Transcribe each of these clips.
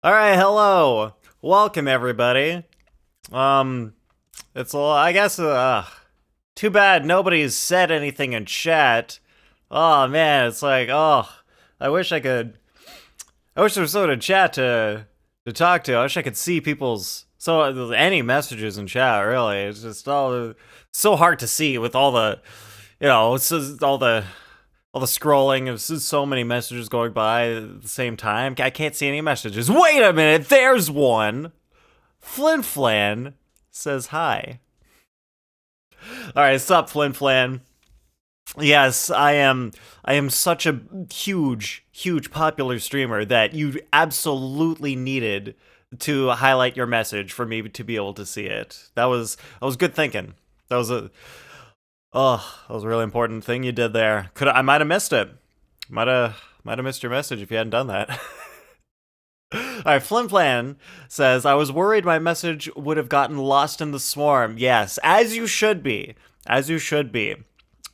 All right, hello. Welcome everybody. It's I guess too bad nobody's said anything in chat. Oh man, it's like, I wish I wish there was someone in chat to talk to. I wish I could see people's any messages in chat, really. It's just all so hard to see with all the it's just all the scrolling of so many messages going by at the same time. I can't see any messages. Wait a minute, there's one. Flin Flan says hi. All right, sup, Flin Flan. Yes, I am. I am such a huge popular streamer that you absolutely needed to highlight your message for me to be able to see it. That was good thinking. That was a that was a really important thing you did there. I might have missed it. Might have missed your message if you hadn't done that. All right, Flim Flan says, I was worried my message would have gotten lost in the swarm. Yes, as you should be. As you should be.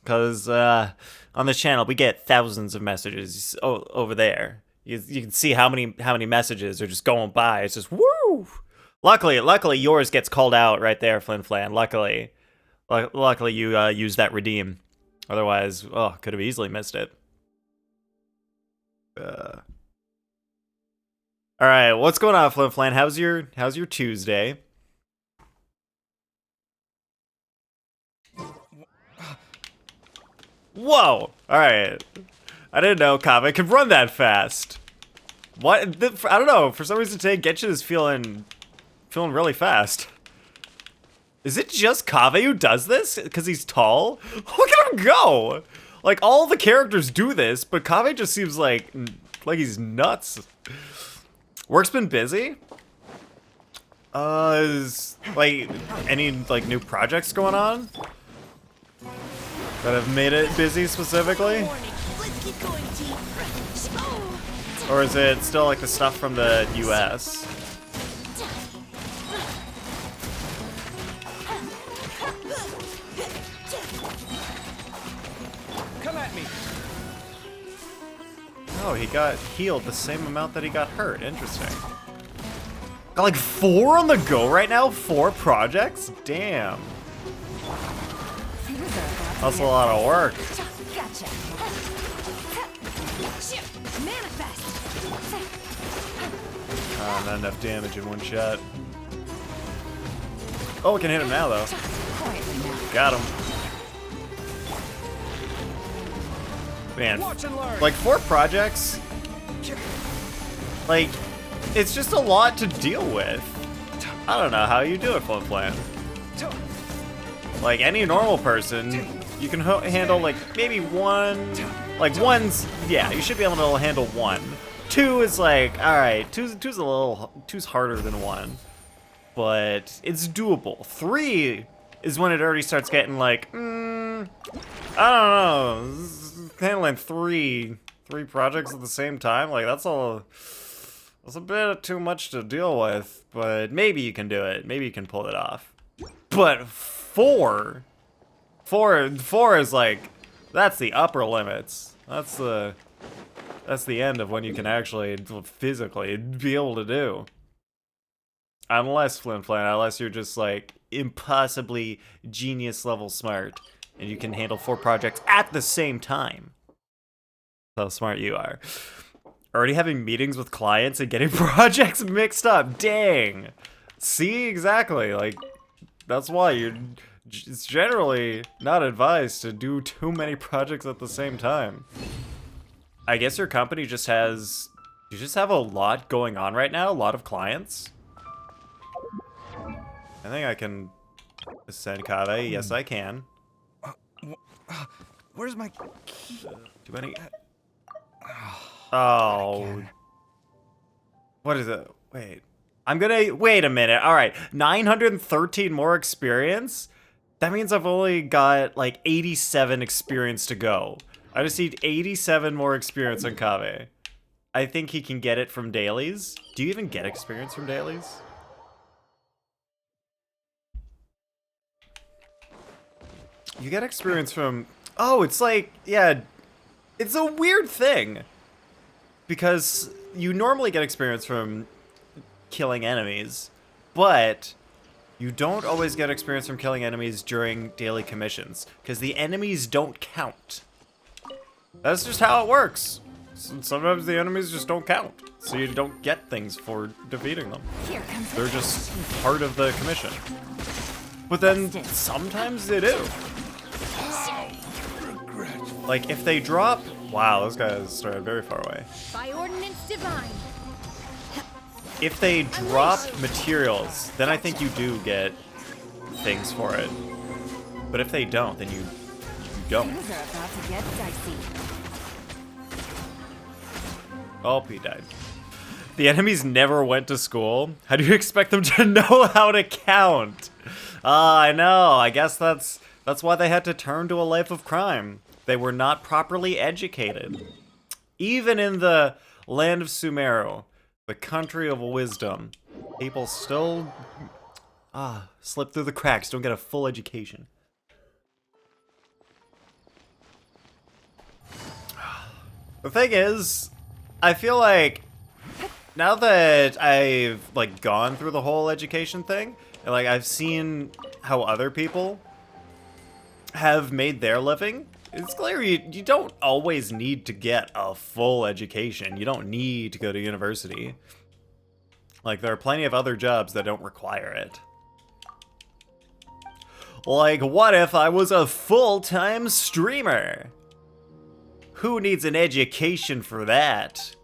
Because on this channel, we get thousands of messages over there. You can see how many messages are just going by. It's just, woo! Luckily, yours gets called out right there, Flim Flan. Luckily, you used that redeem. Otherwise, could have easily missed it. All right, what's going on, Flim Flan? How's your Tuesday? Whoa! All right, I didn't know Kava could run that fast. What? I don't know. For some reason today, Genshin is feeling really fast. Is it just Kave who does this? Because he's tall? Look at him go! Like, all the characters do this, but Kave just seems like he's nuts. Work's been busy? Is, like, any, like, new projects going on? That have made it busy specifically? Or is it still, like, the stuff from the US? Oh, he got healed the same amount that he got hurt. Interesting. Got like 4 on the go right now? 4 projects? Damn. That's a lot of work. Not enough damage in one shot. Oh, we can hit him now, though. Got him. Man, like 4 projects, like, it's just a lot to deal with. I don't know how you do it, Flim Flan. Like, any normal person, you can handle, like, maybe 1, like, 1's, yeah, you should be able to handle 1. 2 is like, alright, 2's harder than 1, but it's doable. 3 is when it already starts getting like, I don't know, handling three projects at the same time, like that's a bit too much to deal with, but maybe you can do it. Maybe you can pull it off. But 4 is like, that's the upper limits. That's the end of when you can actually physically be able to do. Unless Flim Flan, unless you're just like impossibly genius level smart and you can handle 4 projects at the same time. How smart you are. Already having meetings with clients and getting projects mixed up. Dang. See, exactly. Like, that's why it's generally not advised to do too many projects at the same time. I guess your company just has, you just have a lot going on right now, a lot of clients. I think I can ascend Kave. Yes, I can. Where's my key? Too many. Oh. What is it? Wait. Wait a minute. All right. 913 more experience? That means I've only got like 87 experience to go. I just need 87 more experience on Kave. I think he can get it from dailies. Do you even get experience from dailies? You get experience from... Oh, it's like... Yeah, it's a weird thing. Because you normally get experience from killing enemies, but you don't always get experience from killing enemies during daily commissions, because the enemies don't count. That's just how it works. Sometimes the enemies just don't count, so you don't get things for defeating them. They're just part of the commission. But then sometimes they do. Like if they drop, wow, those guys started very far away. By ordinance divine. If they drop materials, then I think you do get things for it. But if they don't, then you don't. Things are about to get dicey. Oh, he died. The enemies never went to school. How do you expect them to know how to count? I know. I guess that's why they had to turn to a life of crime. They were not properly educated. Even in the land of Sumeru, the country of wisdom, people still slip through the cracks, don't get a full education. The thing is, I feel like now that I've like gone through the whole education thing, and like I've seen how other people have made their living, it's clear you don't always need to get a full education. You don't need to go to university. Like there are plenty of other jobs that don't require it. Like what if I was a full-time streamer? Who needs an education for that?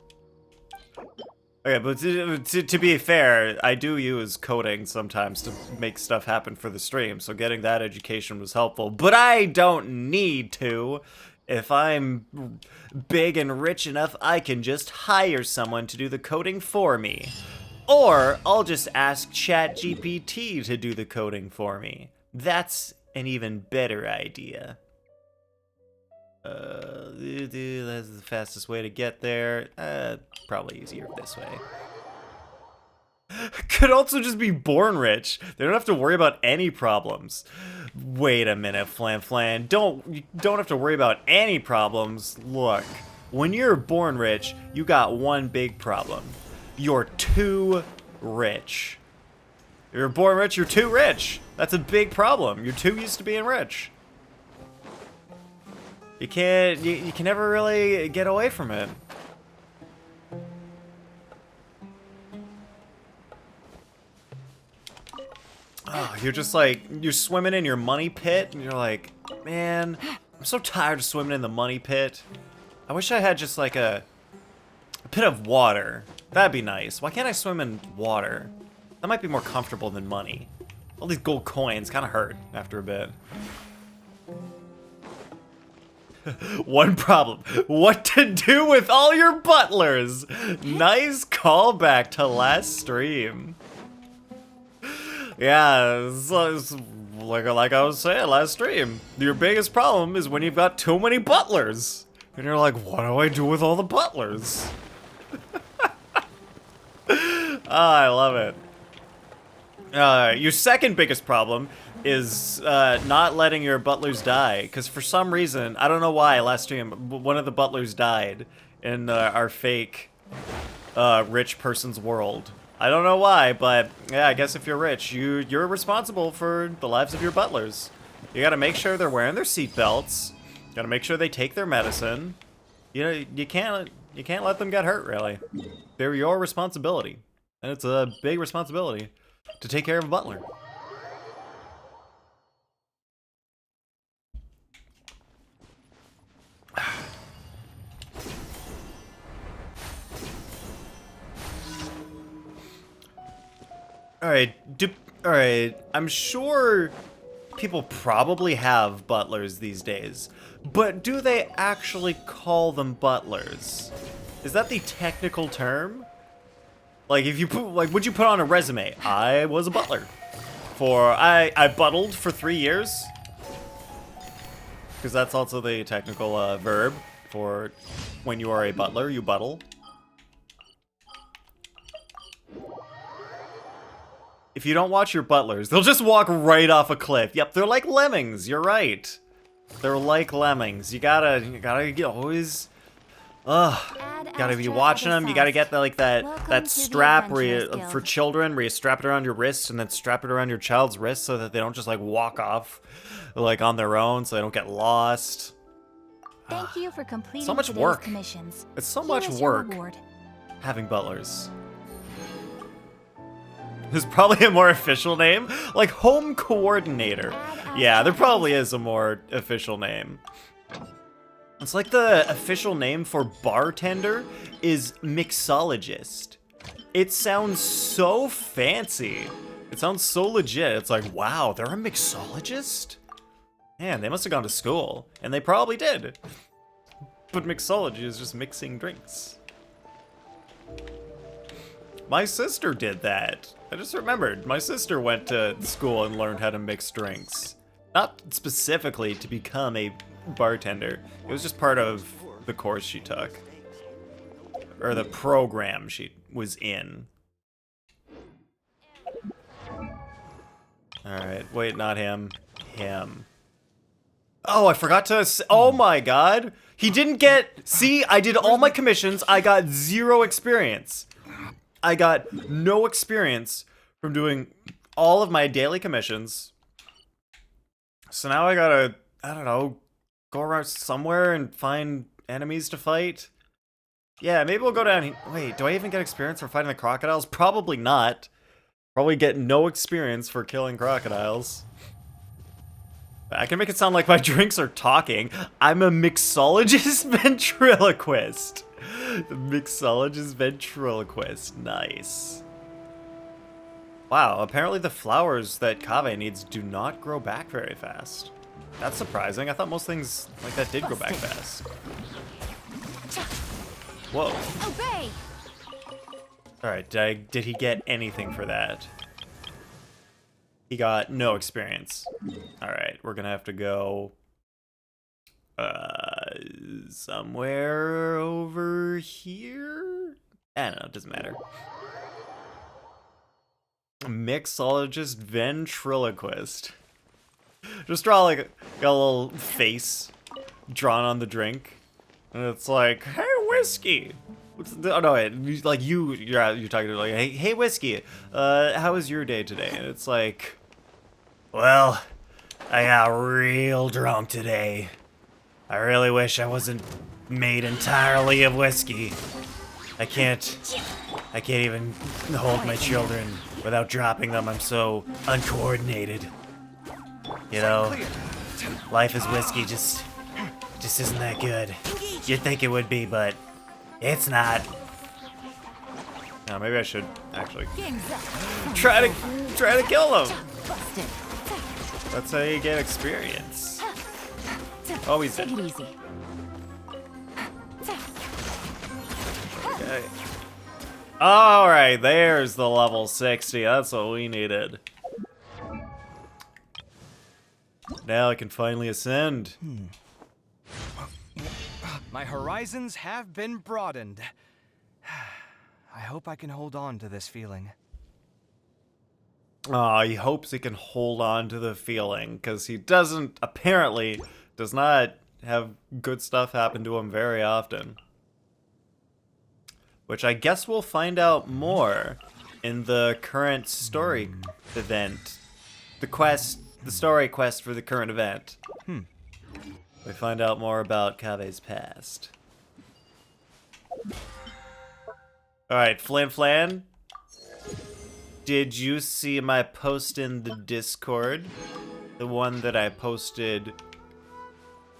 Okay, but to be fair, I do use coding sometimes to make stuff happen for the stream, so getting that education was helpful. But I don't need to. If I'm big and rich enough, I can just hire someone to do the coding for me. Or I'll just ask ChatGPT to do the coding for me. That's an even better idea. That's the fastest way to get there. Probably easier this way. Could also just be born rich. They don't have to worry about any problems. Wait a minute, Flan Flan. You don't have to worry about any problems. Look, when you're born rich, you got one big problem. You're too rich. You're born rich, you're too rich. That's a big problem. You're too used to being rich. You can never really get away from it. Oh, you're just like, you're swimming in your money pit, and you're like, man, I'm so tired of swimming in the money pit. I wish I had just like a pit of water. That'd be nice. Why can't I swim in water? That might be more comfortable than money. All these gold coins kind of hurt after a bit. One problem. What to do with all your butlers? Nice callback to last stream. Yeah, it's like I was saying last stream. Your biggest problem is when you've got too many butlers. And you're like, what do I do with all the butlers? I love it. Your second biggest problem is not letting your butlers die, because for some reason, I don't know why, last stream, one of the butlers died in our fake rich person's world. I don't know why, but yeah, I guess if you're rich, you're responsible for the lives of your butlers. You gotta make sure they're wearing their seatbelts. You gotta make sure they take their medicine. You know, you can't let them get hurt, really. They're your responsibility, and it's a big responsibility to take care of a butler. Alright, I'm sure people probably have butlers these days, but do they actually call them butlers? Is that the technical term? Like, if you put, like, would you put on a resume? I was a butler. I buttled for 3 years. Because that's also the technical verb for when you are a butler, you buttle. If you don't watch your butlers, they'll just walk right off a cliff. Yep, they're like lemmings. You're right. They're like lemmings. You gotta always Ugh. Add Gotta be extra watching them. You gotta get the, like that Welcome to strap the where you, Adventurers for Guild. children, where you strap it around your wrist and then strap it around your child's wrist so that they don't just like walk off like on their own, so they don't get lost. Thank you for completing So much today's work. commissions. It's so Here much is your work reward. having butlers. There's probably a more official name, like home coordinator. Yeah, there probably is a more official name. It's like the official name for bartender is mixologist. It sounds so fancy. It sounds so legit. It's like, wow, they're a mixologist? Man, they must have gone to school. And they probably did. But mixology is just mixing drinks. My sister did that. I just remembered. My sister went to school and learned how to mix drinks. Not specifically to become a bartender. It was just part of the course she took. Or the program she was in. Alright, wait, not him. Him. Oh, I forgot to oh my god! He didn't get... See, I did all my commissions, I got 0 experience. I got no experience from doing all of my daily commissions. So now I gotta, I don't know, go around somewhere and find enemies to fight. Yeah, maybe we'll go down here. Wait, do I even get experience for fighting the crocodiles? Probably not. Probably get no experience for killing crocodiles. I can make it sound like my drinks are talking. I'm a mixologist ventriloquist. The mixologist ventriloquist. Nice. Wow, apparently the flowers that Kaveh needs do not grow back very fast. That's surprising. I thought most things like that did grow back fast. Whoa. Obey! Alright, did he get anything for that? He got no experience. Alright, we're gonna have to go... somewhere over here? I don't know, it doesn't matter. Mixologist ventriloquist. Just draw like got a little face drawn on the drink. And it's like, hey, whiskey. Oh no, wait, like you're talking to like, hey, whiskey. How was your day today? And it's like, well, I got real drunk today. I really wish I wasn't made entirely of whiskey. I can't even hold my children without dropping them. I'm so uncoordinated. You know, life as whiskey just isn't that good. You'd think it would be, but it's not. Now maybe I should actually try to kill them. That's how you get experience. Oh, he's dead. Take it easy. Okay. Alright, there's the level 60. That's what we needed. Now I can finally ascend. My horizons have been broadened. I hope I can hold on to this feeling. Aw, he hopes he can hold on to the feeling, because he apparently does not have good stuff happen to him very often. Which I guess we'll find out more in the current story event. The story quest for the current event. We find out more about Kaveh's past. Alright, Flan. Did you see my post in the Discord? The one that I posted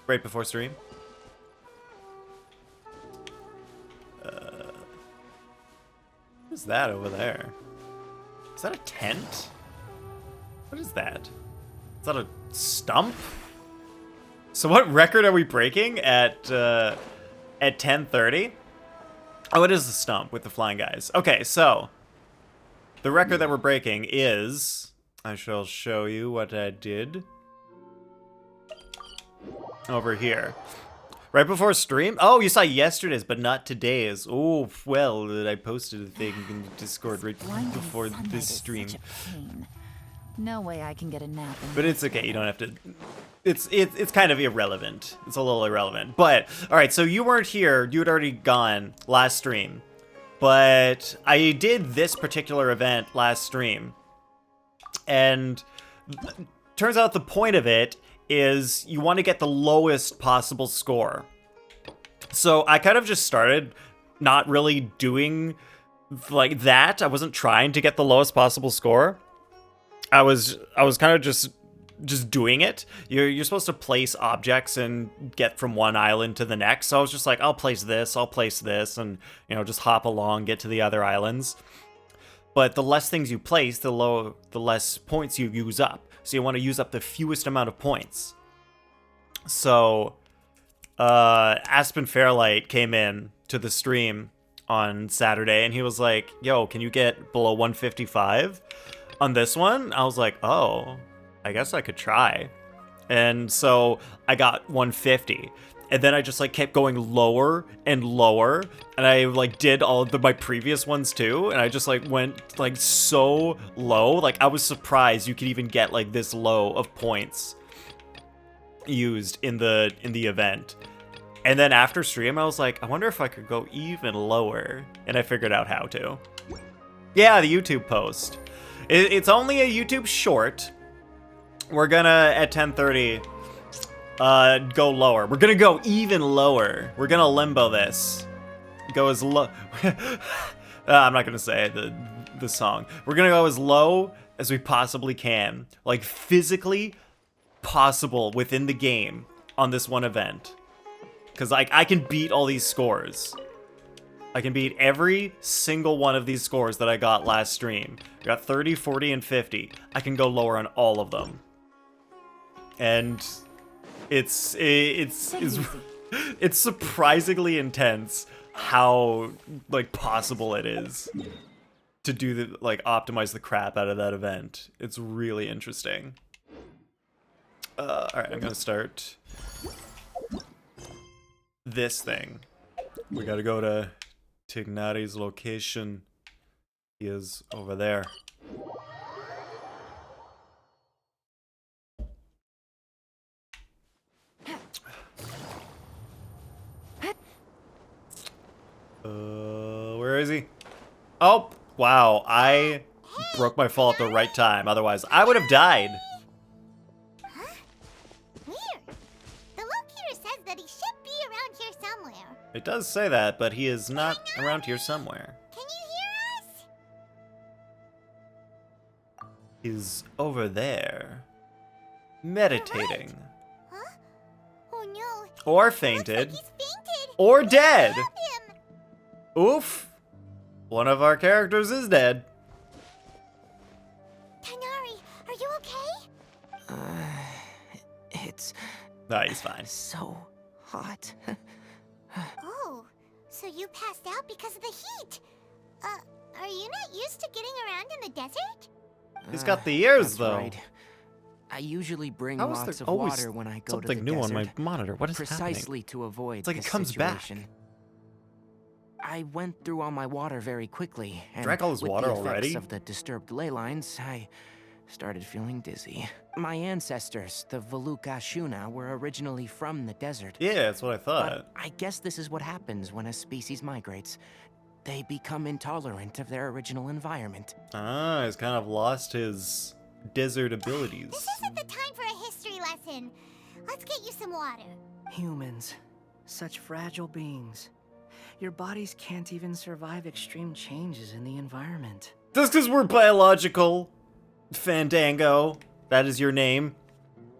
right before stream? What is that over there? Is that a tent? What is that? Is that a stump? So what record are we breaking at 10:30? Oh, it is the stump with the flying guys. Okay, so the record that we're breaking is... I shall show you what I did. Over here. Right before stream? Oh, you saw yesterday's, but not today's. Oh, well, I posted a thing in the Discord right before this stream. No way I can get a nap. But it's okay. You don't have to. It's kind of irrelevant. It's a little irrelevant. But all right. So you weren't here. You had already gone last stream. But I did this particular event last stream, and turns out the point of it is you want to get the lowest possible score. So I kind of just started not really doing like that. I wasn't trying to get the lowest possible score. I was kind of just doing it. You're supposed to place objects and get from one island to the next. So I was just like, I'll place this, and just hop along, get to the other islands. But the less things you place, the less points you use up. So you want to use up the fewest amount of points. So Aspen Fairlight came in to the stream on Saturday, and he was like, yo, can you get below 155 on this one? I was like, oh, I guess I could try. And so I got 150. And then I just like kept going lower and lower, and I like did all of my previous ones too, and I just like went like so low. Like I was surprised you could even get like this low of points used in the event. And then after stream, I was like, I wonder if I could go even lower, and I figured out how to. Yeah, the YouTube post. It's only a YouTube short. We're gonna at 10:30 go lower. We're gonna go even lower. We're gonna limbo this. Go as low. I'm not gonna say the song. We're gonna go as low as we possibly can, like physically possible within the game on this one event. Because like I can beat all these scores. I can beat every single one of these scores that I got last stream. I got 30, 40, and 50. I can go lower on all of them. And it's surprisingly intense how like possible it is to do the like optimize the crap out of that event. It's really interesting. All right, I'm gonna start this thing. We gotta go to Tignati's location. He is over there. Where is he? Oh, wow. I broke my fall at the right time. Otherwise, I would have died. Huh? Weird. The locator says that he should be around here somewhere. It does say that, but he is not around here somewhere. Can you hear us? He's over there. Meditating. Huh? Oh no. Or Looks fainted. like he's fainted. Or dead. Found him. Oof. One of our characters is dead. Tanari, are you okay? It's No, he's fine. so hot. Oh, so you passed out because of the heat. Are you not used to getting around in the desert? He's got the ears, That's though. right. I usually bring How is lots there of always water when I go to the something new on desert, my monitor? What is precisely happening? to avoid It's like it this comes back. situation. I went through all my water very quickly, and Drank all his with water the effects already? of the disturbed ley lines, I started feeling dizzy. My ancestors, the Valuka Shuna, were originally from the desert. Yeah, that's what I thought. But I guess this is what happens when a species migrates. They become intolerant of their original environment. Ah, he's kind of lost his desert abilities. This isn't the time for a history lesson. Let's get you some water. Humans, such fragile beings. Your bodies can't even survive extreme changes in the environment. Just because we're biological, Fandango, that is your name.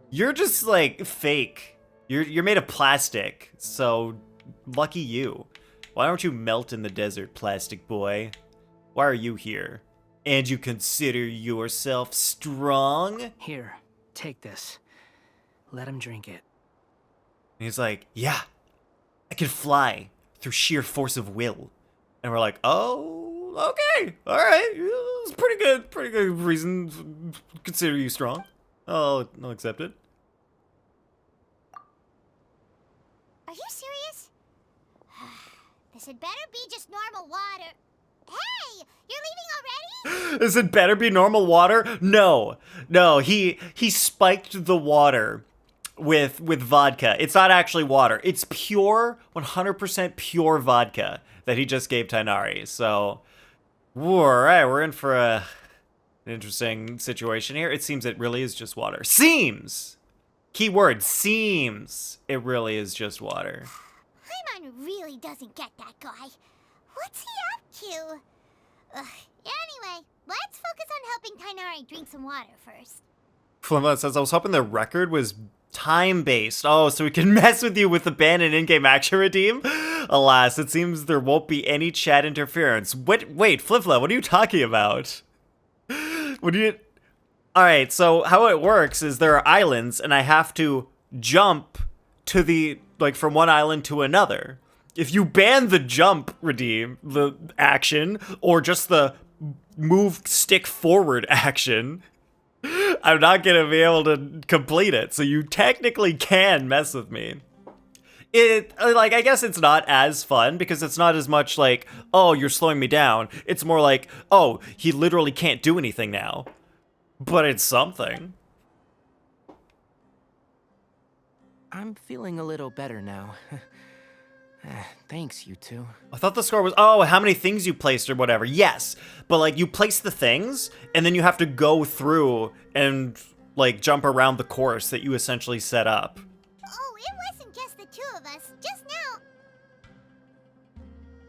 You're just like fake. You're made of plastic, so lucky you. Why don't you melt in the desert, plastic boy? Why are you here? And you consider yourself strong? Here, take this. Let him drink it. And he's like, yeah, I can fly through sheer force of will. And we're like, oh, okay, all right. It's pretty good reason to consider you strong. I'll accept it. Are you serious? This had better be just normal water. Hey, you're leaving already? Is it better be normal water? No. No, he spiked the water with vodka. It's not actually water. It's pure, 100% pure vodka that he just gave Tainari. So, all right, we're in for an interesting situation here. It seems it really is just water. Seems! Keyword, seems it really is just water. Paimon really doesn't get that guy. What's he up to? Anyway, let's focus on helping Tainari drink some water first. Flimla says, I was hoping the record was time-based. Oh, so we can mess with you with the ban and in-game action redeem? Alas, it seems there won't be any chat interference. Wait, Flifla, what are you talking about? What do you... Alright, so how it works is there are islands, and I have to jump to the, like, from one island to another. If you ban the jump redeem, the action, or just the move stick forward action, I'm not gonna be able to complete it. So you technically can mess with me. Like, I guess it's not as fun because it's not as much like, oh, you're slowing me down. It's more like, oh, he literally can't do anything now. But it's something. I'm feeling a little better now. Thanks, you two. I thought the score was, oh, how many things you placed or whatever. Yes, but like you place the things and then you have to go through and like jump around the course that you essentially set up. Oh, it wasn't just the two of us. Just now.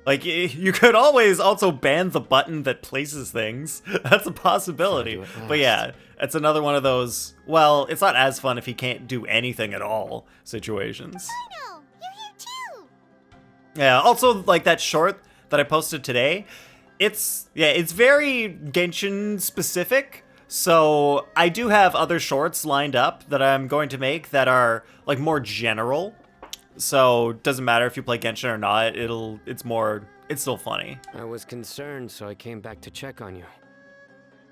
Like, you could always also ban the button that places things. That's a possibility. But yeah, it's another one of those, well, it's not as fun if he can't do anything at all situations. Dino, you're here too. Yeah, also, like, that short that I posted today, it's very Genshin specific. So I do have other shorts lined up that I'm going to make that are, like, more general. So it doesn't matter if you play Genshin or not, it's still funny. I was concerned, so I came back to check on you.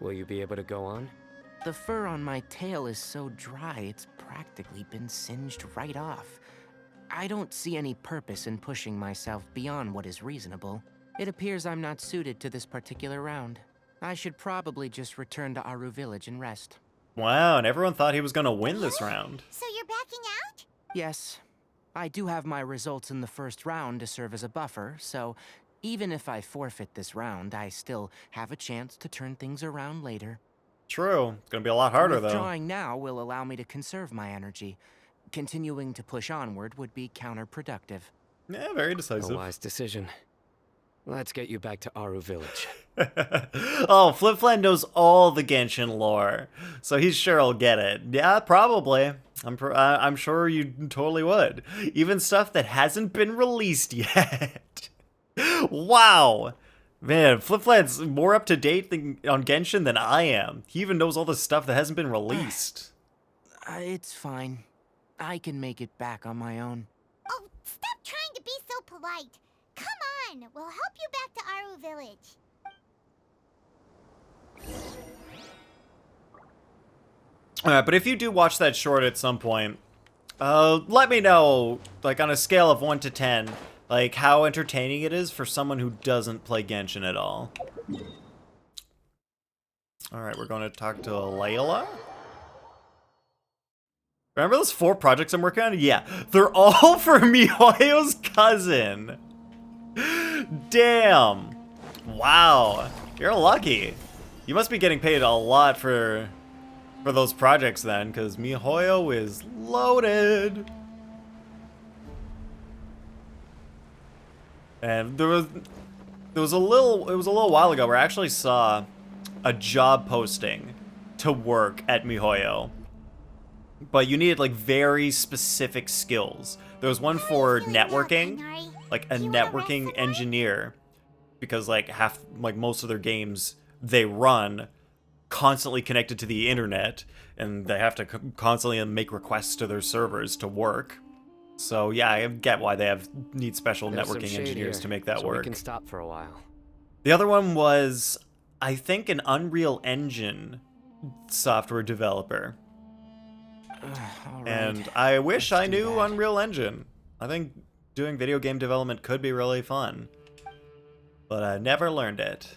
Will you be able to go on? The fur on my tail is so dry, it's practically been singed right off. I don't see any purpose in pushing myself beyond what is reasonable. It appears I'm not suited to this particular round. I should probably just return to Aru Village and rest. Wow, and everyone thought he was gonna win this round. So you're backing out? Yes. I do have my results in the first round to serve as a buffer, so even if I forfeit this round, I still have a chance to turn things around later. True. It's gonna be a lot harder, though. Withdrawing now will allow me to conserve my energy. Continuing to push onward would be counterproductive. Yeah, very A decisive. wise decision. Let's get you back to Aru Village. Oh, Flipflan knows all the Genshin lore, so he's sure he'll get it. Yeah, probably. I'm sure you totally would. Even stuff that hasn't been released yet. Wow. Man, Flipflan's more up to date on Genshin than I am. He even knows all the stuff that hasn't been released. It's fine. I can make it back on my own. Oh, stop trying to be so polite. Come on, we'll help you back to Aru Village. Alright, but if you do watch that short at some point, let me know, like, on a scale of 1 to 10, like, how entertaining it is for someone who doesn't play Genshin at all. Alright, we're going to talk to Layla. Remember those 4 projects I'm working on? Yeah, they're all for MiHoYo's cousin. Damn. Wow. You're lucky. You must be getting paid a lot for those projects then, because MiHoYo is loaded. And it was a little while ago where I actually saw a job posting to work at MiHoYo. But you needed like very specific skills. There was one for networking, like a networking engineer, because like most of their games they run constantly connected to the internet, and they have to constantly make requests to their servers to work. So yeah, I get why they need special There's some networking shade engineers here, to make that so work. We can stop for a while. The other one was, I think, an Unreal Engine software developer. All right. And I wish I Let's do knew that. Unreal Engine. I think doing video game development could be really fun. but I never learned it.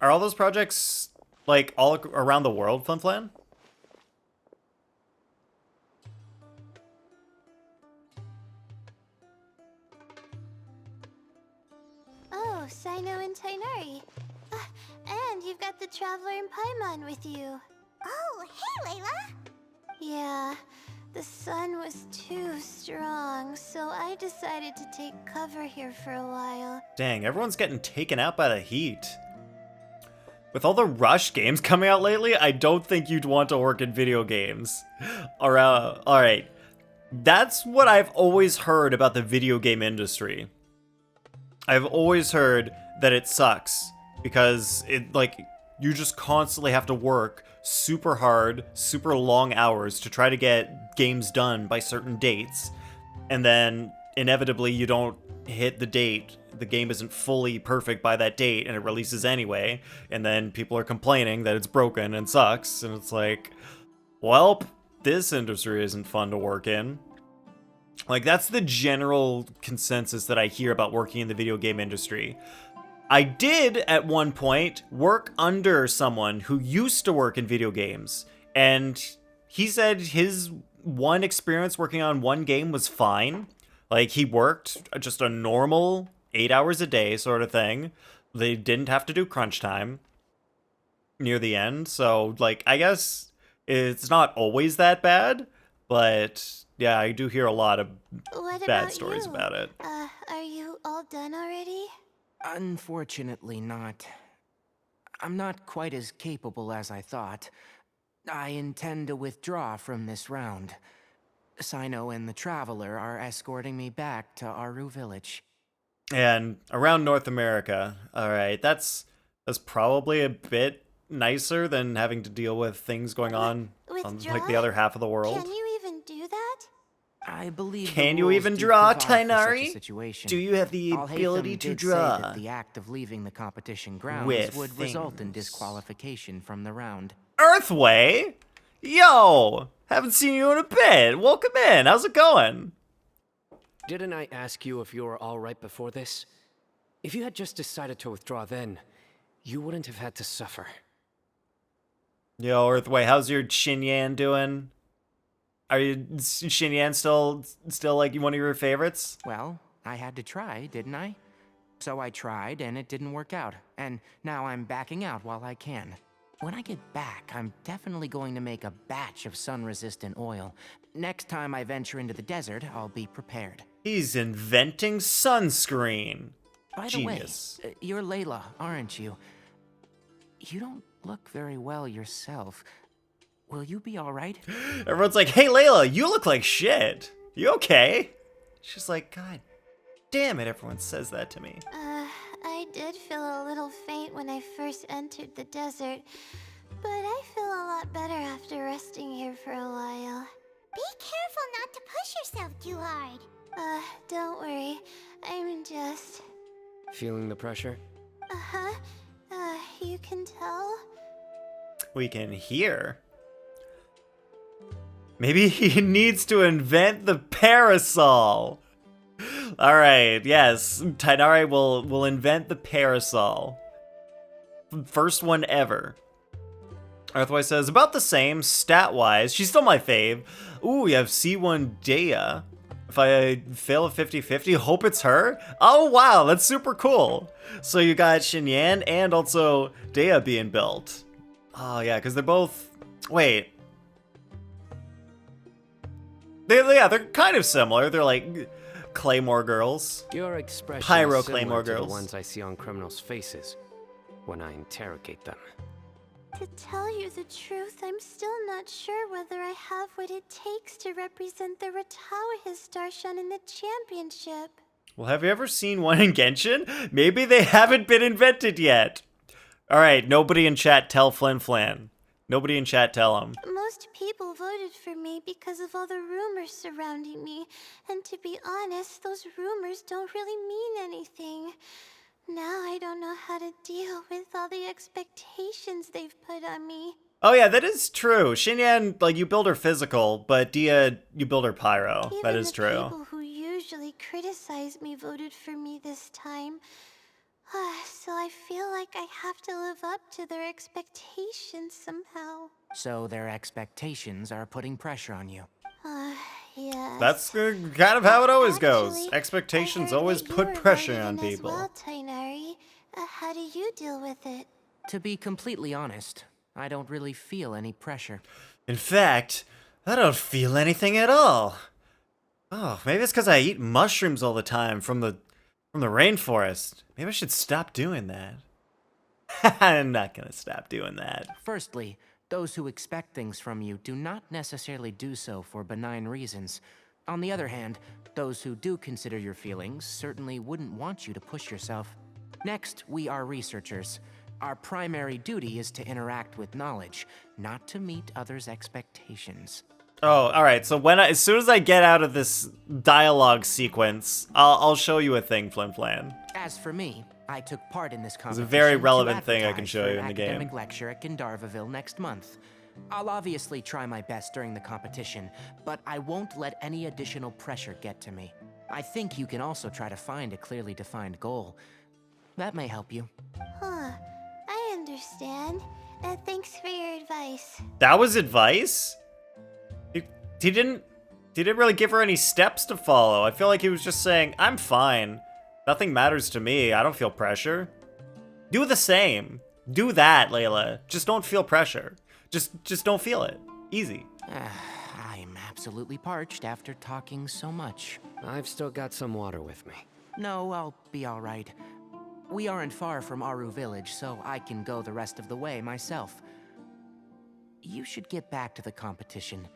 Are all those projects, like, all around the world, Flim Flam? Oh, Sino and Tainari. And you've got the Traveler and Paimon with you. Oh, hey, Layla! Yeah, the sun was too strong, so I decided to take cover here for a while. Dang, everyone's getting taken out by the heat. With all the Rush games coming out lately, I don't think you'd want to work in video games. Alright. That's what I've always heard about the video game industry. I've always heard that it sucks because you just constantly have to work super hard, super long hours to try to get games done by certain dates. And then inevitably you don't hit the date. The game isn't fully perfect by that date and it releases anyway. And then people are complaining that it's broken and sucks. And it's like, well, this industry isn't fun to work in. Like, that's the general consensus that I hear about working in the video game industry. I did, at one point, work under someone who used to work in video games. And he said his one experience working on one game was fine. Like, he worked just a normal 8 hours a day sort of thing. They didn't have to do crunch time near the end. So, like, I guess it's not always that bad. But, yeah, I do hear a lot of bad stories about it. Are you all done already? Unfortunately not. I'm not quite as capable as I thought. I intend to withdraw from this round. Sino and the Traveler are escorting me back to Aru Village. And around North America, alright, that's probably a bit nicer than having to deal with things going on like the other half of the world. Can you even do that? I believe. Can you even draw, Tainari? Do you have the ability to draw? Say that the act of leaving the competition grounds would result in disqualification from the round. Earthway? Yo! Haven't seen you in a bit. Welcome in. How's it going? Didn't I ask you if you were all right before this? If you had just decided to withdraw then, you wouldn't have had to suffer. Yo, Earthway, how's your Xinyan doing? Are you Xinyan still like one of your favorites? Well, I had to try, didn't I? So I tried, and it didn't work out. And now I'm backing out while I can. When I get back, I'm definitely going to make a batch of sun-resistant oil. Next time I venture into the desert, I'll be prepared. He's inventing sunscreen. By Genius. the way, you're Layla, aren't you? You don't look very well yourself. Will you be all right? Everyone's like, hey, Layla, you look like shit. You okay? She's like, God damn it, everyone says that to me. I did feel a little faint when I first entered the desert, but I feel a lot better after resting here for a while. Be careful not to push yourself too hard. Don't worry. I'm just... Feeling the pressure? Uh-huh. You can tell? We can hear. Maybe he needs to invent the parasol. All right, yes, Tainari will invent the parasol. First one ever. Earthwise says, about the same, stat-wise. She's still my fave. Ooh, we have C1 Dea. If I fail a 50-50, hope it's her? Oh, wow, that's super cool. So you got Xinyan and also Dea being built. Oh, yeah, because they're both... Wait. They're kind of similar. They're like Claymore girls. Your expression Pyro is similar Claymore to girls. the ones I see on criminals' faces when I interrogate them. To tell you the truth, I'm still not sure whether I have what it takes to represent the Ratawa Darshan in the championship. Well, have you ever seen one in Genshin? Maybe they haven't been invented yet. All right, nobody in chat tell Flin Flan. Nobody in chat tell him. Most people voted for me because of all the rumors surrounding me, and to be honest, those rumors don't really mean anything. Now I don't know how to deal with all the expectations they've put on me. Oh yeah, that is true. Xinyan, like, you build her physical, but Dia, you build her pyro. Even That is the true. people who usually criticize me voted for me this time. So I feel like I have to live up to their expectations somehow. So their expectations are putting pressure on you. Yes. That's kind of how it always goes. Actually, Expectations I heard always that you put were pressure voted on in as people. well, Tainari. How do you deal with it? To be completely honest, I don't really feel any pressure. In fact, I don't feel anything at all. Oh, maybe it's because I eat mushrooms all the time from the rainforest. Maybe I should stop doing that. I'm not gonna stop doing that. Firstly, those who expect things from you do not necessarily do so for benign reasons. On the other hand, those who do consider your feelings certainly wouldn't want you to push yourself. Next, we are researchers. Our primary duty is to interact with knowledge, not to meet others' expectations. Oh, all right. So as soon as I get out of this dialogue sequence, I'll show you a thing, Flim Flam. As for me, I took part in this It's competition. a very to relevant thing I can advertise show for you an in the game. academic lecture at Gandharvaville next month. I'll obviously try my best during the competition, but I won't let any additional pressure get to me. I think you can also try to find a clearly defined goal. That may help you. Huh. I understand. Thanks for your advice. That was advice? He didn't really give her any steps to follow. I feel like he was just saying, I'm fine. Nothing matters to me. I don't feel pressure. Do the same. Do that, Layla. Just don't feel pressure. Just don't feel it. Easy. I'm absolutely parched after talking so much. I've still got some water with me. No, I'll be all right. We aren't far from Aru Village, so I can go the rest of the way myself. You should get back to the competition.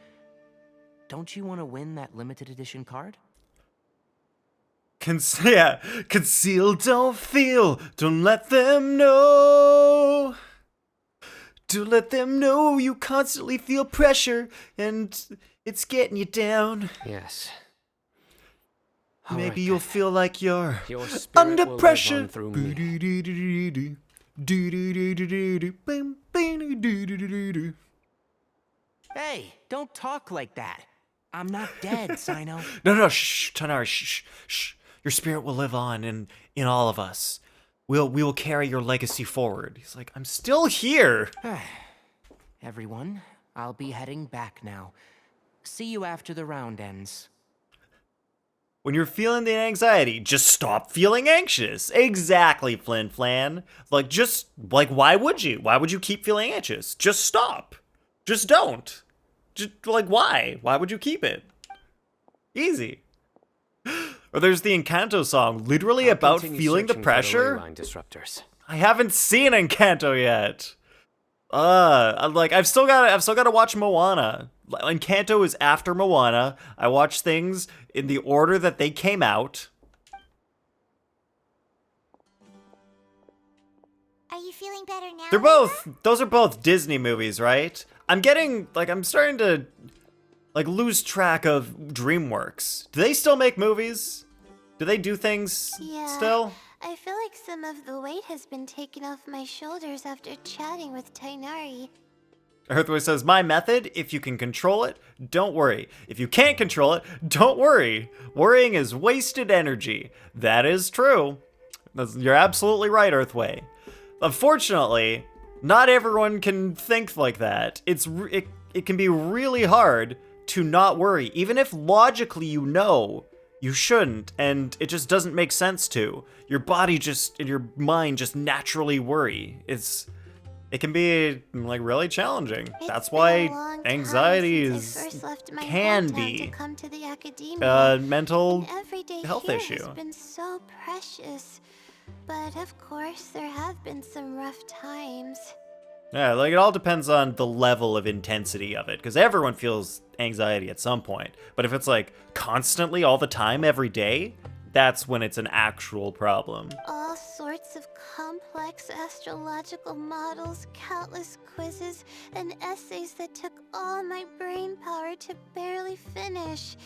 Don't you want to win that limited edition card? Conceal, don't feel. Don't let them know. Don't let them know you constantly feel pressure and it's getting you down. Yes. Maybe you'll feel like you're Your spirit under will live pressure. on through me. Hey, don't talk like that. I'm not dead, Sino. No, shh, Tanari, shh. Your spirit will live on in all of us. We will carry your legacy forward. He's like, I'm still here. Everyone, I'll be heading back now. See you after the round ends. When you're feeling the anxiety, just stop feeling anxious. Exactly, Flin Flan. Why would you? Why would you keep feeling anxious? Just stop. Just don't. Why? Why would you keep it? Easy. Or there's the Encanto song, literally I'll about continue feeling the searching for pressure. ley line disruptors. I haven't seen Encanto yet. I've still got to watch Moana. Encanto is after Moana. I watch things in the order that they came out. Are you feeling better now? Those are both Disney movies, right? I'm starting to lose track of DreamWorks. Do they still make movies? Do they do things still? I feel like some of the weight has been taken off my shoulders after chatting with Tainari. Earthway says, my method, if you can control it, don't worry. If you can't control it, don't worry. Worrying is wasted energy. That is true. You're absolutely right, Earthway. Unfortunately, not everyone can think like that. It can be really hard to not worry, even if logically you know you shouldn't, and it just doesn't make sense to. Your body and your mind just naturally worry. It can be really challenging. That's why anxiety can be a mental health issue. Has been so precious, but of course there have been some rough times. Yeah, it all depends on the level of intensity of it, because everyone feels anxiety at some point. But if it's constantly, all the time, every day, that's when it's an actual problem. All sorts of complex astrological models, countless quizzes, and essays that took all my brain power to barely finish.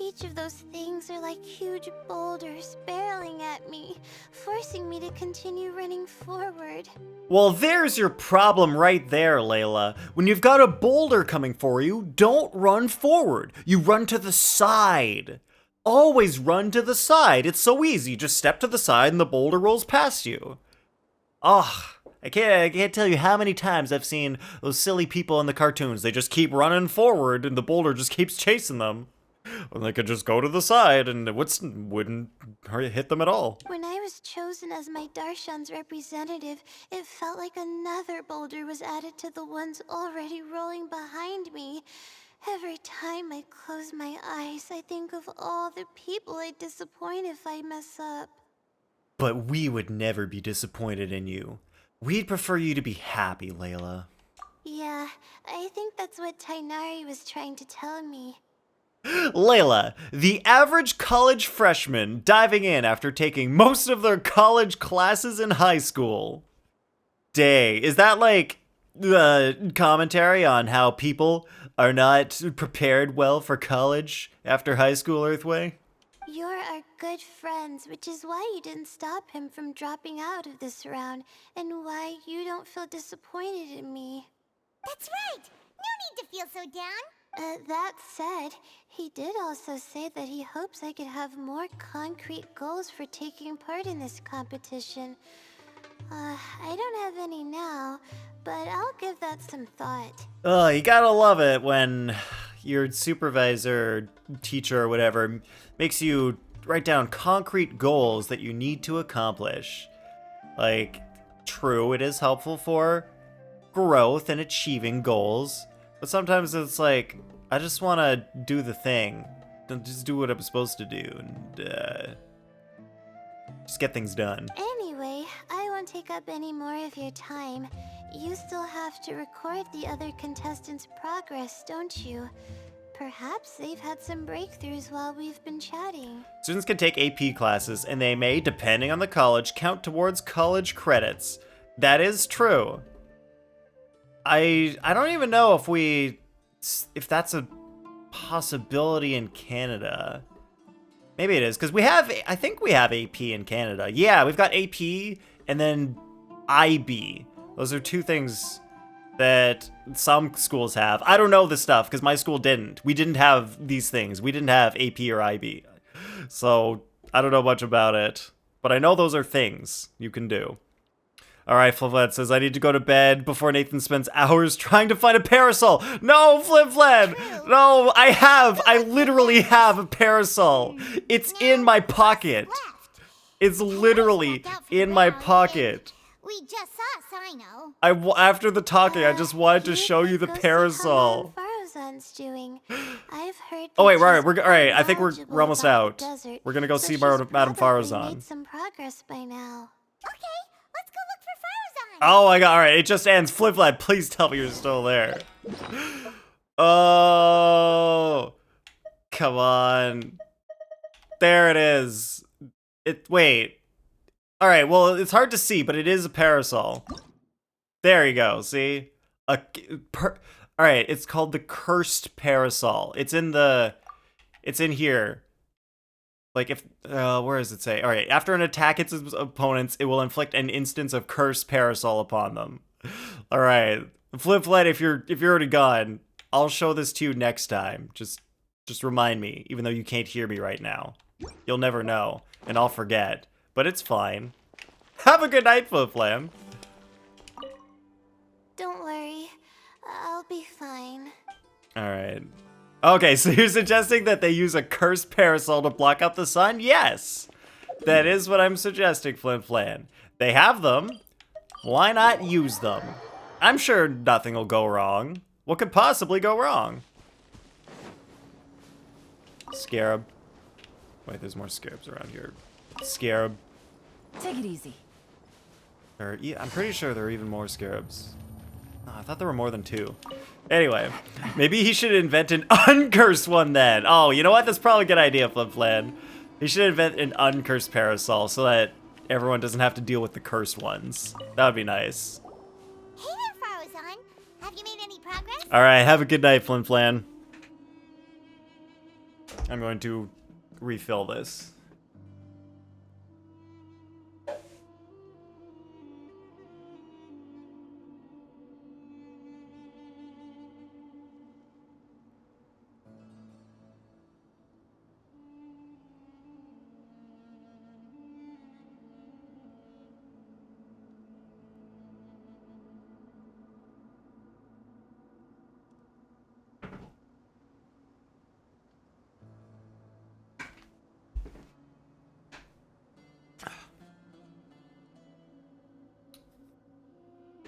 Each of those things are like huge boulders barreling at me, forcing me to continue running forward. Well, there's your problem right there, Layla. When you've got a boulder coming for you, don't run forward. You run to the side. Always run to the side. It's so easy. Just step to the side and the boulder rolls past you. Ugh. I can't tell you how many times I've seen those silly people in the cartoons. They just keep running forward and the boulder just keeps chasing them. When they could just go to the side and it wouldn't hit them at all. When I was chosen as my Darshan's representative, it felt like another boulder was added to the ones already rolling behind me. Every time I close my eyes, I think of all the people I'd disappoint if I mess up. But we would never be disappointed in you. We'd prefer you to be happy, Layla. Yeah, I think that's what Tainari was trying to tell me. Layla, the average college freshman diving in after taking most of their college classes in high school. Day, is that like the commentary on how people are not prepared well for college after high school, Earthway? You're our good friends, which is why you didn't stop him from dropping out of this round, and why you don't feel disappointed in me. That's right! No need to feel so down! That said, he did also say that he hopes I could have more concrete goals for taking part in this competition. I don't have any now, but I'll give that some thought. Oh, you gotta love it when your supervisor, teacher, or whatever makes you write down concrete goals that you need to accomplish. Like, true, it is helpful for growth and achieving goals, but sometimes it's like, I just want to do the thing. Just do what I'm supposed to do and just get things done. Anyway, I won't take up any more of your time. You still have to record the other contestants' progress, don't you? Perhaps they've had some breakthroughs while we've been chatting. Students can take AP classes, and they may, depending on the college, count towards college credits. That is true. I don't even know if that's a possibility in Canada. Maybe it is, because I think we have AP in Canada. Yeah, we've got AP and then IB. Those are two things that some schools have. I don't know this stuff because my school didn't. We didn't have these things. We didn't have AP or IB. So I don't know much about it. But I know those are things you can do. Alright, Flivlet says, I need to go to bed before Nathan spends hours trying to find a parasol. No, Flivlet! No, I literally have a parasol. It's in my pocket. It's literally in my pocket. We just saw Sino. After the talking, I just wanted to show you the parasol. I've heard. Oh wait, right, alright. I think we're almost out. We're gonna go see Madame Farazan. Made some progress by now. Okay, let's go look for Farazan. Oh my god, alright, it just ends. Flipflap, please tell me you're still there. Oh, come on. There it is. Wait. Alright, well, it's hard to see, but it is a parasol. There you go, see? Alright, it's called the Cursed Parasol. It's in here. Like, where does it say? Alright, after an attack hits its opponents, it will inflict an instance of Cursed Parasol upon them. Alright, Flipflat, if you're already gone, I'll show this to you next time. Just remind me, even though you can't hear me right now. You'll never know, and I'll forget. But it's fine. Have a good night, Flipflam. Don't worry, I'll be fine. Alright. Okay, so you're suggesting that they use a cursed parasol to block out the sun? Yes! That is what I'm suggesting, Flimflam. They have them. Why not use them? I'm sure nothing will go wrong. What could possibly go wrong? Scarab. Wait, there's more scarabs around here. Scarab. Take it easy. I'm pretty sure there are even more scarabs. Oh, I thought there were more than 2. Anyway, maybe he should invent an uncursed one then. Oh, you know what? That's probably a good idea, Flipflan. He should invent an uncursed parasol so that everyone doesn't have to deal with the cursed ones. That would be nice. Hey there, Farazan. Have you made any progress? Alright, have a good night, Flimflan. I'm going to refill this.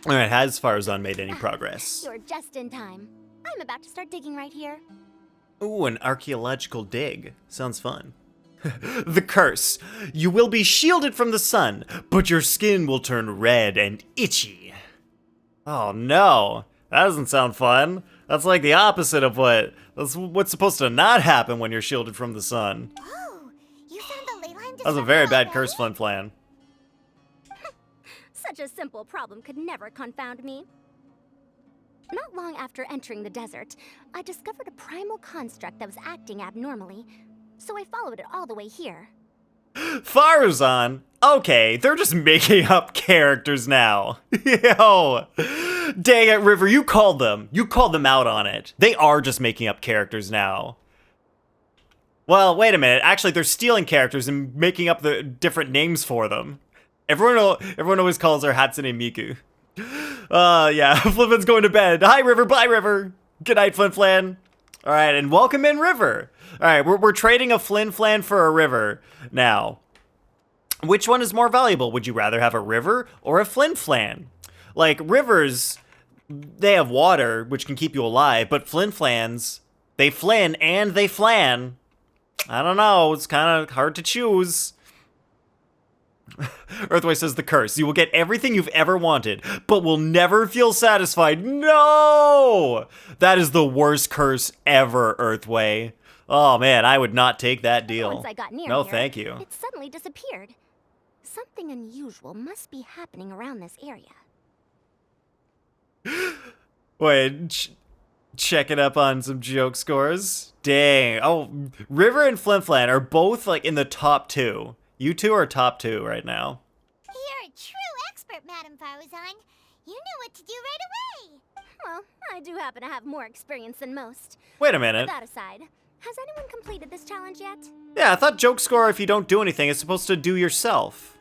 Alright, has Farzan made any progress? You're just in time. I'm about to start digging right here. Ooh, an archaeological dig. Sounds fun. The curse. You will be shielded from the sun, but your skin will turn red and itchy. Oh no, that doesn't sound fun. That's like the opposite of what's supposed to not happen when you're shielded from the sun. Oh, you found the ley line That was a very bad already? curse, Flim Flan. Such a simple problem could never confound me. Not long after entering the desert, I discovered a primal construct that was acting abnormally, so I followed it all the way here. Farzan? Okay, they're just making up characters now. Yo! Dang it, River, you called them. You called them out on it. They are just making up characters now. Well, wait a minute. Actually, they're stealing characters and making up the different names for them. Everyone always calls her Hatsune Miku. Yeah, Flimflan's going to bed. Hi, River. Bye, River. Good night, Flimflan. All right, and welcome in, River. All right, we're trading a Flimflan for a River now. Which one is more valuable? Would you rather have a river or a Flimflan? Like, rivers, they have water, which can keep you alive, but Flimflans, they flin and they flan. I don't know, it's kind of hard to choose. Earthway says the curse. You will get everything you've ever wanted, but will never feel satisfied. No! That is the worst curse ever, Earthway. Oh man, I would not take that deal. Once I got near No, here, thank you. It suddenly disappeared. Something unusual must be happening around this area. Wait, checking up on some joke scores? Dang. Oh, River and Flimflan are both like in the top 2. You two are top 2 right now. You're a true expert, Madame Farzan. You knew what to do right away. Well, I do happen to have more experience than most. Wait a minute. That aside, has anyone completed this challenge yet? Yeah, I thought joke score, if you don't do anything, is supposed to do yourself.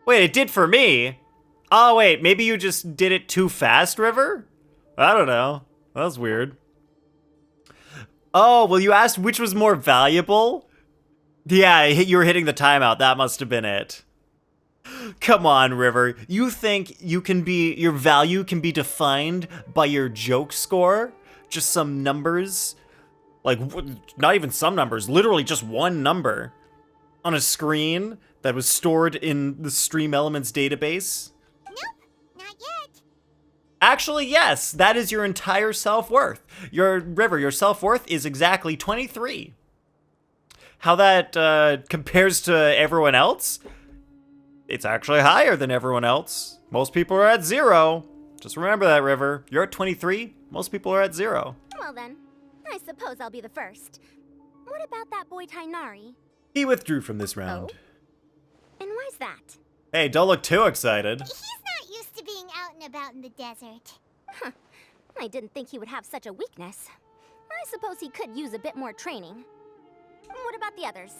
Wait, it did for me? Oh, wait, maybe you just did it too fast, River? I don't know. That was weird. Oh, well, you asked which was more valuable? Yeah, you were hitting the timeout. That must have been it. Come on, River. You think your value can be defined by your joke score? Just some numbers? Like, not even some numbers, literally just one number on a screen that was stored in the Stream Elements database? Nope, not yet. Actually, yes, that is your entire self-worth. River, your self-worth is exactly 23. How that compares to everyone else? It's actually higher than everyone else. Most people are at 0. Just remember that, River. You're at 23. Most people are at 0. Well then, I suppose I'll be the first. What about that boy Tainari? He withdrew from this round. Oh? And why's that? Hey, don't look too excited. He's not used to being out and about in the desert. Huh. I didn't think he would have such a weakness. I suppose he could use a bit more training. What about the others?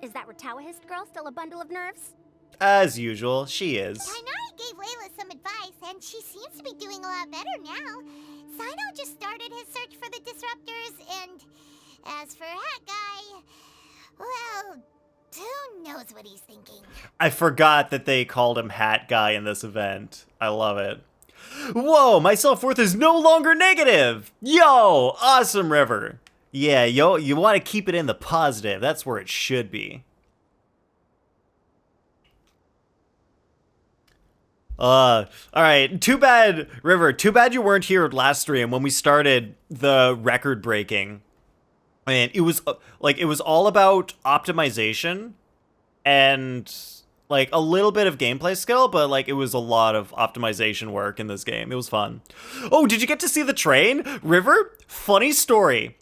Is that Ratawahist girl still a bundle of nerves? As usual, she is. Tainari gave Layla some advice, and she seems to be doing a lot better now. Sino just started his search for the disruptors, and as for Hat Guy, well, who knows what he's thinking. I forgot that they called him Hat Guy in this event. I love it. Whoa, my self-worth is no longer negative! Yo, awesome, River. Yeah, yo, you want to keep it in the positive. That's where it should be. Alright, too bad, River, too bad you weren't here last stream when we started the record breaking. And it was, it was all about optimization and, a little bit of gameplay skill, but, it was a lot of optimization work in this game. It was fun. Oh, did you get to see the train? River, funny story.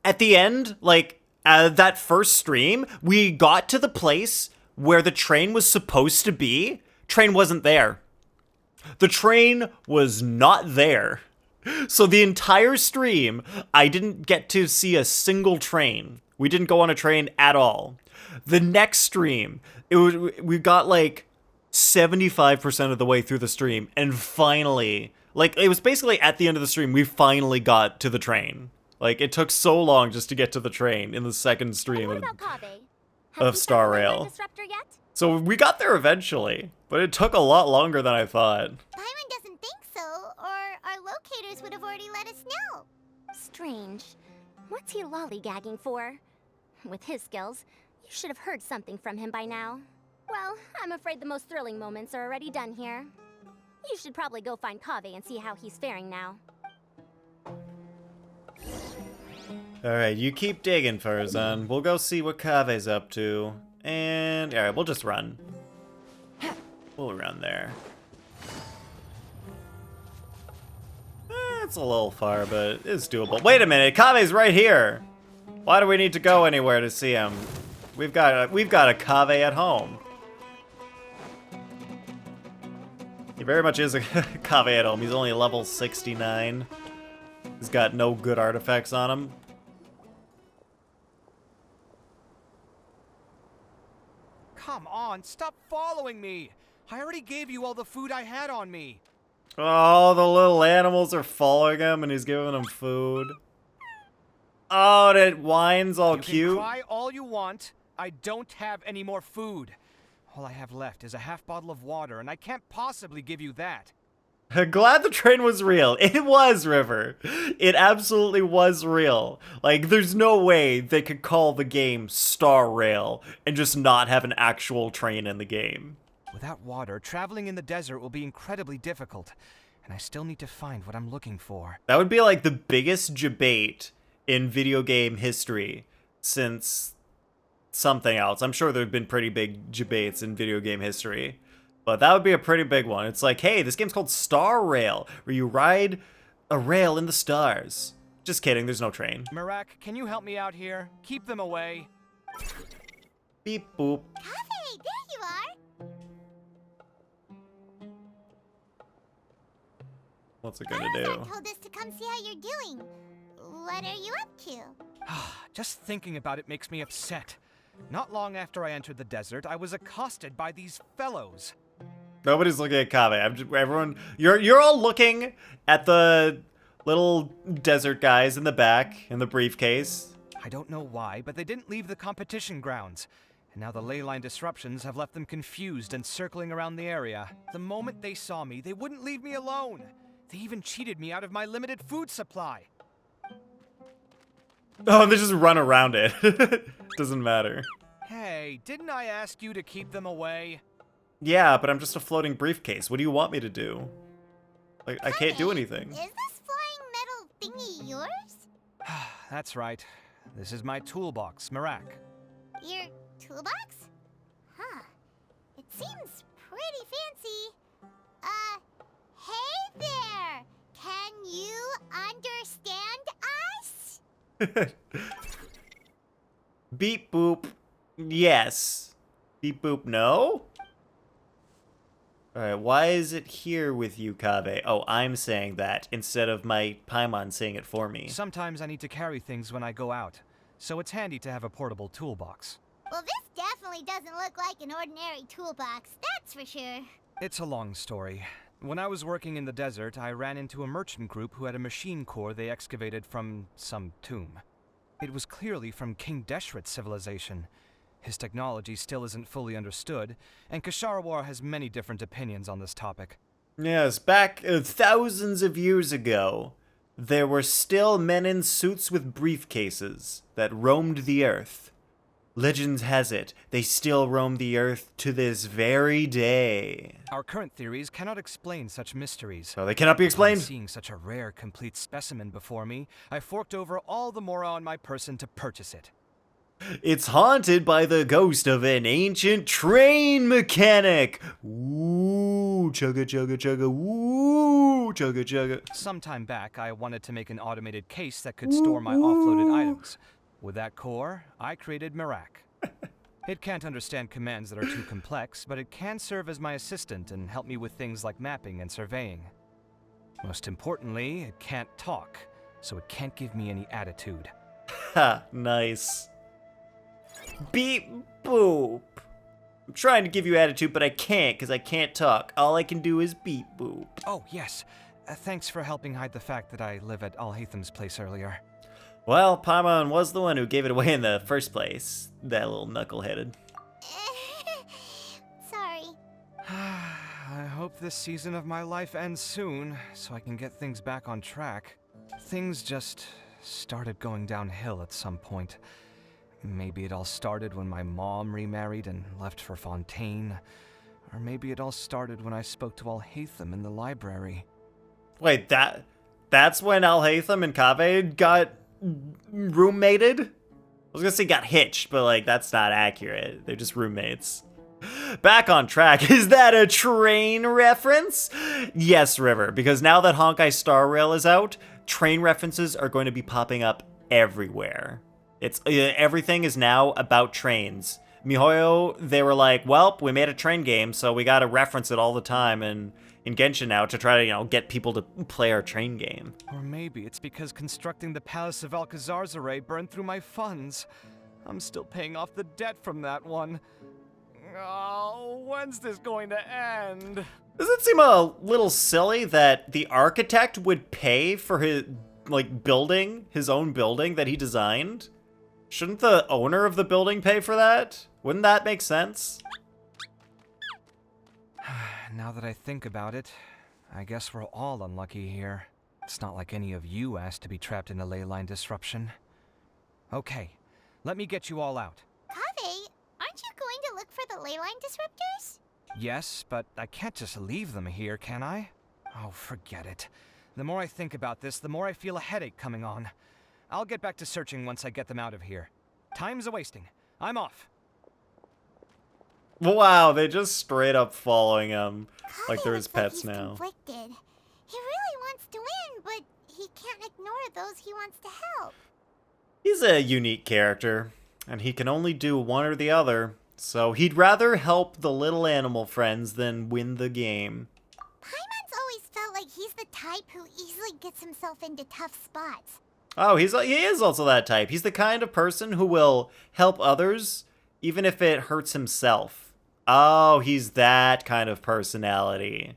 at the end, like, that first stream, we got to the place where the train was supposed to be. Train wasn't there. The train was not there. So the entire stream, I didn't get to see a single train. We didn't go on a train at all. The next stream, we got like 75% of the way through the stream, and finally, like, it was basically at the end of the stream, we finally got to the train. Like, it took so long just to get to the train in the second stream of Star Rail. Disruptor yet? So we got there eventually, but it took a lot longer than I thought. Paimon doesn't think so, or our locators would have already let us know. Strange. What's he lollygagging for? With his skills, you should have heard something from him by now. Well, I'm afraid the most thrilling moments are already done here. You should probably go find Kaveh and see how he's faring now. Alright, you keep digging, Farzan. We'll go see what Kaveh's up to. And, alright, we'll just run. We'll run there. It's a little far, but it's doable. Wait a minute, Kaveh's right here! Why do we need to go anywhere to see him? We've got a Kaveh at home. He very much is a Kaveh at home. He's only level 69. He's got no good artifacts on him. Come on, stop following me! I already gave you all the food I had on me. Oh, the little animals are following him and he's giving them food. Oh, that whine's all cute. You can cry all you want. I don't have any more food. All I have left is a half bottle of water, and I can't possibly give you that. Glad the train was real. It was, River. It absolutely was real. Like, there's no way they could call the game Star Rail and just not have an actual train in the game. Without water, traveling in the desert will be incredibly difficult, and I still need to find what I'm looking for. That would be like the biggest debate in video game history since something else. I'm sure there have been pretty big debates in video game history, but that would be a pretty big one. It's like, hey, this game's called Star Rail, where you ride a rail in the stars. Just kidding, there's no train. Mirak, can you help me out here? Keep them away. Beep boop. Kaveh, there you are! What's it gonna Farazan do? told us to come see how you're doing. What are you up to? Just thinking about it makes me upset. Not long after I entered the desert, I was accosted by these fellows. Nobody's looking at Kaveh. Everyone, you're all looking at the little desert guys in the back in the briefcase. I don't know why, but they didn't leave the competition grounds. And now the ley line disruptions have left them confused and circling around the area. The moment they saw me, they wouldn't leave me alone. They even cheated me out of my limited food supply. Oh, and they just run around it. Doesn't matter. Hey, didn't I ask you to keep them away? Yeah, but I'm just a floating briefcase. What do you want me to do? Like, I can't do anything. Is this flying metal thingy yours? That's right. This is my toolbox, Mirak. Your toolbox? Huh. It seems pretty fancy. Hey there! Can you understand us? Beep boop. Yes. Beep boop no? Alright, why is it here with you, Kaveh? Oh, I'm saying that instead of my Paimon saying it for me. Sometimes I need to carry things when I go out, so it's handy to have a portable toolbox. Well, this definitely doesn't look like an ordinary toolbox, that's for sure. It's a long story. When I was working in the desert, I ran into a merchant group who had a machine core they excavated from some tomb. It was clearly from King Deshret's civilization. His technology still isn't fully understood, and Kasharawar has many different opinions on this topic. Yes, back thousands of years ago, there were still men in suits with briefcases that roamed the earth. Legends has it, they still roam the earth to this very day. Our current theories cannot explain such mysteries. So they cannot be explained. Upon seeing such a rare, complete specimen before me, I forked over all the mora on my person to purchase it. It's haunted by the ghost of an ancient train mechanic. Ooh, chugga chugga chugga. Ooh, chugga chugga. Sometime back, I wanted to make an automated case that could store my offloaded items. With that core, I created Mirac. It can't understand commands that are too complex, but it can serve as my assistant and help me with things like mapping and surveying. Most importantly, it can't talk, so it can't give me any attitude. Ha, nice. Beep boop. I'm trying to give you attitude, but I can't because I can't talk. All I can do is beep boop. Oh, yes. Thanks for helping hide the fact that I live at Alhatham's place earlier. Well, Paimon was the one who gave it away in the first place. That little knuckleheaded. Sorry. I hope this season of my life ends soon, so I can get things back on track. Things just started going downhill at some point. Maybe it all started when my mom remarried and left for Fontaine. Or maybe it all started when I spoke to Alhatham in the library. Wait, that's when Alhatham and Kaveh got roommated? I was gonna say got hitched, but like that's not accurate. They're just roommates. Back on track. Is that a train reference? Yes, River, because now that Honkai Star Rail is out, train references are going to be popping up everywhere. It's everything is now about trains. MiHoYo, they were like, well, we made a train game, so we gotta reference it all the time in Genshin now to try to, get people to play our train game. Or maybe it's because constructing the Palace of Alcazar's burned through my funds. I'm still paying off the debt from that one. Oh, when's this going to end? Does it seem a little silly that the architect would pay for his, building, his own building that he designed? Shouldn't the owner of the building pay for that? Wouldn't that make sense? Now that I think about it, I guess we're all unlucky here. It's not like any of you asked to be trapped in a ley line disruption. Okay, let me get you all out. Kaveh, aren't you going to look for the ley line disruptors? Yes, but I can't just leave them here, can I? Oh, forget it. The more I think about this, the more I feel a headache coming on. I'll get back to searching once I get them out of here. Time's a-wasting. I'm off. Wow, they just straight up following him like Kaveh they're his looks like pets he's now. Conflicted. He really wants to win, but he can't ignore those he wants to help. He's a unique character, and he can only do one or the other, so he'd rather help the little animal friends than win the game. Paimon's always felt like he's the type who easily gets himself into tough spots. Oh, he is also that type. He's the kind of person who will help others, even if it hurts himself. Oh, he's that kind of personality.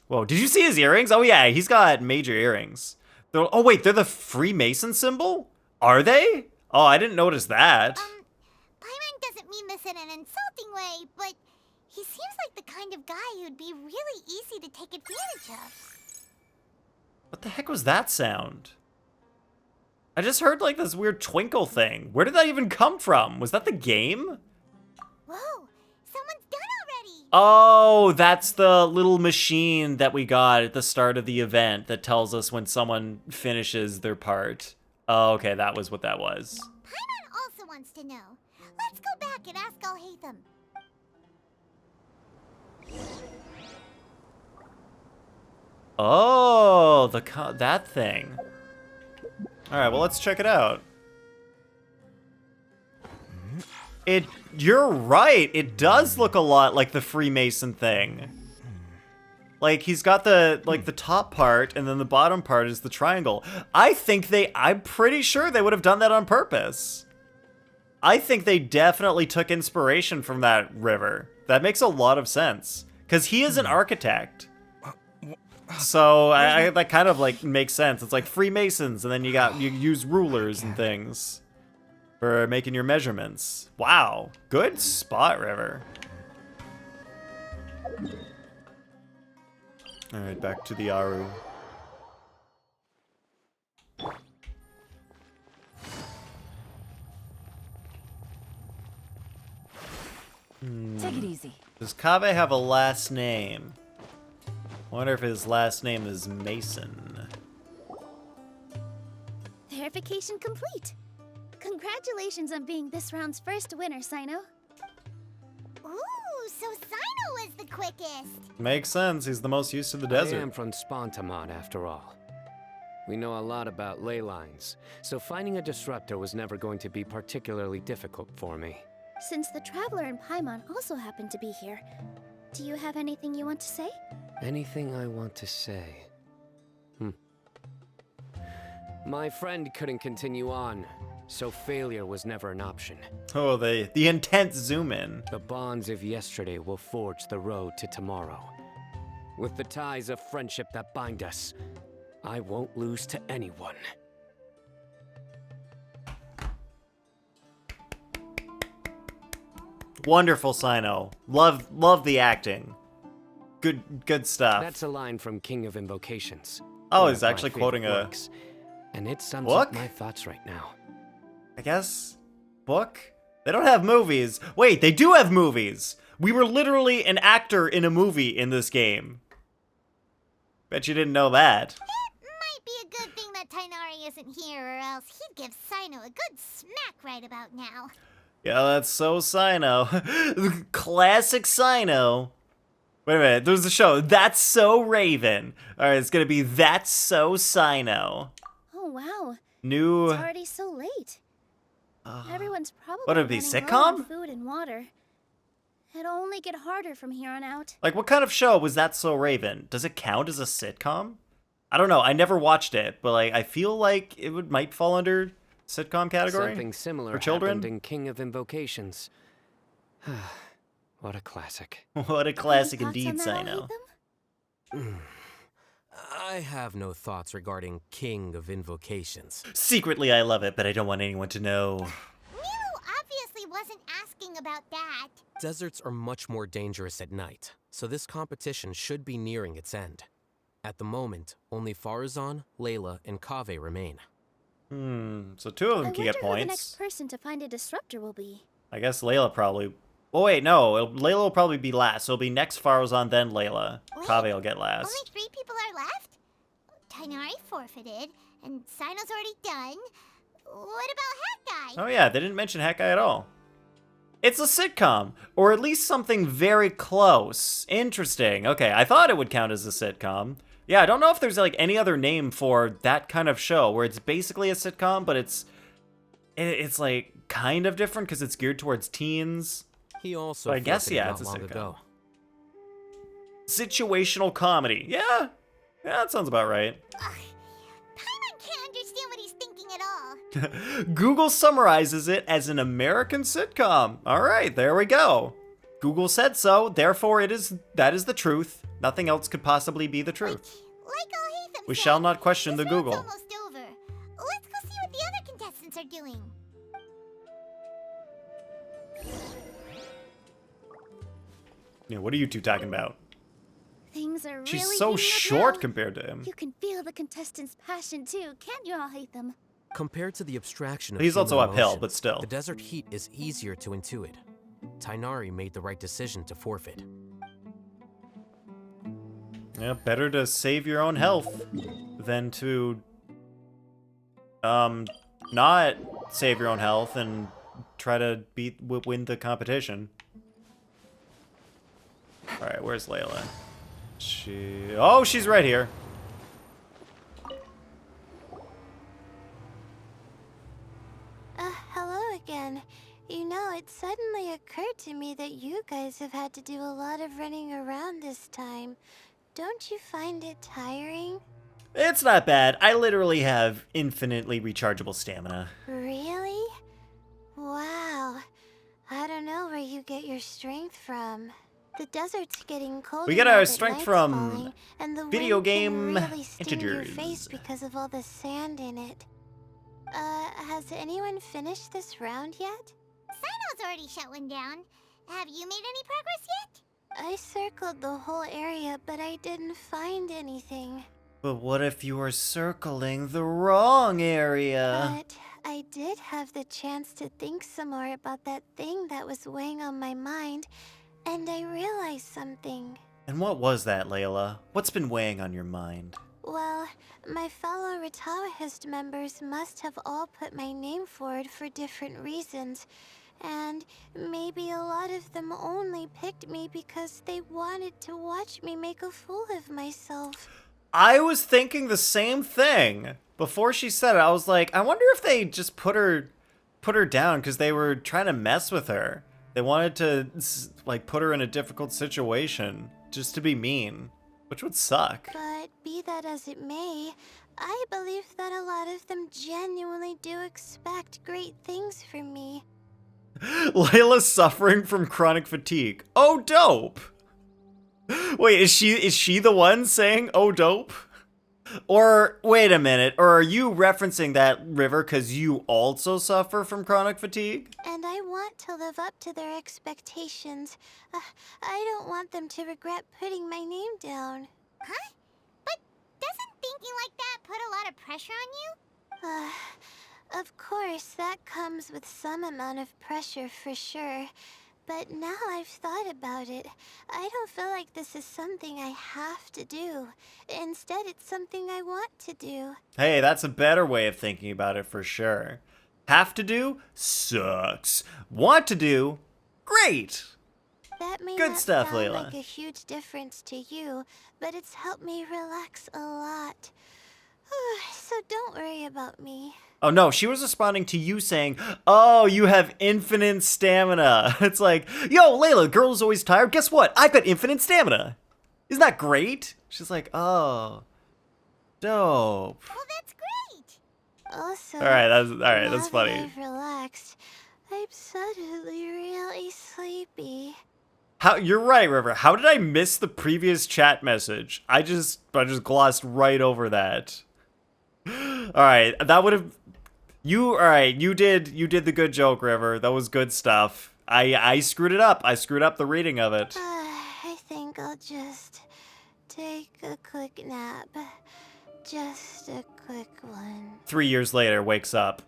Whoa, did you see his earrings? Oh yeah, he's got major earrings. Oh wait, they're the Freemason symbol? Are they? Oh, I didn't notice that. Paimon doesn't mean this in an insulting way, but he seems like the kind of guy who'd be really easy to take advantage of. What the heck was that sound? I just heard like this weird twinkle thing. Where did that even come from? Was that the game? Whoa, someone's done already! Oh, that's the little machine that we got at the start of the event that tells us when someone finishes their part. Oh, okay, that was what that was. Paimon also wants to know. Let's go back and ask Alhatham. Oh, that thing. All right, well, let's check it out. You're right. It does look a lot like the Freemason thing. Like he's got the top part and then the bottom part is the triangle. I'm pretty sure they would have done that on purpose. I think they definitely took inspiration from that river. That makes a lot of sense because he is an architect. So that kind of like makes sense. It's like Freemasons, and then you use rulers and things for making your measurements. Wow, good spot, River. All right, back to the Aru. Take it easy. Does Kaveh have a last name? Wonder if his last name is Mason. Verification complete. Congratulations. Congratulations on being this round's first winner, Sino. Ooh, so Sino was the quickest. Makes sense. He's the most used to the I desert. am from Spontamon, after all. We know a lot about ley lines, so finding a disruptor was never going to be particularly difficult for me. Since the Traveler and Paimon also happen to be here, do you have anything you want to say? Anything I want to say? My friend couldn't continue on, so failure was never an option. Oh, the intense zoom in. The bonds of yesterday will forge the road to tomorrow. With the ties of friendship that bind us, I won't lose to anyone. Wonderful, Sino. Love the acting. Good stuff. That's a line from King of Invocations. Oh, one he's of my actually favorite quoting a works, and it sums book? up my thoughts right now. I guess, book? They don't have movies. Wait, they do have movies. We were literally an actor in a movie in this game. Bet you didn't know that. It might be a good thing that Tainari isn't here, or else he'd give Sino a good smack right about now. Yeah, that's so Sino. Classic Sino. Wait a minute, there's a show. That's So Raven. Alright, it's gonna be That's So Sino. Oh, wow. New... It's already so late. Everyone's probably What, it'd be running low on sitcom? food and water. It'll only get harder from here on out. Like, what kind of show was That's So Raven? Does it count as a sitcom? I don't know, I never watched it, but like, I feel like it might fall under sitcom category? Something similar for children? happened in King of Invocations. What a classic. What a classic Any thoughts indeed, on that, Sino. Alhaitham? I have no thoughts regarding King of Invocations. Secretly, I love it, but I don't want anyone to know. Miru obviously wasn't asking about that. Deserts are much more dangerous at night, so this competition should be nearing its end. At the moment, only Farazan, Layla, and Kaveh remain. So two of them I can wonder get who the next points. person to find a disruptor will be. I guess Layla probably... Oh wait, no, Layla will probably be last, so it'll be next Farazan, then Layla. Wait, Kaveh will get Only last. 3 people are left? Tainari forfeited, and Sino's already done. What about Hat Guy? Oh yeah, they didn't mention Hat Guy at all. It's a sitcom, or at least something very close. Interesting. Okay, I thought it would count as a sitcom. Yeah, I don't know if there's like any other name for that kind of show where it's basically a sitcom, but it's like kind of different because it's geared towards teens. He also But I guess, forfeited yeah, not it's a long sitcom. ago. Situational comedy. Yeah, that sounds about right. Paimon can't understand what he's thinking at all. Google summarizes it as an American sitcom. All right, there we go. Google said so, therefore that is the truth. Nothing else could possibly be the truth. Like Alhaitham We said, shall not question this the round's Google. almost over. Let's go see what the other contestants are doing. Yeah, what are you two talking about? Things are She's really so heating up short now. compared to him. You can feel the contestants' passion too, can't you, Alhaitham? Compared to the abstraction of He's also human uphill, emotion, but still. the desert heat is easier to intuit. Tainari made the right decision to forfeit. Yeah, better to save your own health than to not save your own health and try to win the competition. All right, where's Layla? She's right here. Hello again. You know, it suddenly occurred to me that you guys have had to do a lot of running around this time. Don't you find it tiring? It's not bad. I literally have infinitely rechargeable stamina. Really? Wow. I don't know where you get your strength from. The desert's getting colder. We get now our that strength night's from falling, and the video wind can game really sting your integers. face because of all the sand in it. Has anyone finished this round yet? Sino's already shut one down. Have you made any progress yet? I circled the whole area, but I didn't find anything. But what if you were circling the wrong area? But I did have the chance to think some more about that thing that was weighing on my mind, and I realized something. And what was that, Layla? What's been weighing on your mind? Well, my fellow Retawahist members must have all put my name forward for different reasons. And maybe a lot of them only picked me because they wanted to watch me make a fool of myself. I was thinking the same thing. Before she said it, I was like, I wonder if they just put her down because they were trying to mess with her. They wanted to, like, put her in a difficult situation just to be mean, which would suck. But be that as it may, I believe that a lot of them genuinely do expect great things from me. Layla's suffering from chronic fatigue. Oh, dope. Wait, is she the one saying, oh, dope? Or, wait a minute, or are you referencing that, River, because you also suffer from chronic fatigue? And I want to live up to their expectations. I don't want them to regret putting my name down. Huh? But doesn't thinking like that put a lot of pressure on you? Of course, that comes with some amount of pressure for sure. But now I've thought about it, I don't feel like this is something I have to do. Instead, it's something I want to do. Hey, that's a better way of thinking about it for sure. Have to do? Sucks. Want to do? Great. That may Good not stuff, sound Layla. like a huge difference to you, but it's helped me relax a lot. So don't worry about me. Oh no, she was responding to you saying, oh, you have infinite stamina. It's like, yo, Layla, girl is always tired. Guess what? I've got infinite stamina. Isn't that great? She's like, oh, dope. Well, that's great. Also, That's now funny. that I've relaxed, I'm suddenly really sleepy. You're right, River. How did I miss the previous chat message? I just glossed right over that. All right, that would have you did the good joke, River. That was good stuff. I screwed it up. I screwed up the reading of it. I think I'll just take a quick nap. Just a quick one. 3 years later, wakes up.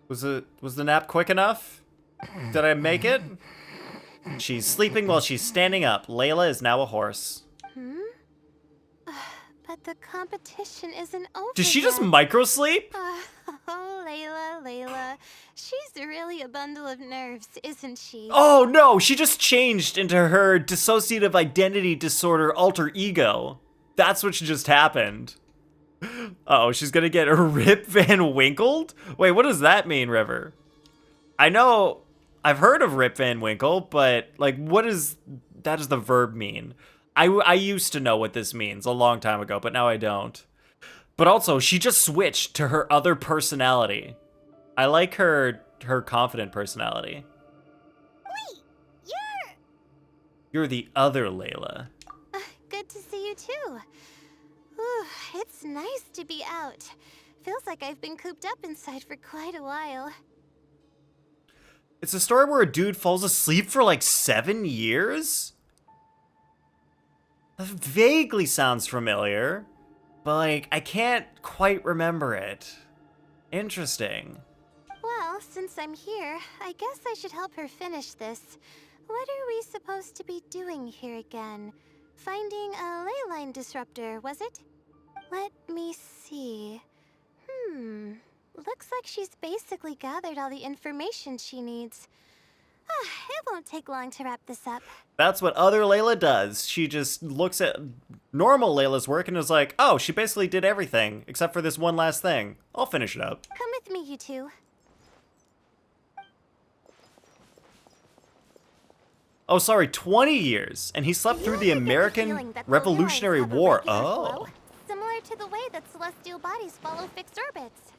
Was the nap quick enough? Did I make it? She's sleeping while she's standing up. Layla is now a horse. But the competition isn't over. Did she just yet. micro sleep? Oh, Layla. She's really a bundle of nerves, isn't she? Oh no, she just changed into her dissociative identity disorder alter ego. That's what just happened. Uh-oh, she's gonna get Rip Van Winkled? Wait, what does that mean, River? I know I've heard of Rip Van Winkle, but like, what does the verb mean? I used to know what this means a long time ago, but now I don't. But also, she just switched to her other personality. I like her confident personality. Wait, You're the other Layla. Good to see you too. Whew, it's nice to be out. Feels like I've been cooped up inside for quite a while. It's a story where a dude falls asleep for like 7 years? That vaguely sounds familiar, but like, I can't quite remember it. Interesting. Well, since I'm here, I guess I should help her finish this. What are we supposed to be doing here again? Finding a ley line disruptor, was it? Let me see. Looks like she's basically gathered all the information she needs. It won't take long to wrap this up. That's what other Layla does. She just looks at normal Layla's work and is like, oh, she basically did everything, except for this one last thing. I'll finish it up. Come with me, you two. Oh, sorry, 20 years. And he slept through the American Revolutionary War. Oh. Similar to the way that celestial bodies follow fixed orbits.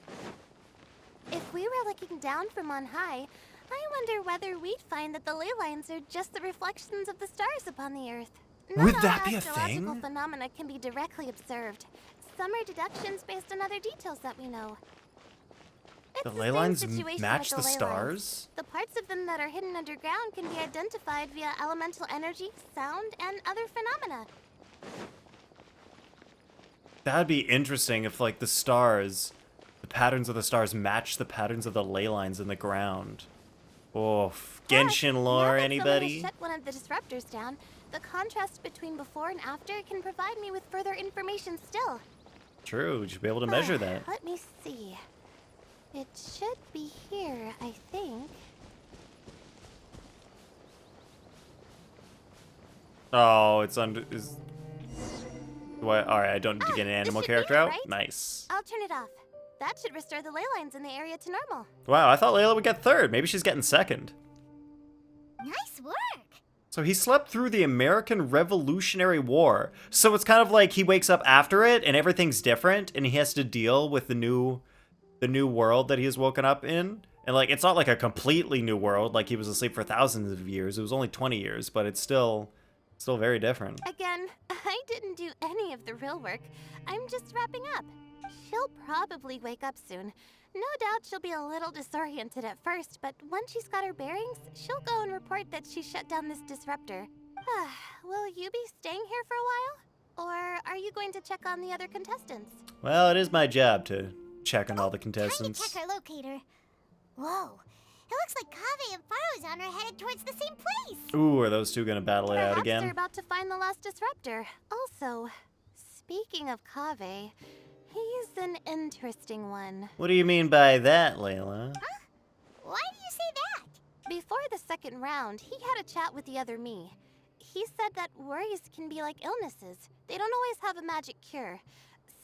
If we were looking down from on high, I wonder whether we'd find that the ley lines are just the reflections of the stars upon the Earth. Would that be a astrological thing? phenomena can be directly observed. Some are deductions based on other details that we know. It's The the ley same lines situation match with the ley lines. stars? The parts of them that are hidden underground can be identified via elemental energy, sound, and other phenomena. That'd be interesting if, like, the patterns of the stars match the patterns of the ley lines in the ground. Oh, Genshin Plus, lore, now that anybody? Selena shut one of the disruptors down, the contrast between before and after can provide me with further information still. True, you should be able to measure that. Let me see. It should be here, I think. Oh, it's under. What? All right, I don't need to get an animal this should character be it, out. right? Nice. I'll turn it off. That should restore the ley lines in the area to normal. Wow, I thought Layla would get third. Maybe she's getting second. Nice work. So he slept through the American Revolutionary War. So it's kind of like he wakes up after it and everything's different and he has to deal with the new world that he has woken up in. And like it's not like a completely new world, like he was asleep for thousands of years. It was only 20 years, but it's still very different. Again, I didn't do any of the real work. I'm just wrapping up. She'll probably wake up soon. No doubt she'll be a little disoriented at first, but once she's got her bearings, she'll go and report that she shut down this disruptor. Will you be staying here for a while? Or are you going to check on the other contestants? Well, it is my job to check on all the Time contestants. to check our locator. Whoa. It looks like Kaveh and Faruzan are headed towards the same place. Ooh, are those two gonna battle it out Perhaps again? they're about to find the last disruptor. Also, speaking of Kaveh, he's an interesting one. What do you mean by that, Layla? Why do you say that? Before the second round, he had a chat with the other me. He said that worries can be like illnesses. They don't always have a magic cure.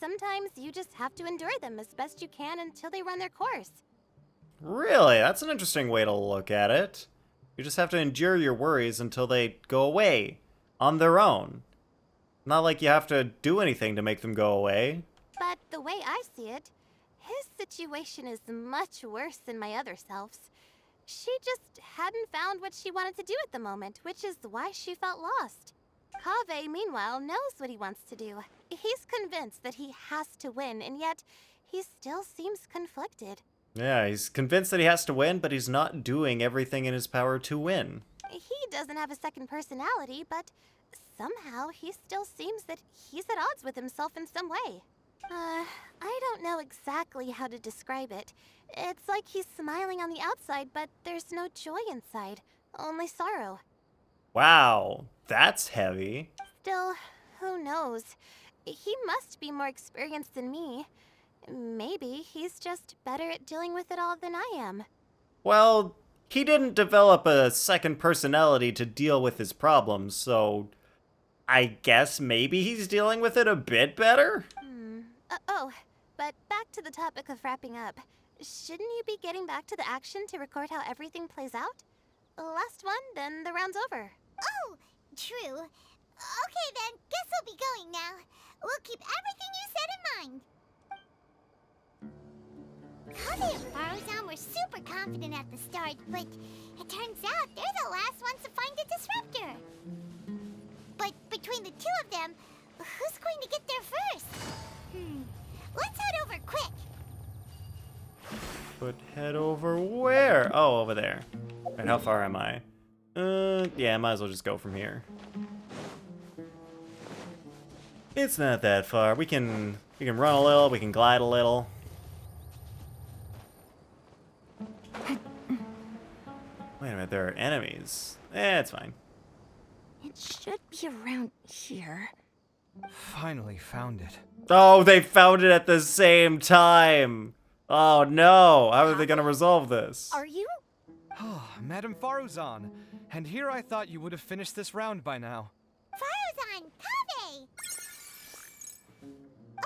Sometimes you just have to endure them as best you can until they run their course. Really? That's an interesting way to look at it. You just have to endure your worries until they go away on their own. Not like you have to do anything to make them go away. But the way I see it, his situation is much worse than my other self's. She just hadn't found what she wanted to do at the moment, which is why she felt lost. Kaveh, meanwhile, knows what he wants to do. He's convinced that he has to win, and yet he still seems conflicted. Yeah, he's convinced that he has to win, but he's not doing everything in his power to win. He doesn't have a second personality, but somehow he still seems that he's at odds with himself in some way. I don't know exactly how to describe it. It's like he's smiling on the outside, but there's no joy inside, only sorrow. Wow, that's heavy. Still, who knows? He must be more experienced than me. Maybe he's just better at dealing with it all than I am. Well, he didn't develop a second personality to deal with his problems, so I guess maybe he's dealing with it a bit better? But back to the topic of wrapping up. Shouldn't you be getting back to the action to record how everything plays out? Last one, then the round's over. Oh, true. Okay then, guess we'll be going now. We'll keep everything you said in mind. Kaveh and Faruzan were super confident at the start, but it turns out they're the last ones to find the disruptor. But between the two of them, who's going to get there first? Let's head over quick. But head over where? Oh, over there. And how far am I? Yeah, I might as well just go from here. It's not that far. We can run a little, we can glide a little. Wait a minute, there are enemies. It's fine. It should be around here. Finally found it. Oh, they found it at the same time. Oh no, how are they gonna resolve this? Are you? Oh, Madam Faruzan. And here I thought you would have finished this round by now. Faruzan, Kaveh!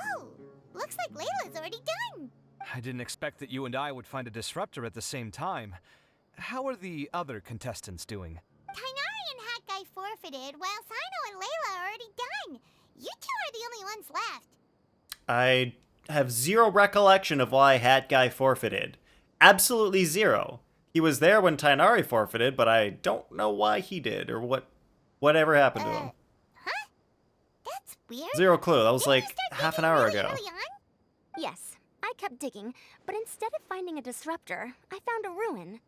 Oh, looks like Layla's already done. I didn't expect that you and I would find a disruptor at the same time. How are the other contestants doing? Tainari and Hat Guy forfeited, while Sino and Layla are already done. You two are the only ones left. I have zero recollection of why Hat Guy forfeited. Absolutely zero. He was there when Tainari forfeited, but I don't know why he did, or whatever happened to him. Huh? That's weird. Zero clue. That was Didn't like you start half an digging hour really ago. early on? Yes, I kept digging, but instead of finding a disruptor, I found a ruin.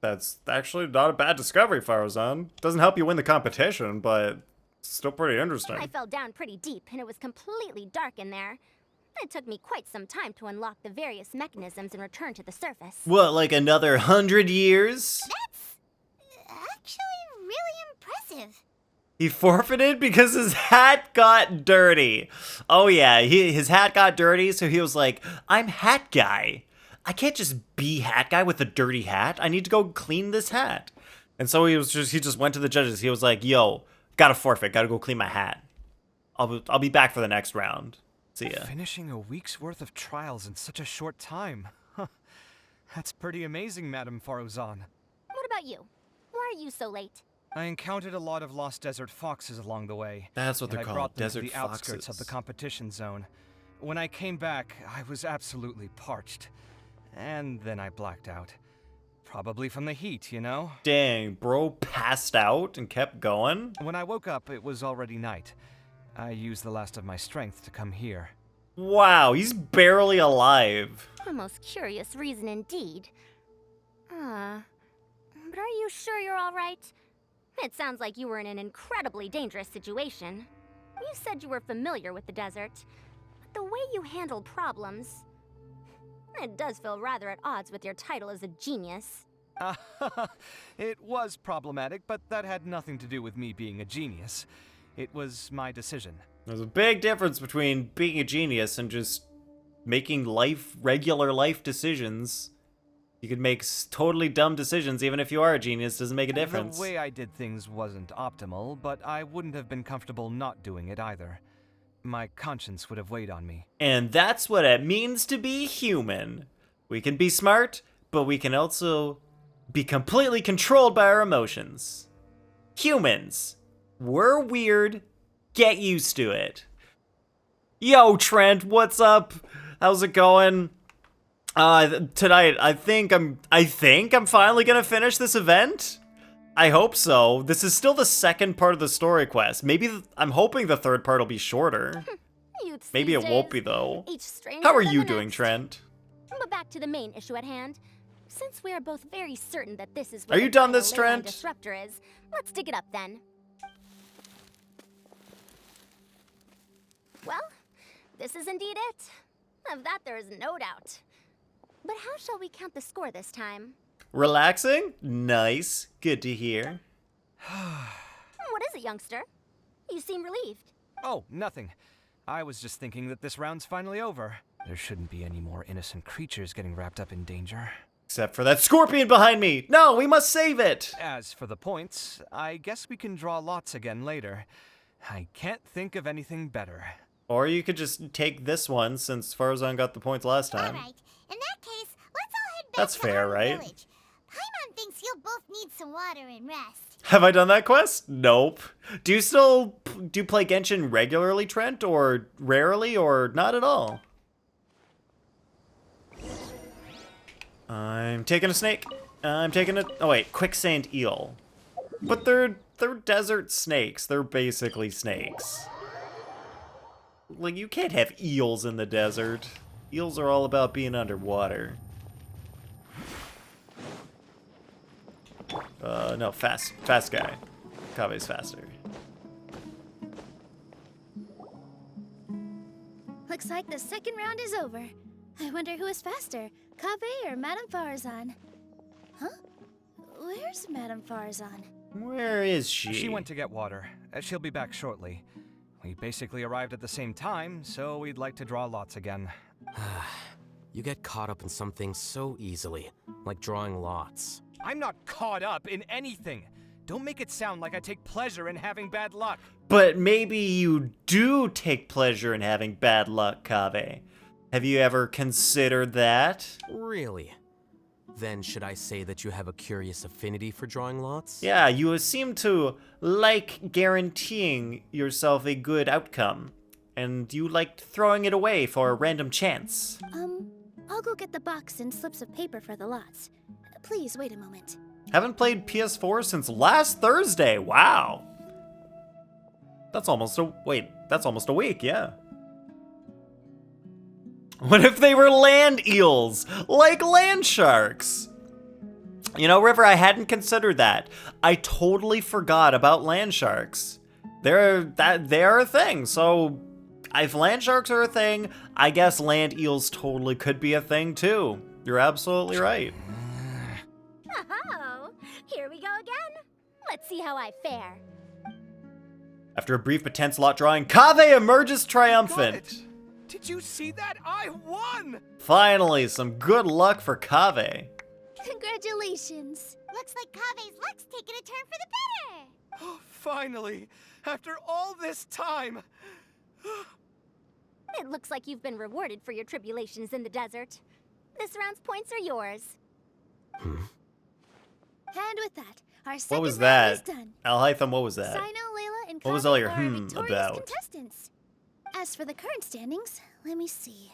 That's actually not a bad discovery, Faruzan. Doesn't help you win the competition, but still pretty interesting. I fell down pretty deep, and it was completely dark in there. It took me quite some time to unlock the various mechanisms and return to the surface. What, like another 100 years? That's actually really impressive. He forfeited because his hat got dirty. Oh yeah, his hat got dirty, so he was like, I'm hat guy. I can't just be hat guy with a dirty hat. I need to go clean this hat. And so he just went to the judges. He was like, yo, gotta forfeit, gotta go clean my hat. I'll be back for the next round. See ya. Finishing a week's worth of trials in such a short time. Huh. That's pretty amazing, Madame Faruzan. What about you? Why are you so late? I encountered a lot of lost desert foxes along the way. That's what and they're I called, brought them desert to the outskirts of foxes. the competition zone. When I came back, I was absolutely parched. And then I blacked out. Probably from the heat, you know? Dang, bro passed out and kept going? When I woke up, it was already night. I used the last of my strength to come here. Wow, he's barely alive. A most curious reason indeed. But are you sure you're all right? It sounds like you were in an incredibly dangerous situation. You said you were familiar with the desert, but the way you handle problems... It does feel rather at odds with your title as a genius. It was problematic, but that had nothing to do with me being a genius. It was my decision. There's a big difference between being a genius and just making regular life decisions. You could make totally dumb decisions even if you are a genius, doesn't make a difference. The way I did things wasn't optimal, but I wouldn't have been comfortable not doing it either. My conscience would have weighed on me. And that's what it means to be human. We can be smart, but we can also be completely controlled by our emotions. Humans, we're weird. Get used to it. Yo, Trent, what's up? How's it going? Tonight, I think I'm finally gonna finish this event. I hope so. This is still the second part of the story quest. Maybe I'm hoping the third part will be shorter. Maybe it won't be though. How are you doing, Trent? But back to the main issue at hand. Since we are both very certain that this is Are you done this, Trent? Disruptor is, let's dig it up then. Well, this is indeed it. Of that there is no doubt. But how shall we count the score this time? Relaxing? Nice. Good to hear. What is it, youngster? You seem relieved. Oh, nothing. I was just thinking that this round's finally over. There shouldn't be any more innocent creatures getting wrapped up in danger. Except for that scorpion behind me! No, we must save it! As for the points, I guess we can draw lots again later. I can't think of anything better. Or you could just take this one, since Farzan got the points last time. Alright, in that case, let's all head back That's to fair, our right? village. Paimon thinks you'll both need some water and rest. Have I done that quest? Nope. Do you play Genshin regularly, Trent? Or rarely, or not at all? I'm taking a snake. I'm taking a... Oh wait, quicksand eel. But they're desert snakes. They're basically snakes. Like, you can't have eels in the desert. Eels are all about being underwater. No, fast guy. Kave's faster. Looks like the second round is over. I wonder who is faster, Kave or Madame Farzan? Huh? Where's Madame Farzan? Where is she? She went to get water. She'll be back shortly. We basically arrived at the same time, so we'd like to draw lots again. You get caught up in some things so easily, like drawing lots. I'm not caught up in anything. Don't make it sound like I take pleasure in having bad luck. But maybe you do take pleasure in having bad luck, Kave. Have you ever considered that? Really? Then should I say that you have a curious affinity for drawing lots? Yeah, you seem to like guaranteeing yourself a good outcome. And you like throwing it away for a random chance. I'll go get the box and slips of paper for the lots. Please wait a moment. Haven't played PS4 since last Thursday. Wow. That's almost a week, yeah. What if they were land eels, like land sharks? You know, River, I hadn't considered that. I totally forgot about land sharks. They're a thing, so if land sharks are a thing, I guess land eels totally could be a thing too. You're absolutely right. Oh, here we go again. Let's see how I fare. After a brief but tense lot drawing, Kaveh emerges Got triumphant. it. Did you see that? I won! Finally, some good luck for Kaveh. Congratulations. Looks like Kave's luck's taking a turn for the better. Oh, finally! After all this time! It looks like you've been rewarded for your tribulations in the desert. This round's points are yours. And with that, our second What was round is that? done. Al-Haytham, what was that? Sino, Layla, and What was Kaveh all your are our victorious about? contestants. As for the current standings, let me see.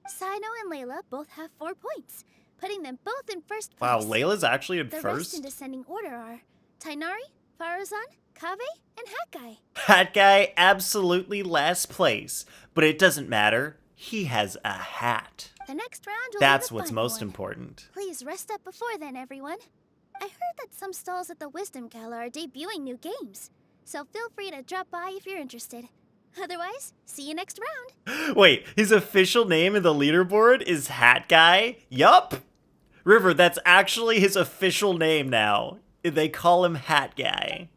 Sino and Layla both have 4 points, putting them both in first place. Wow, Layla's actually in The rest first? in descending order are Tainari, Farazan, Kaveh, and Hatguy. Hat guy, absolutely last place. But it doesn't matter. He has a hat. The next round will That's be the what's final most one. important. Please rest up before then, everyone. I heard that some stalls at the Wisdom Gala are debuting new games, so feel free to drop by if you're interested. Otherwise, see you next round. Wait, his official name in the leaderboard is Hat Guy? Yup. River, that's actually his official name now. They call him Hat Guy.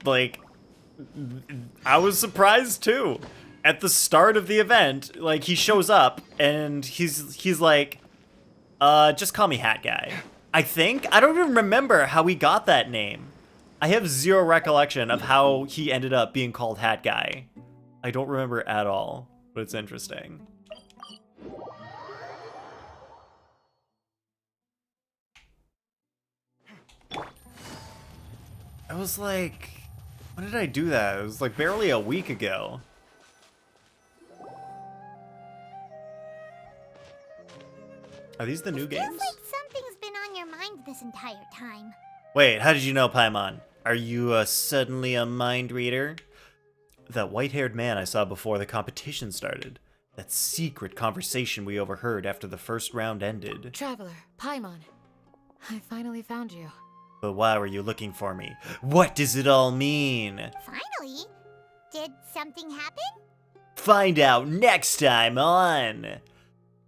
Like, I was surprised too. At the start of the event, like, he shows up and he's like, just call me Hat Guy. I think? I don't even remember how he got that name. I have zero recollection of how he ended up being called Hat Guy. I don't remember at all, but it's interesting. I was like, when did I do that? It was like barely a week ago. Are these the new Feels games? like something's been on your mind this entire time. Wait, how did you know, Paimon? Are you suddenly a mind reader? That white-haired man I saw before the competition started. That secret conversation we overheard after the first round ended. Traveler, Paimon. I finally found you. But why were you looking for me? What does it all mean? Finally? Did something happen? Find out next time on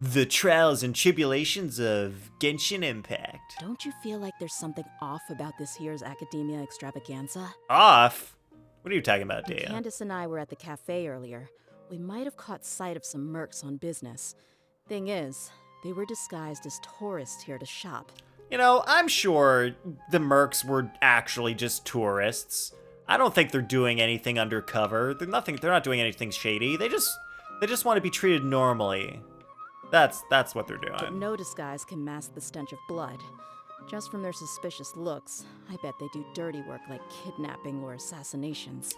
The Trials and Tribulations of Genshin Impact. Don't you feel like there's something off about this year's Academia Extravaganza? Off? What are you talking about, Dea? Candace and I were at the cafe earlier. We might have caught sight of some mercs on business. Thing is, they were disguised as tourists here to shop. You know, I'm sure the mercs were actually just tourists. I don't think they're doing anything undercover. They're not doing anything shady. They just want to be treated normally. That's what they're But doing. no disguise can mask the stench of blood. Just from their suspicious looks, I bet they do dirty work like kidnapping or assassinations.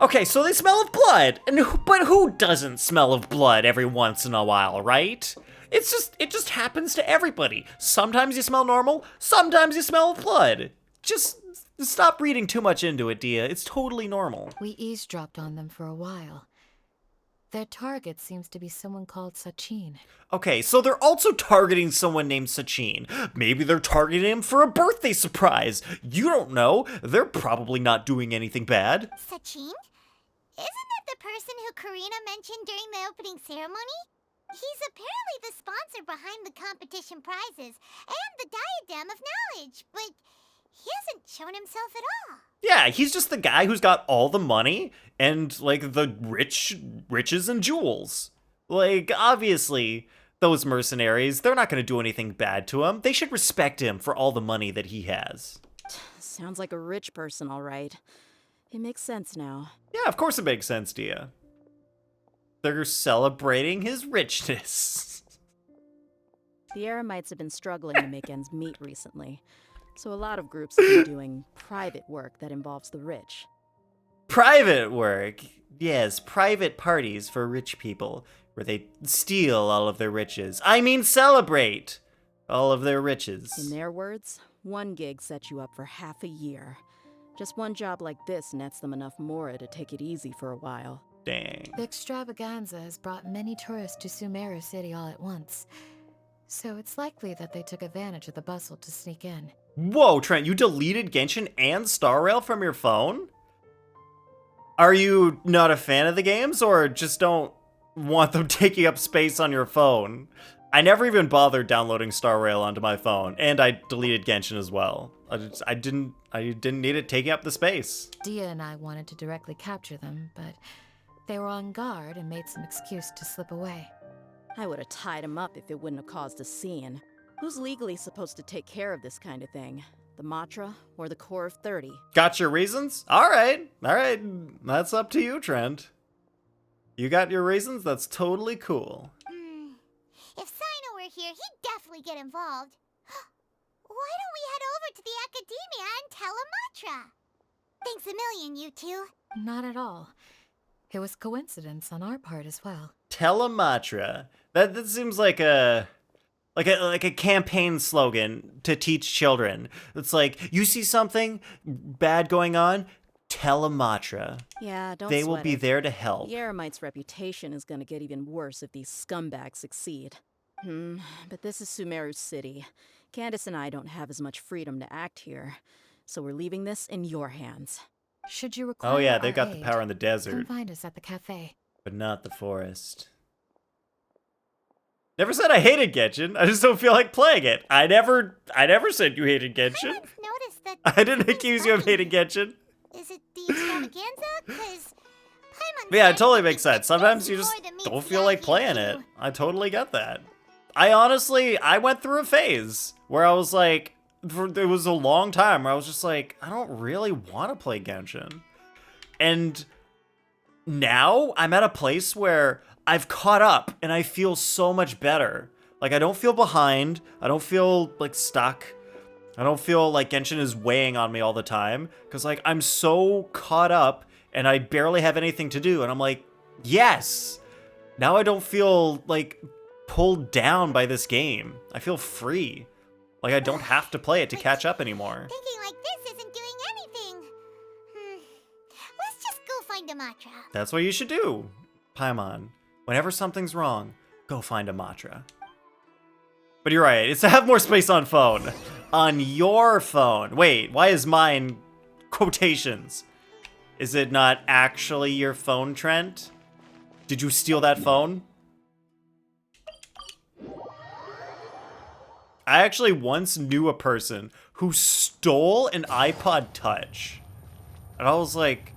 Okay, so they smell of blood. But who doesn't smell of blood every once in a while, right? It just happens to everybody. Sometimes you smell normal, sometimes you smell of blood. Just stop reading too much into it, Dia. It's totally normal. We eavesdropped on them for a while. Their target seems to be someone called Sachin. Okay, so they're also targeting someone named Sachin. Maybe they're targeting him for a birthday surprise. You don't know. They're probably not doing anything bad. Sachin? Isn't that the person who Karina mentioned during the opening ceremony? He's apparently the sponsor behind the competition prizes and the Diadem of Knowledge, but he hasn't shown himself at all. Yeah, he's just the guy who's got all the money and, like, the riches and jewels. Like, obviously, those mercenaries, they're not going to do anything bad to him. They should respect him for all the money that he has. Sounds like a rich person, all right. It makes sense now. Yeah, of course it makes sense, Dia. They're celebrating his richness. The Eremites have been struggling to make ends meet recently, so a lot of groups have been doing private work that involves the rich. Private work. Yes, private parties for rich people, where they steal all of their riches. I mean celebrate all of their riches. In their words, one gig sets you up for half a year. Just one job like this nets them enough mora to take it easy for a while. Dang. The extravaganza has brought many tourists to Sumeru City all at once. So it's likely that they took advantage of the bustle to sneak in. Whoa, Trent, you deleted Genshin and Star Rail from your phone? Are you not a fan of the games, or just don't want them taking up space on your phone? I never even bothered downloading Star Rail onto my phone, and I deleted Genshin as well. I didn't need it taking up the space. Dia and I wanted to directly capture them, but they were on guard and made some excuse to slip away. I would have tied him up if it wouldn't have caused a scene. Who's legally supposed to take care of this kind of thing? The Matra or the Core of 30? Got your reasons? All right. That's up to you, Trent. You got your reasons? That's totally cool. If Sino were here, he'd definitely get involved. Why don't we head over to the Academia and tell Amatra? Thanks a million, you two. Not at all. It was coincidence on our part as well. Telematra. That seems like a campaign slogan to teach children. It's like, you see something bad going on, Telematra. Yeah, don't They sweat will be it. there to help. The Eremite's reputation is going to get even worse if these scumbags succeed. But this is Sumeru City. Candace and I don't have as much freedom to act here, so we're leaving this in your hands. Should you require Oh yeah, they've our got the aid, power in the desert, come find us at the cafe. but not the forest. Never said I hated Genshin. I just don't feel like playing it. I never said you hated Genshin. Noticed that I didn't accuse you of hating Genshin. Is it the extravaganza? Because Yeah, it totally makes sense. Sometimes you just don't feel like playing it. I totally get that. I went through a phase where I was like, there was a long time where I was just like, I don't really want to play Genshin. And now I'm at a place where I've caught up and I feel so much better. Like, I don't feel behind. I don't feel like stuck. I don't feel like Genshin is weighing on me all the time. Because like, I'm so caught up and I barely have anything to do. And I'm like, yes. Now I don't feel like pulled down by this game. I feel free. Like I don't have to play it to catch up anymore. thinking like this isn't doing anything. Let's just go find Amatra. That's what you should do, Paimon. Whenever something's wrong, go find Amatra. But you're right, it's to have more space on phone. On your phone. Wait, why is mine quotations? Is it not actually your phone, Trent? Did you steal that phone? I actually once knew a person who stole an iPod Touch. And I was like,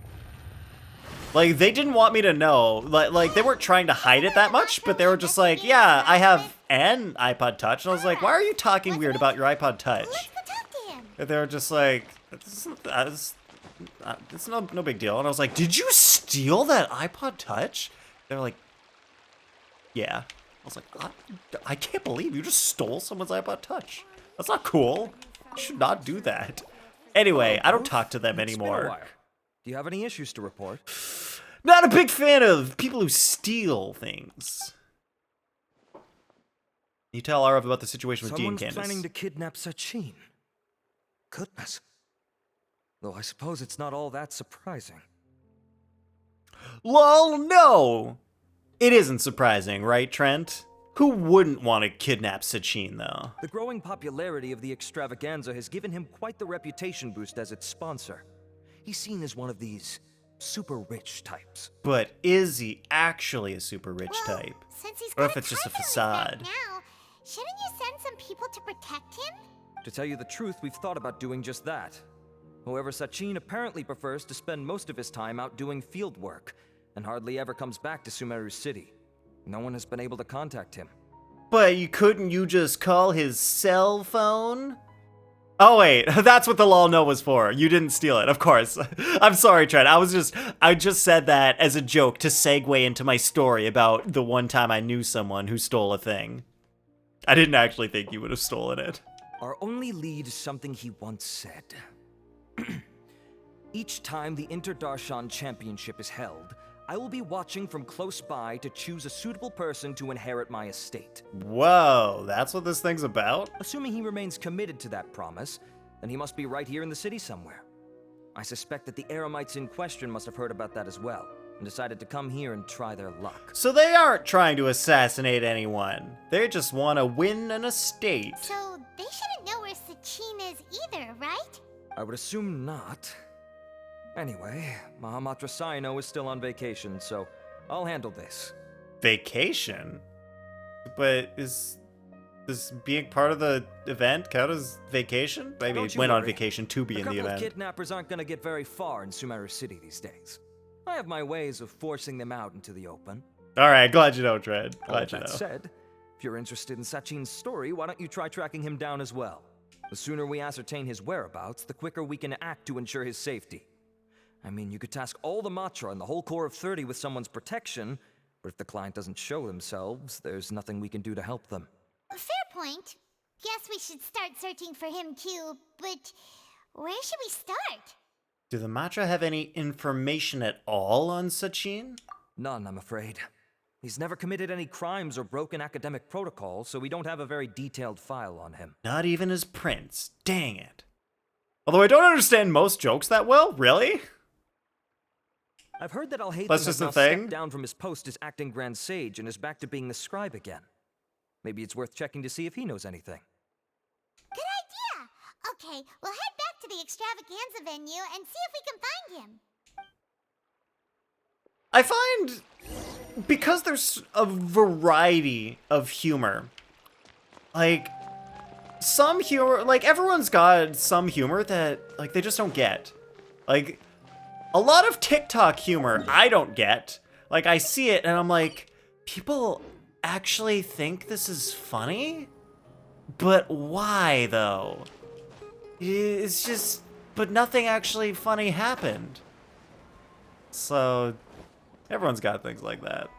they didn't want me to know. Like they weren't trying to hide it that much, but they were just like, yeah, I have an iPod Touch. And I was like, why are you talking weird about your iPod Touch? And they were just like, it's no big deal. And I was like, did you steal that iPod Touch? They're like, yeah. I was like, I can't believe you just stole someone's iPod Touch. That's not cool. You should not do that. Anyway, I don't talk to them anymore. Do you have any issues to report? Not a big fan of people who steal things. You tell Arav about the situation with Dee and Someone's Candace. planning to kidnap Sachin. Goodness. Though I suppose it's not all that surprising. Lol, no! It isn't surprising, right, Trent? Who wouldn't want to kidnap Sachin, though? The growing popularity of the extravaganza has given him quite the reputation boost as its sponsor. He's seen as one of these super rich types. But is he actually a super rich type? Since he's Or got if it's just a title facade? now, shouldn't you send some people to protect him? To tell you the truth, we've thought about doing just that. However, Sachin apparently prefers to spend most of his time out doing field work, and hardly ever comes back to Sumeru City. No one has been able to contact him. But couldn't you just call his cell phone? Oh wait, that's what the lol no was for. You didn't steal it, of course. I'm sorry, Trent. I just said that as a joke to segue into my story about the one time I knew someone who stole a thing. I didn't actually think you would have stolen it. Our only lead is something he once said. Each time the Inter-Darshan Championship is held, I will be watching from close by to choose a suitable person to inherit my estate. Whoa, that's what this thing's about? Assuming he remains committed to that promise, then he must be right here in the city somewhere. I suspect that the Eremites in question must have heard about that as well, and decided to come here and try their luck. So they aren't trying to assassinate anyone. They just want to win an estate. So they shouldn't know where Sachin is either, right? I would assume not. Anyway, Mahamatra Saino is still on vacation, so I'll handle this. Vacation? But is Does being part of the event count as vacation? Maybe Don't he you went on worry. vacation to be A in the couple of event. kidnappers aren't gonna get very far in Sumeru City these days. I have my ways of forcing them out into the open. Alright, glad you know, Trent. All Glad you that know. said, if you're interested in Sachin's story, why don't you try tracking him down as well? The sooner we ascertain his whereabouts, the quicker we can act to ensure his safety. I mean, you could task all the Matra and the whole core of 30 with someone's protection, but if the client doesn't show themselves, there's nothing we can do to help them. Fair point. Guess we should start searching for him too, but where should we start? Do the Matra have any information at all on Sachin? None, I'm afraid. He's never committed any crimes or broken academic protocol, so we don't have a very detailed file on him. Not even his prince. Dang it. Although I don't understand most jokes that well, really? I've heard that Al-Haytham That's has just the now thing? stepped down from his post as acting Grand Sage and is back to being the scribe again. Maybe it's worth checking to see if he knows anything. Good idea! Okay, we'll head back to the extravaganza venue and see if we can find him. I find, because there's a variety of humor, like, some humor, like, everyone's got some humor that, like, they just don't get. Like, a lot of TikTok humor I don't get. Like, I see it and I'm like, people actually think this is funny? But why, though? It's just, but nothing actually funny happened. So, everyone's got things like that.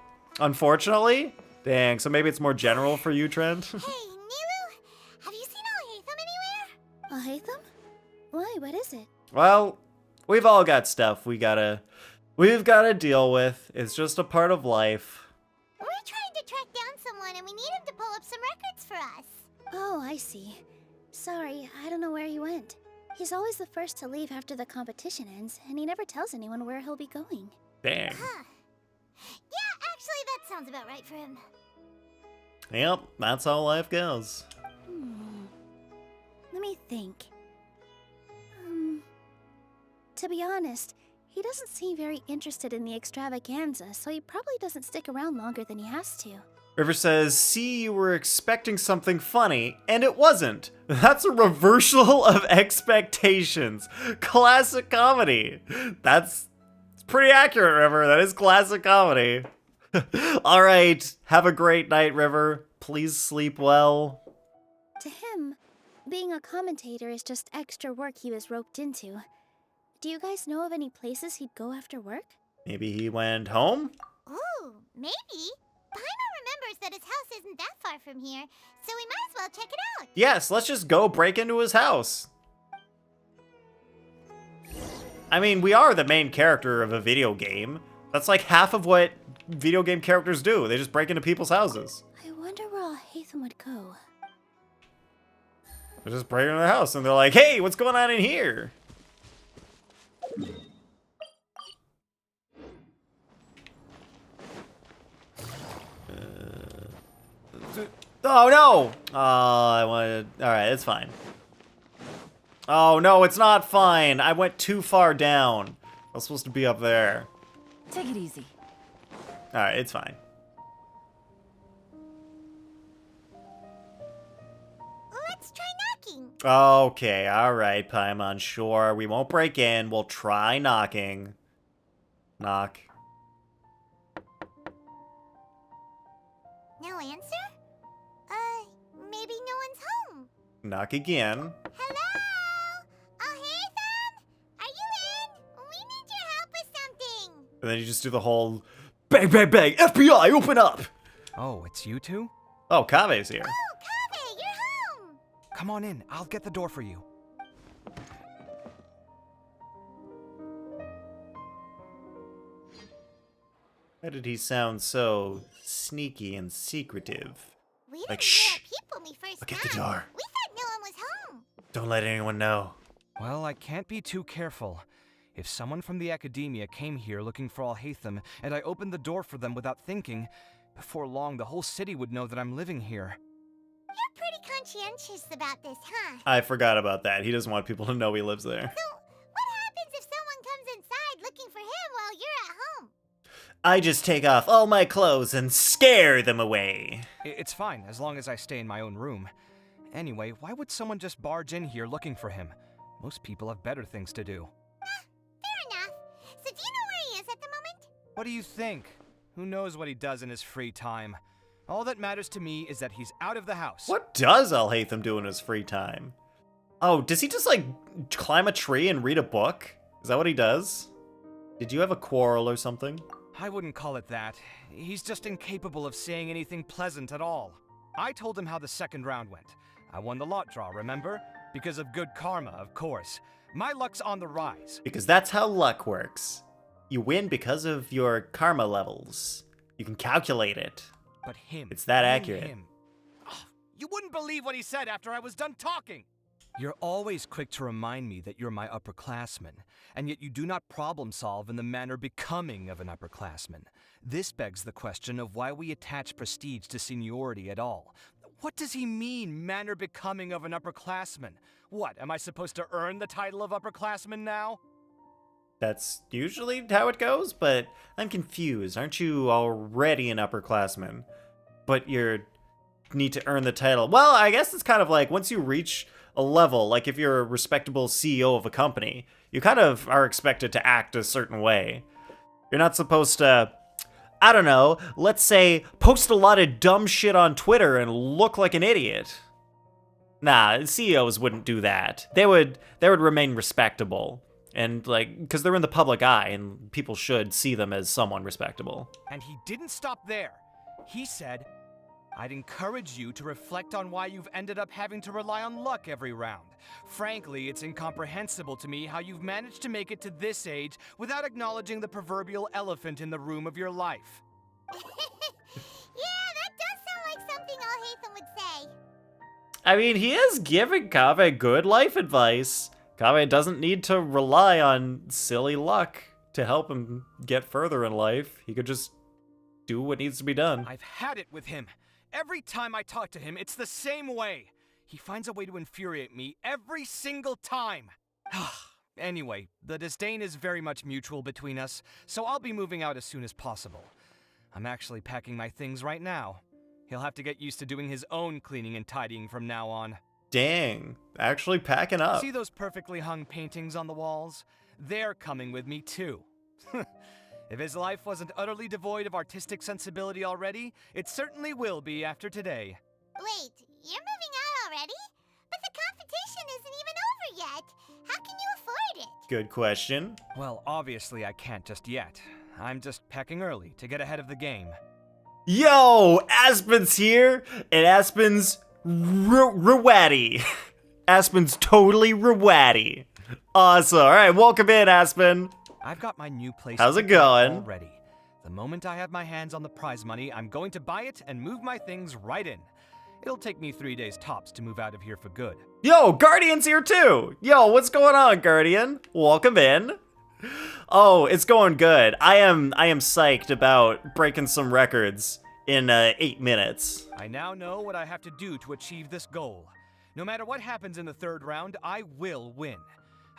Unfortunately? Dang, so maybe it's more general for you, Trent? Hey, Nilu, have you seen Al-Haytham anywhere? Al-Haytham? Why? What is it? Well, we've all got stuff we've gotta deal with. It's just a part of life. We're trying to track down someone and we need him to pull up some records for us. Oh, I see. Sorry, I don't know where he went. He's always the first to leave after the competition ends, and he never tells anyone where he'll be going. Dang. Huh. Yeah, actually, that sounds about right for him. Yep, that's how life goes. Let me think. To be honest, he doesn't seem very interested in the extravaganza, so he probably doesn't stick around longer than he has to. River says, see, you were expecting something funny, and it wasn't. That's a reversal of expectations. Classic comedy. That's pretty accurate, River. That is classic comedy. All right, have a great night, River. Please sleep well. To him, being a commentator is just extra work he was roped into. Do you guys know of any places he'd go after work? Maybe he went home? Ooh, maybe. Paimon remembers that his house isn't that far from here, so we might as well check it out. Yes, let's just go break into his house. I mean, we are the main character of a video game. That's like half of what video game characters do. They just break into people's houses. I wonder where Al-Haytham would go. They just break into their house and they're like, hey, what's going on in here? Oh no! I wanted. Alright, it's fine. Oh no, it's not fine. I went too far down. I was supposed to be up there. Take it easy. Alright, it's fine. Let's try knocking. Okay, alright, Paimon, sure. We won't break in. We'll try knocking. Knock. No answer? Maybe no one's home. Knock again. Hello? Al-Haytham? Are you in? We need your help with something. And then you just do the whole bang, bang, bang. FBI, open up! Oh, it's you two? Oh, Kave's here. Oh, Kaveh, you're home. Come on in, I'll get the door for you. Why did he sound so sneaky and secretive? We didn't Like, hear shh! our peep when we first Look at the knocked. door. We thought no one was home. Don't let anyone know. Well, I can't be too careful. If someone from the academia came here looking for Al-Haytham, and I opened the door for them without thinking, before long the whole city would know that I'm living here. You're pretty conscientious about this, huh? I forgot about that. He doesn't want people to know he lives there. So, what happens if someone comes inside looking for him while you're at home? I just take off all my clothes and scare them away. It's fine, as long as I stay in my own room. Anyway, why would someone just barge in here looking for him? Most people have better things to do. Fair enough. So do you know where he is at the moment? What do you think? Who knows what he does in his free time? All that matters to me is that he's out of the house. What does Alhaitham do in his free time? Oh, does he just, like, climb a tree and read a book? Is that what he does? Did you have a quarrel or something? I wouldn't call it that. He's just incapable of saying anything pleasant at all. I told him how the second round went. I won the lot draw, remember? Because of good karma, of course. My luck's on the rise. Because that's how luck works. You win because of your karma levels. You can calculate it. But him. It's that being accurate. Him. Oh, you wouldn't believe what he said after I was done talking. You're always quick to remind me that you're my upperclassman, and yet you do not problem solve in the manner becoming of an upperclassman. This begs the question of why we attach prestige to seniority at all. What does he mean, manner becoming of an upperclassman? What, am I supposed to earn the title of upperclassman now? That's usually how it goes, but I'm confused. Aren't you already an upperclassman? But you need to earn the title. Well, I guess it's kind of like once you reach a level, like if you're a respectable CEO of a company, you kind of are expected to act a certain way. You're not supposed to, I don't know, let's say post a lot of dumb shit on Twitter and look like an idiot. Nah, CEOs wouldn't do that. They would remain respectable. And like, because they're in the public eye and people should see them as someone respectable. And he didn't stop there. He said, I'd encourage you to reflect on why you've ended up having to rely on luck every round. Frankly, it's incomprehensible to me how you've managed to make it to this age without acknowledging the proverbial elephant in the room of your life. Yeah, that does sound like something Alhaitham would say. I mean, he is giving Kaveh good life advice. Kaveh doesn't need to rely on silly luck to help him get further in life. He could just do what needs to be done. I've had it with him. Every time I talk to him, it's the same way. He finds a way to infuriate me every single time. Anyway, the disdain is very much mutual between us, so I'll be moving out as soon as possible. I'm actually packing my things right now. He'll have to get used to doing his own cleaning and tidying from now on. Dang, actually packing up. See those perfectly hung paintings on the walls? They're coming with me too. If his life wasn't utterly devoid of artistic sensibility already, it certainly will be after today. Wait, you're moving out already? But the competition isn't even over yet. How can you afford it? Good question. Well, obviously I can't just yet. I'm just packing early to get ahead of the game. Yo, Aspen's here, and Aspen's Rawatty. Aspen's totally Rawatty. Awesome. All right, welcome in, Aspen. I've got my new place. How's it going? Already. The moment I have my hands on the prize money, I'm going to buy it and move my things right in. It'll take me 3 days tops to move out of here for good. Yo, Guardian's here too. Yo, what's going on, Guardian? Welcome in. Oh, it's going good. I am psyched about breaking some records in 8 minutes. I now know what I have to do to achieve this goal. No matter what happens in the third round, I will win.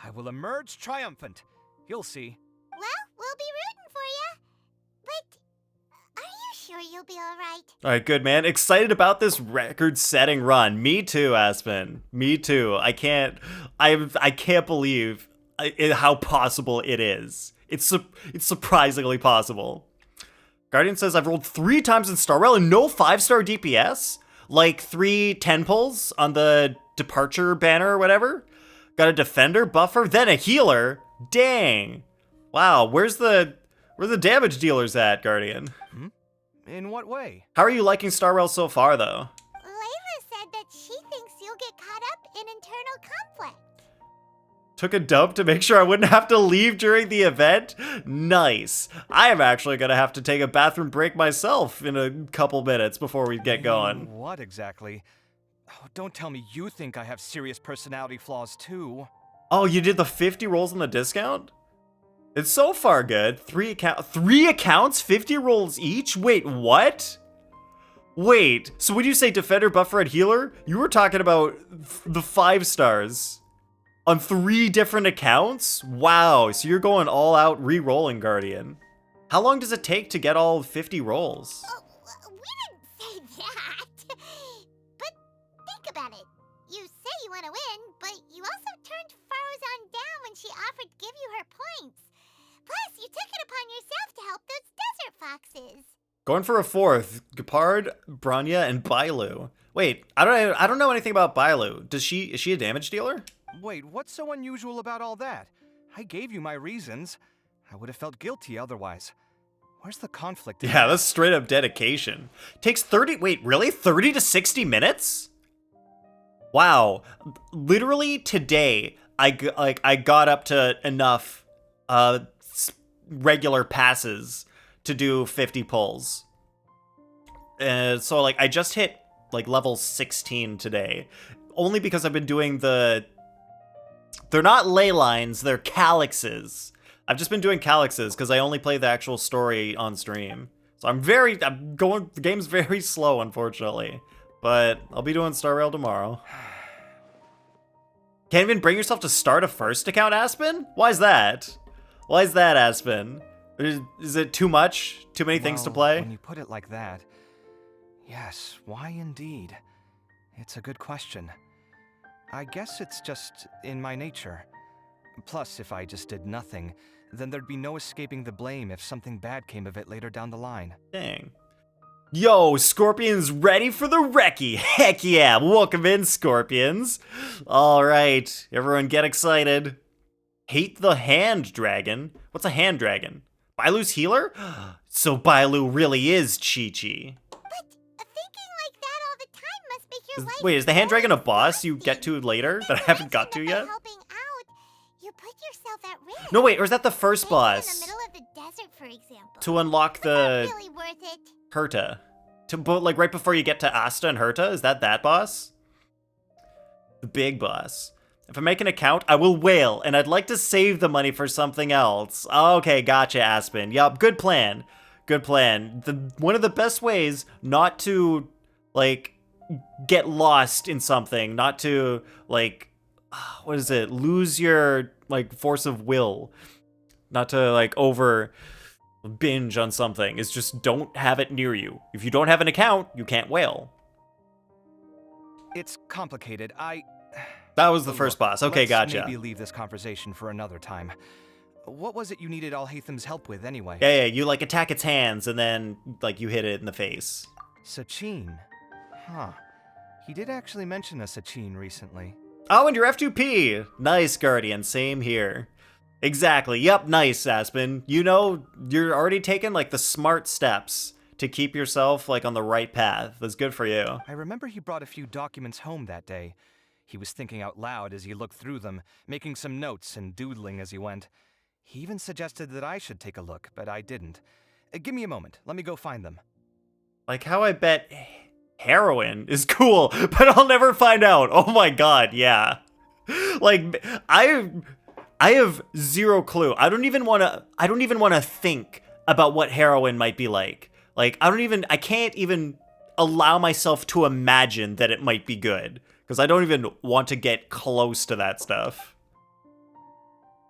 I will emerge triumphant. You'll see. Well, we'll be rooting for you. But are you sure you'll be alright? All right, good, man. Excited about this record-setting run. Me too, Aspen. Me too. I can't believe how possible it is. It's surprisingly possible. Guardian says, I've rolled 3 times in Star Rail and no 5-star DPS? Like 3 10 pulls on the departure banner or whatever? Got a defender, buffer, then a healer? Dang. Wow, where's the damage dealers at, Guardian? In what way? How are you liking Star Rail so far, though? Layla said that she thinks you'll get caught up in internal conflict. Took a dump to make sure I wouldn't have to leave during the event? Nice. I am actually going to have to take a bathroom break myself in a couple minutes before we get going. What exactly? Oh, don't tell me you think I have serious personality flaws too. Oh, you did the 50 rolls on the discount? It's so far good. 3 accounts, 50 rolls each? Wait, what? Wait, so when you say defender, buffer, and healer, you were talking about the 5 stars on 3 different accounts? Wow, so you're going all out re-rolling, Guardian. How long does it take to get all 50 rolls? Oh, we didn't say that. But think about it. You say you want to win, but you also turned Faruzan down when she offered to give you her points. Plus, you took it upon yourself to help those desert foxes. Going for a fourth. Gepard, Branya, and Bailu. Wait, I don't know anything about Bailu. Is she a damage dealer? Wait, what's so unusual about all that? I gave you my reasons. I would have felt guilty otherwise. Where's the conflict? Yeah, that's straight up dedication. Takes 30, wait, really? 30 to 60 minutes? Wow. Literally today, I got up to enough regular passes to do 50 pulls. So like I just hit like level 16 today, only because I've been doing they're not ley lines, they're calyxes. I've just been doing calyxes because I only play the actual story on stream. So the game's very slow, unfortunately. But I'll be doing Star Rail tomorrow. Can't even bring yourself to start a first account, Aspen? Why is that? Why is that, Aspen? Is it too much? Too many things to play? When you put it like that, yes, why indeed? It's a good question. I guess it's just in my nature. Plus, if I just did nothing, then there'd be no escaping the blame if something bad came of it later down the line. Dang. Yo, Scorpions ready for the recce. Heck yeah, welcome in, Scorpions. All right, everyone get excited. Hate the hand dragon? What's a hand dragon? Bailu's healer? So Bailu really is Chi-Chi. But thinking like that all the time must make your life... Wait, is the hand dragon a boss you get to later that I haven't got to yet? Helping out, you put yourself at risk. No, wait, or is that the first boss? In the middle of the desert, for example. To unlock the... Not really worth it. Herta. Like right before you get to Asta and Herta? Is that boss? The big boss. If I make an account, I will whale, and I'd like to save the money for something else. Okay, gotcha, Aspen. Yup, good plan. Good plan. One of the best ways not to, like, get lost in something, not to, like, what is it? Lose your, like, force of will. Not to, like, over binge on something. Is just don't have it near you. If you don't have an account, you can't whale. It's complicated. That was the first boss. Okay, let's gotcha. Maybe leave this conversation for another time. What was it you needed Alhatham's help with anyway? Yeah, you like attack its hands and then like you hit it in the face. Sachin. Huh. He did actually mention a Sachin recently. Oh, and your F2P. Nice, Guardian. Same here. Exactly. Yep, nice, Aspen. You know, you're already taking like the smart steps to keep yourself like on the right path. That's good for you. I remember he brought a few documents home that day. He was thinking out loud as he looked through them, making some notes and doodling as he went. He even suggested that I should take a look, but I didn't. Give me a moment. Let me go find them. Like how I bet heroin is cool, but I'll never find out. Oh my god, yeah. Like I have zero clue. I don't even want to think about what heroin might be like. Like I can't even allow myself to imagine that it might be good. Because I don't even want to get close to that stuff.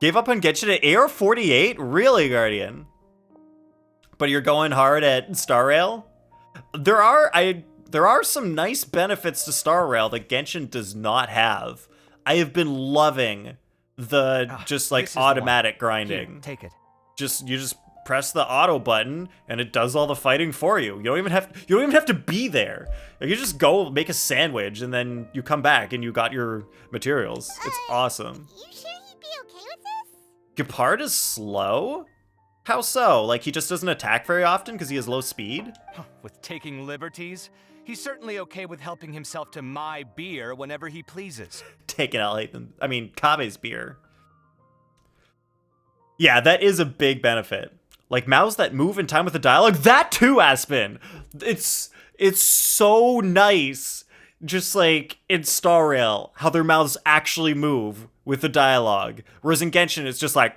Gave up on Genshin at AR-48? Really, Guardian? But you're going hard at Star Rail? There are some nice benefits to Star Rail that Genshin does not have. I have been loving the just like automatic grinding. Here, take it. You just press the auto button and it does all the fighting for you. You don't even have to be there. You just go make a sandwich and then you come back and you got your materials. It's awesome. You sure he'd be okay with this? Gepard is slow? How so? Like he just doesn't attack very often because he has low speed? With taking liberties? He's certainly okay with helping himself to my beer whenever he pleases. Taking out Kabe's beer. Yeah, that is a big benefit. Like mouths that move in time with the dialogue. That too, Aspen. It's so nice. Just like in Star Rail, how their mouths actually move with the dialogue. Whereas in Genshin, it's just like,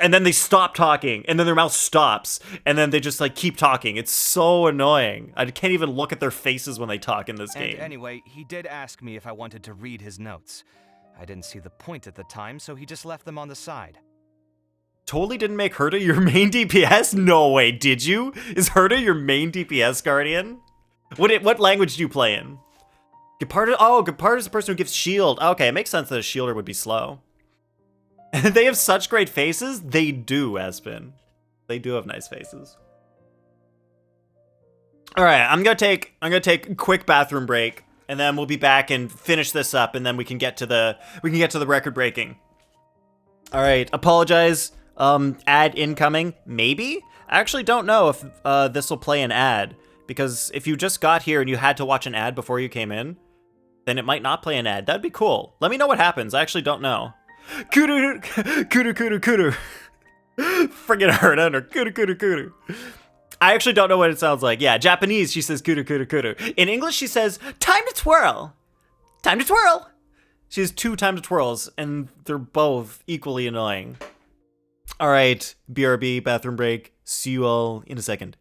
and then they stop talking, and then their mouth stops, and then they just like keep talking. It's so annoying. I can't even look at their faces when they talk in this game. Anyway, he did ask me if I wanted to read his notes. I didn't see the point at the time, so he just left them on the side. totally didn't make Herta your main DPS? No way, did you? Is Herta your main DPS guardian? What language do you play in? Geparda, oh, Geparda is the person who gives shield. Okay, it makes sense that a shielder would be slow. And they have such great faces? They do, Espen. They do have nice faces. Alright, I'm gonna take a quick bathroom break, and then we'll be back and finish this up, and then we can get to the record breaking. Alright, apologize. Ad incoming, maybe? I actually don't know if this will play an ad, because if you just got here and you had to watch an ad before you came in, then it might not play an ad. That'd be cool. Let me know what happens. I actually don't know. Kudu, kudu, kudu, kudu. Friggin' heard under kudu, kudu, kudu. I actually don't know what it sounds like. Yeah, Japanese, she says kudu, kudu, kudu. In English, she says, time to twirl. Time to twirl. She has 2 time to twirls, and they're both equally annoying. All right, BRB, bathroom break. See you all in a second.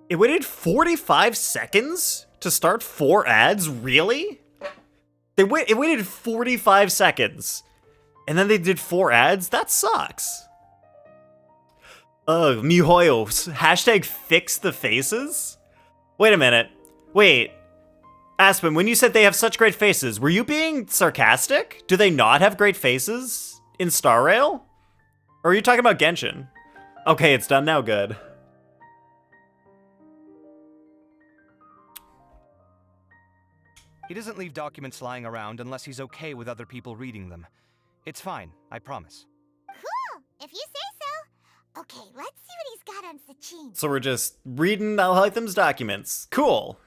It waited 45 seconds to start 4 ads? Really? It waited 45 seconds. And then they did 4 ads? That sucks. Ugh, mihoyos. Hashtag fix the faces? Wait a minute. Wait. Aspen, when you said they have such great faces, were you being sarcastic? Do they not have great faces in Star Rail? Or are you talking about Genshin? Okay, it's done now, good. He doesn't leave documents lying around unless he's okay with other people reading them. It's fine, I promise. Cool, if you say so. Okay, let's see what he's got on Sachin. So we're just reading Alhaithem's documents. Cool.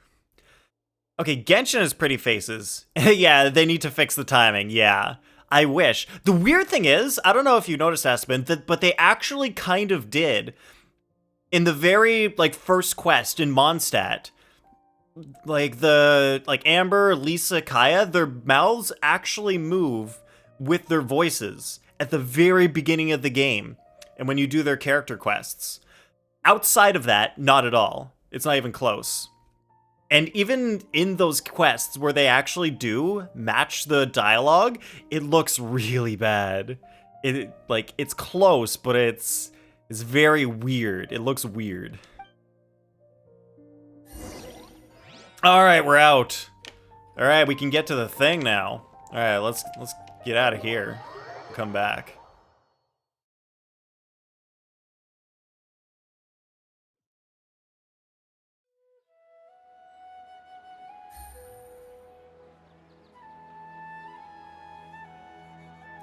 Okay, Genshin has pretty faces. Yeah, they need to fix the timing, yeah. I wish. The weird thing is, I don't know if you noticed, Aspen, but they actually kind of did. In the very, first quest in Mondstadt, Amber, Lisa, Kaya, their mouths actually move with their voices at the very beginning of the game and when you do their character quests. Outside of that, not at all. It's not even close. And even in those quests where they actually do match the dialogue, it looks really bad. It's close, but it's very weird. It looks weird. All right, we're out. All right, we can get to the thing now. All right, let's get out of here. Come back.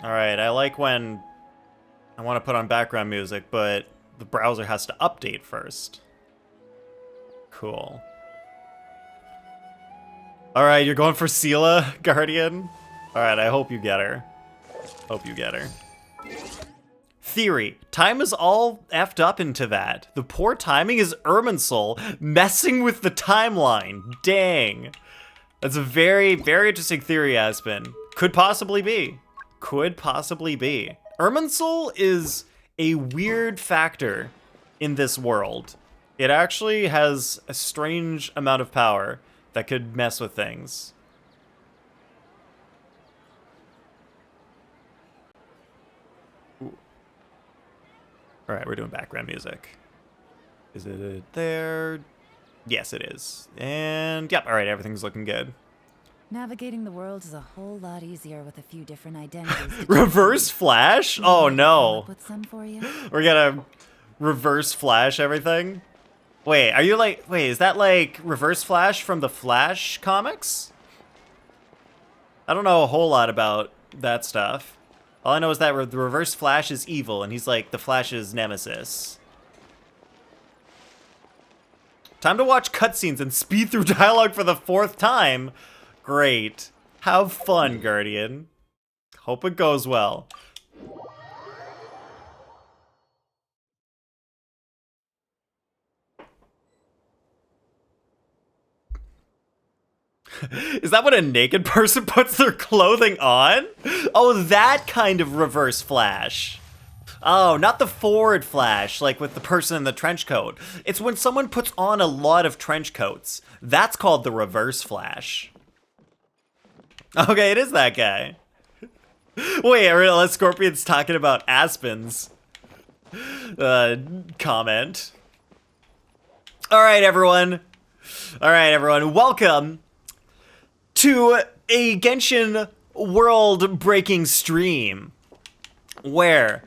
Alright, I like when I want to put on background music, but the browser has to update first. Cool. Alright, you're going for Sela, Guardian? Alright, I hope you get her. Hope you get her. Theory. Time is all effed up into that. The poor timing is Irminsul messing with the timeline. Dang. That's a very, very interesting theory, Aspen. Could possibly be. Could possibly be. Irminsul is a weird factor in this world. It actually has a strange amount of power that could mess with things. Alright, we're doing background music. Is it there? Yes, it is. And, yep, alright, everything's looking good. Navigating the world is a whole lot easier with a few different identities. Reverse flash? Oh no. With some for you? We're gonna reverse flash everything? Wait, are you like, wait, is that like reverse flash from the Flash comics? I don't know a whole lot about that stuff. All I know is that the reverse flash is evil and he's like the Flash's nemesis. Time to watch cutscenes and speed through dialogue for the 4th time. Great. Have fun, Guardian. Hope it goes well. Is that what a naked person puts their clothing on? Oh, that kind of reverse flash. Oh, not the forward flash, like with the person in the trench coat. It's when someone puts on a lot of trench coats. That's called the reverse flash. Okay, it is that guy. Wait, are Scorpion's talking about Aspen's comment. Alright, everyone. Alright, everyone. Welcome to a Genshin world-breaking stream where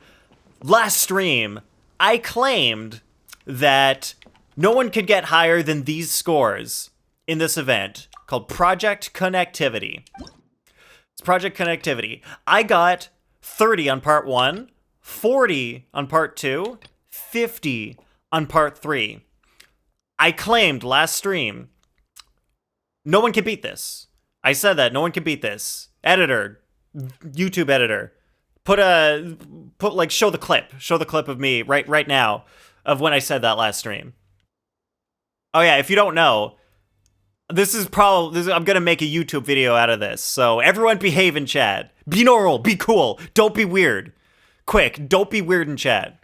last stream I claimed that no one could get higher than these scores in this event called Project Connectivity. It's Project Connectivity. I got 30 on part 1, 40 on part 2, 50 on part 3. I claimed last stream no one can beat this. I said that no one can beat this. Editor, YouTube editor, show the clip of me right now of when I said that last stream. Oh yeah, if you don't know, I'm gonna make a YouTube video out of this. So everyone behave in chat. Be normal, be cool, don't be weird. Quick, don't be weird in chat.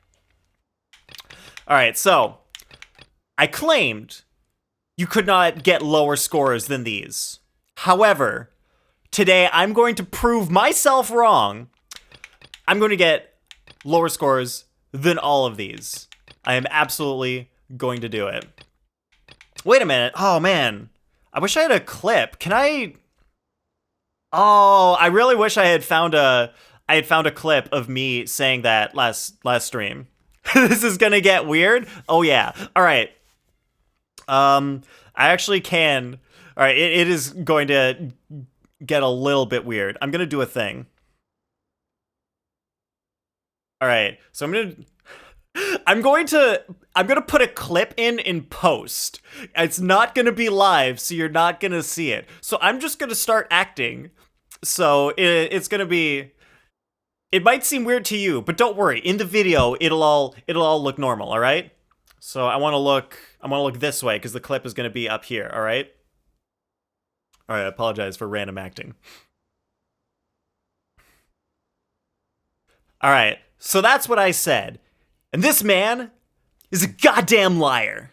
All right, so I claimed you could not get lower scores than these. However, today I'm going to prove myself wrong. I'm going to get lower scores than all of these. I am absolutely going to do it. Wait a minute. Oh, man. I wish I had a clip. Can I... Oh, I really wish I had found a clip of me saying that last stream. This is going to get weird. Oh, yeah. All right. I actually can... All right, it is going to get a little bit weird. I'm going to do a thing. All right, so I'm going to put a clip in post. It's not going to be live, so you're not going to see it. So I'm just going to start acting. So it's going to be, it might seem weird to you, but don't worry. In the video, it'll all look normal, all right? So I want to look this way cuz the clip is going to be up here, all right? All right, I apologize for random acting. All right, so that's what I said. And this man is a goddamn liar.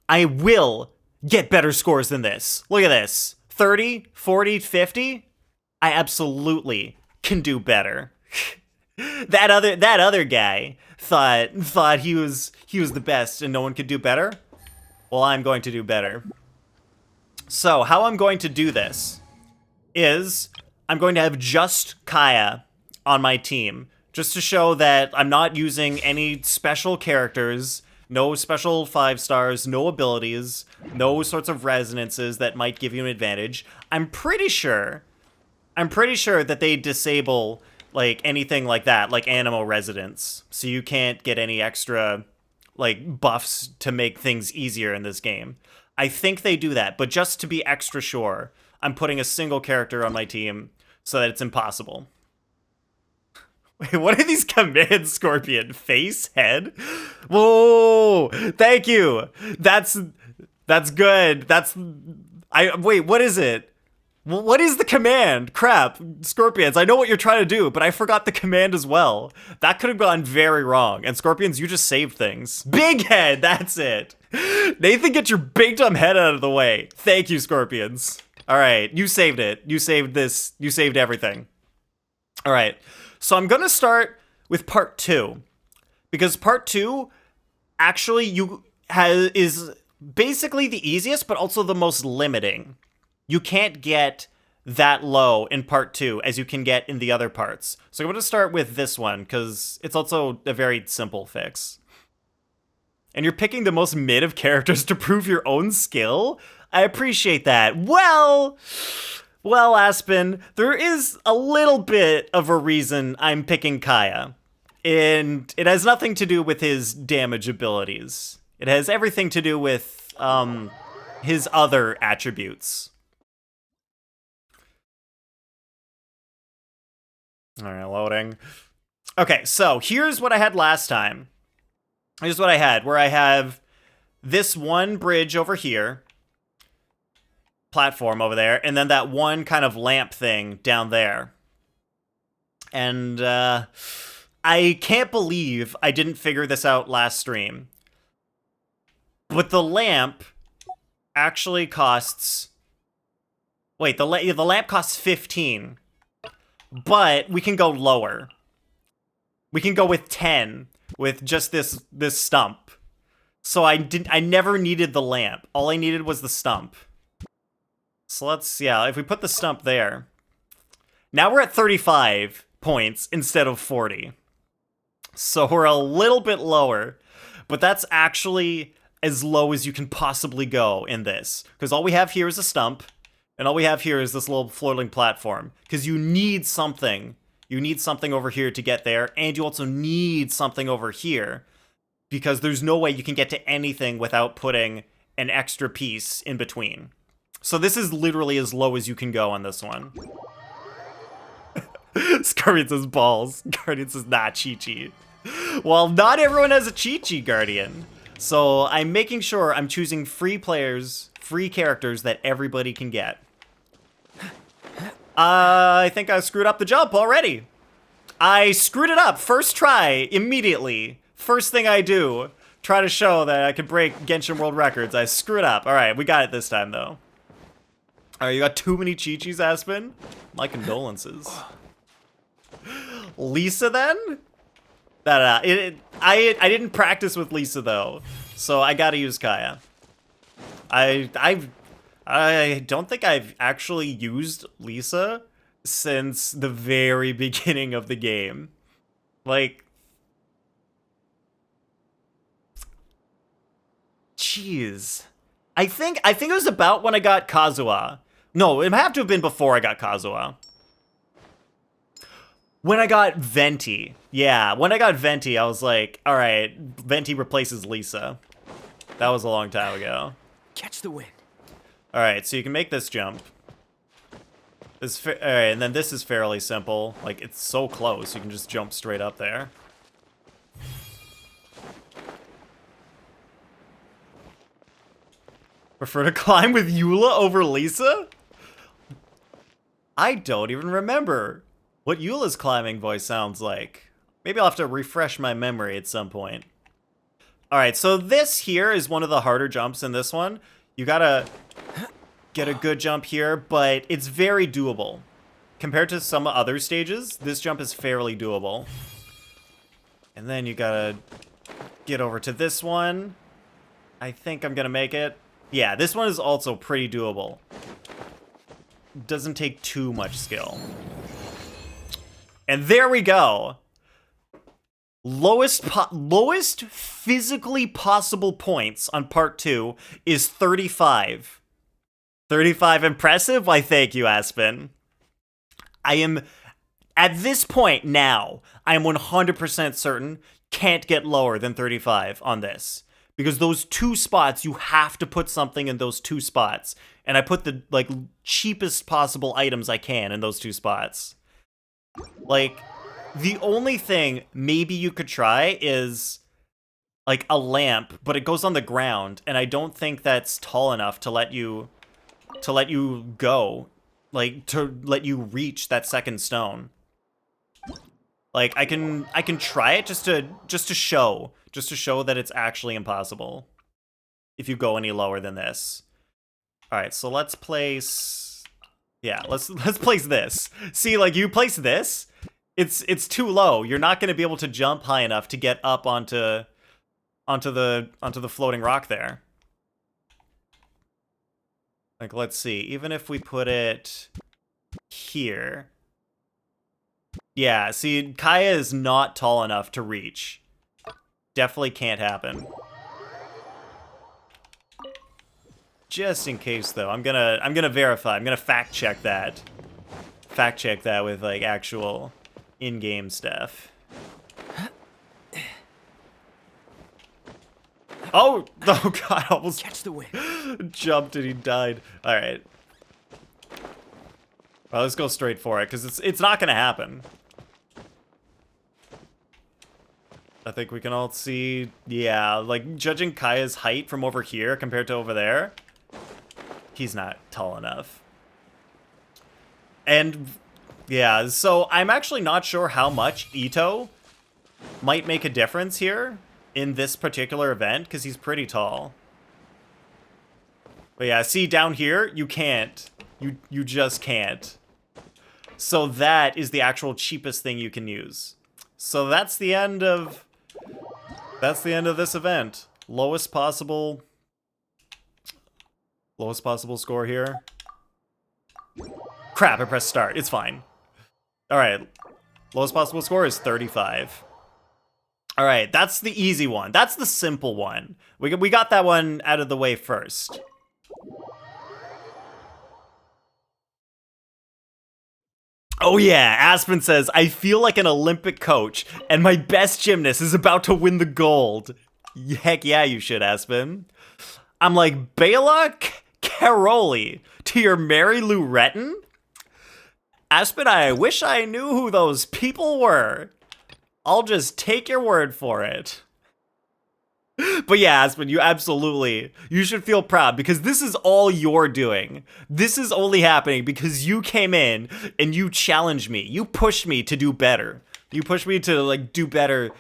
I will get better scores than this. Look at this. 30, 40, 50. I absolutely can do better. That other guy thought he was the best and no one could do better. Well, I'm going to do better. So, how I'm going to do this is I'm going to have just Kaya on my team, just to show that I'm not using any special characters, no special 5 stars, no abilities, no sorts of resonances that might give you an advantage. I'm pretty sure that they disable like anything like that, like Animo Residence. So you can't get any extra like buffs to make things easier in this game. I think they do that, but just to be extra sure, I'm putting a single character on my team so that it's impossible. Wait, what are these commands, Scorpion? Face, head? Whoa! Thank you. That's good. Wait, what is it? What is the command? Crap, Scorpions, I know what you're trying to do, but I forgot the command as well. That could have gone very wrong. And Scorpions, you just saved things. Big head, that's it. Nathan, get your big dumb head out of the way. Thank you, Scorpions. All right, you saved it. You saved this. You saved everything. All right, so I'm gonna start with part 2. Because part 2 actually is basically the easiest, but also the most limiting. You can't get that low in part 2 as you can get in the other parts. So I'm going to start with this one because it's also a very simple fix. And you're picking the most mid of characters to prove your own skill? I appreciate that. Well, Aspen, there is a little bit of a reason I'm picking Kaya. And it has nothing to do with his damage abilities. It has everything to do with his other attributes. All right, loading. Okay, so here's what I had last time. Here's what I had, where I have this one bridge over here, platform over there, and then that one kind of lamp thing down there. And I can't believe I didn't figure this out last stream. But the lamp actually costs... Wait, the lamp costs 15. But we can go lower. We can go with 10 with just this stump. So I never needed the lamp. All I needed was the stump. So if we put the stump there. Now we're at 35 points instead of 40. So we're a little bit lower, but that's actually as low as you can possibly go in this. Because all we have here is a stump. And all we have here is this little floating platform. Because you need something. You need something over here to get there. And you also need something over here. Because there's no way you can get to anything without putting an extra piece in between. So this is literally as low as you can go on this one. Guardian says balls. Guardian says not Chi-Chi. Well, not everyone has a Chi-Chi, Guardian. So I'm making sure I'm choosing free characters that everybody can get. I think I screwed up the jump already. I screwed it up. First try, immediately. First thing I do, try to show that I could break Genshin World Records. I screw it up. All right, we got it this time, though. All right, you got too many Chi-Chis, Aspen? My condolences. Lisa, then? I didn't practice with Lisa, though, so I gotta use Kaya. I don't think I've actually used Lisa since the very beginning of the game. Like, jeez. I think it was about when I got Kazuha. No, it had to have been before I got Kazuha. When I got Venti. Yeah, when I got Venti, I was like, all right, Venti replaces Lisa. That was a long time ago. Catch the wind. All right, so you can make this jump. All right, and then this is fairly simple. Like, it's so close, you can just jump straight up there. Prefer to climb with Eula over Lisa? I don't even remember what Eula's climbing voice sounds like. Maybe I'll have to refresh my memory at some point. All right, so this here is one of the harder jumps in this one. You gotta get a good jump here, but it's very doable. Compared to some other stages, this jump is fairly doable. And then you gotta get over to this one. I think I'm gonna make it. Yeah, this one is also pretty doable. Doesn't take too much skill. And there we go. Lowest physically possible points on part 2 is 35. 35 impressive? Why, thank you, Aspen. I At this point now, I am 100% certain can't get lower than 35 on this. Because those 2 spots, you have to put something in those 2 spots. And I put the, like, cheapest possible items I can in those 2 spots. Like, the only thing maybe you could try is, like, a lamp, but it goes on the ground, and I don't think that's tall enough to let you go. Like, to let you reach that second stone. Like, I can try it just to show that it's actually impossible if you go any lower than this. All right, so let's place, yeah, let's place this. See, like, you place this, it's too low. You're not going to be able to jump high enough to get up onto the floating rock there. Like, let's see, even if we put it here. Yeah, see, Kaya is not tall enough to reach. Definitely can't happen. Just in case, though, I'm gonna verify. I'm gonna fact check that. Fact check that with, like, actual in-game stuff. Oh God! I almost catch the wind. Jumped and he died. All right. Well, let's go straight for it because it's not gonna happen. I think we can all see, yeah, like, judging Kaya's height from over here compared to over there, he's not tall enough. And, yeah, so I'm actually not sure how much Ito might make a difference here in this particular event, because he's pretty tall. But yeah, see, down here, you can't. You just can't. So that is the actual cheapest thing you can use. So that's the end of this event. Lowest possible score here. Crap, I pressed start. It's fine. All right. Lowest possible score is 35. All right, that's the easy one. That's the simple one. We got that one out of the way first. Oh yeah, Aspen says, I feel like an Olympic coach, and my best gymnast is about to win the gold. Heck yeah, you should, Aspen. I'm like, Bela Caroli to your Mary Lou Retton? Aspen, I wish I knew who those people were. I'll just take your word for it. But yeah, Aspen, you should feel proud because this is all you're doing. This is only happening because you came in and you challenged me. You pushed me to do better. You pushed me to, like, do better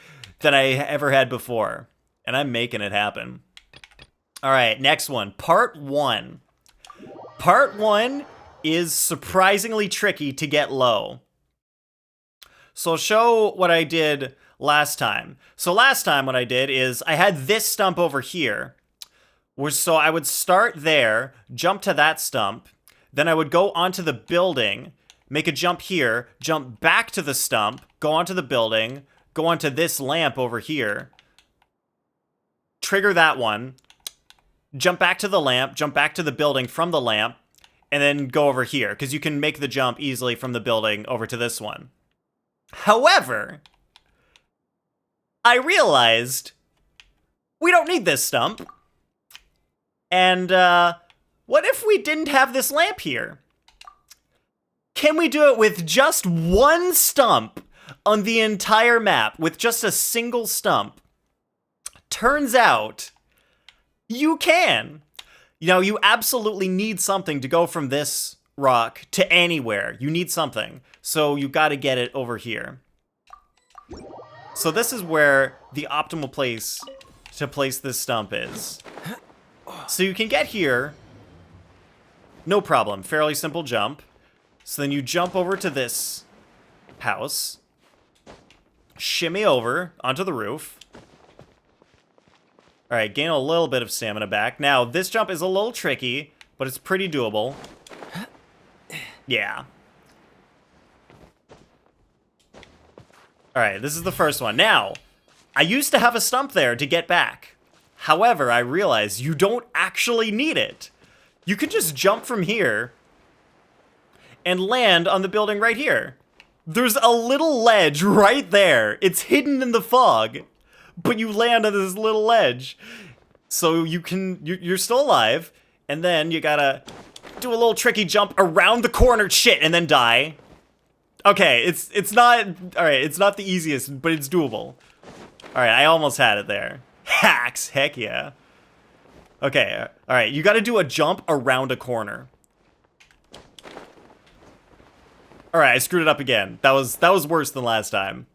than I ever had before. And I'm making it happen. All right, next one. Part 1. Part 1 is surprisingly tricky to get low. So I'll show what I did last time. So last time what I did is I had this stump over here. So I would start there, jump to that stump, then I would go onto the building, make a jump here, jump back to the stump, go onto the building, go onto this lamp over here, trigger that one, jump back to the lamp, jump back to the building from the lamp, and then go over here, because you can make the jump easily from the building over to this one. However, I realized we don't need this stump. And what if we didn't have this lamp here? Can we do it with just one stump on the entire map, with just a single stump? Turns out, you can. You know, you absolutely need something to go from this rock to anywhere. You need something. So you gotta get it over here. So this is where the optimal place to place this stump is. So you can get here, no problem, fairly simple jump. So then you jump over to this house, shimmy over onto the roof. All right, gain a little bit of stamina back. Now, this jump is a little tricky, but it's pretty doable. Yeah. All right, this is the first one. Now, I used to have a stump there to get back. However, I realized you don't actually need it. You can just jump from here and land on the building right here. There's a little ledge right there. It's hidden in the fog, but you land on this little ledge. So you're still alive, and then you gotta do a little tricky jump around the corner, shit, and then die. Okay, it's not, alright, it's not the easiest, but it's doable. Alright, I almost had it there. Hacks, heck yeah. Okay, alright, you gotta do a jump around a corner. Alright, I screwed it up again. That was worse than last time.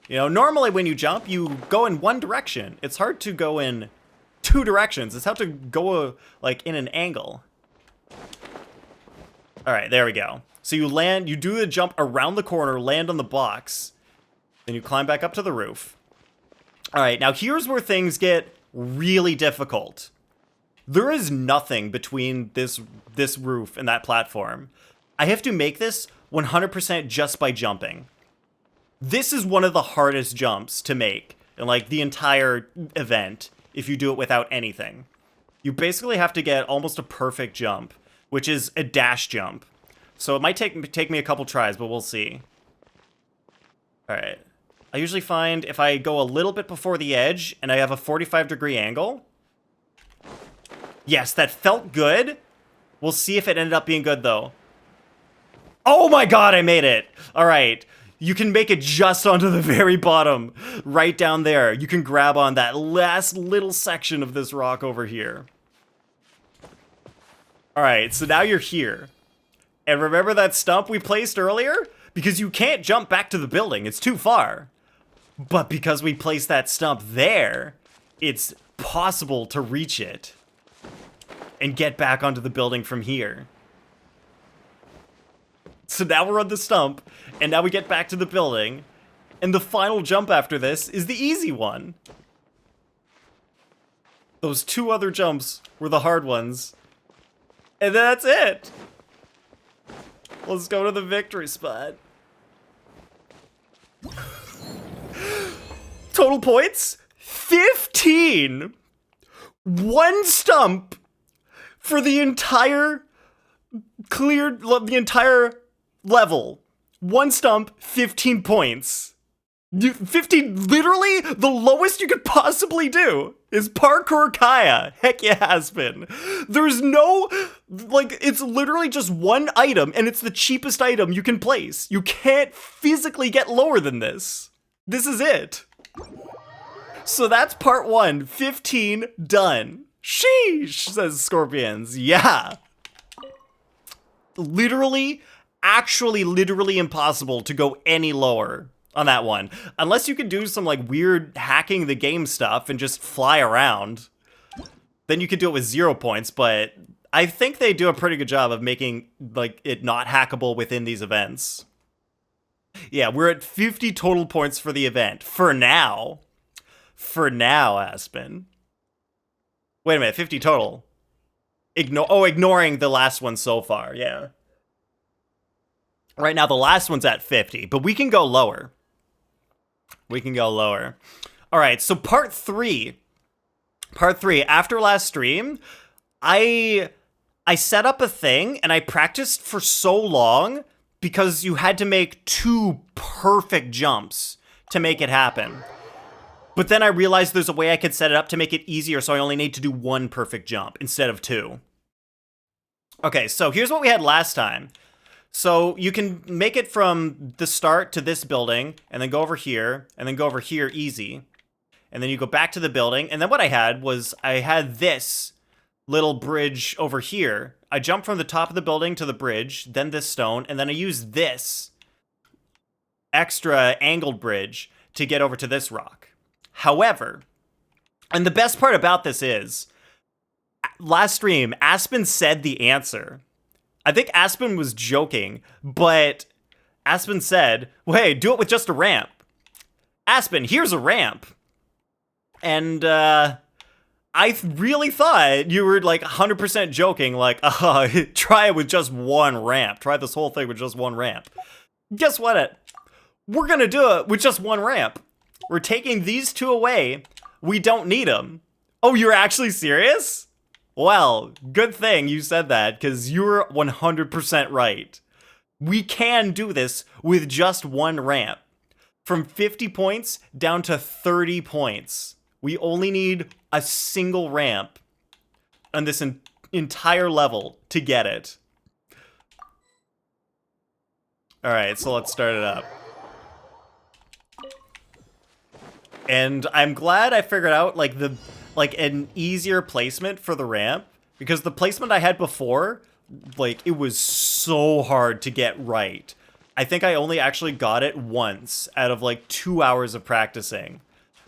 You know, normally when you jump, you go in one direction. It's hard to go in two directions. It's hard to go, like, in an angle. Alright, there we go. So you land, you do the jump around the corner, land on the box, then you climb back up to the roof. Alright, now here's where things get really difficult. There is nothing between this roof and that platform. I have to make this 100% just by jumping. This is one of the hardest jumps to make in, like, the entire event if you do it without anything. You basically have to get almost a perfect jump, which is a dash jump. So it might take me a couple tries, but we'll see. Alright. I usually find if I go a little bit before the edge and I have a 45-degree angle. Yes, that felt good. We'll see if it ended up being good, though. Oh my god, I made it! Alright. You can make it just onto the very bottom. Right down there. You can grab on that last little section of this rock over here. Alright, so now you're here. And remember that stump we placed earlier? Because you can't jump back to the building, it's too far. But because we placed that stump there, it's possible to reach it. And get back onto the building from here. So now we're on the stump, and now we get back to the building. And the final jump after this is the easy one. Those two other jumps were the hard ones. And that's it! Let's go to the victory spot. Total points? 15! One stump for the entire the entire level. One stump, 15 points. 15, literally, the lowest you could possibly do is parkour Kaya. Heck yeah, has been. There's no, like, it's literally just one item, and it's the cheapest item you can place. You can't physically get lower than this. This is it. So that's part 1, 15, done. Sheesh, says Scorpions. Yeah. Literally, actually literally impossible to go any lower on that one. Unless you could do some, like, weird hacking the game stuff and just fly around. Then you could do it with 0 points, but I think they do a pretty good job of making, like, it not hackable within these events. Yeah, we're at 50 total points for the event. For now. For now, Aspen. Wait a minute, 50 total. Ignoring the last one so far, yeah. Right now, the last one's at 50, but we can go lower. We can go lower. All right, so part 3. Part 3, after last stream, I set up a thing, and I practiced for so long because you had to make 2 perfect jumps to make it happen. But then I realized there's a way I could set it up to make it easier, so I only need to do 1 perfect jump instead of 2. Okay, so here's what we had last time. So you can make it from the start to this building, and then go over here, and then go over here easy. And then you go back to the building, and then what I had was, I had this little bridge over here. I jumped from the top of the building to the bridge, then this stone, and then I used this extra angled bridge to get over to this rock. However, and the best part about this is, last stream, Aspen said the answer. I think Aspen was joking, but Aspen said, well, hey, do it with just a ramp. Aspen, here's a ramp. And I really thought you were like 100% joking, like, try it with just 1 ramp. Try this whole thing with just 1 ramp. Guess what? We're gonna do it with just 1 ramp. We're taking these 2 away. We don't need them. Oh, you're actually serious? Well, good thing you said that, because you were 100% right. We can do this with just one ramp. From 50 points down to 30 points. We only need a single ramp on this entire level to get it. Alright, so let's start it up. And I'm glad I figured out like an easier placement for the ramp, because the placement I had before, like, it was so hard to get right. I think I only actually got it once out of like 2 hours of practicing.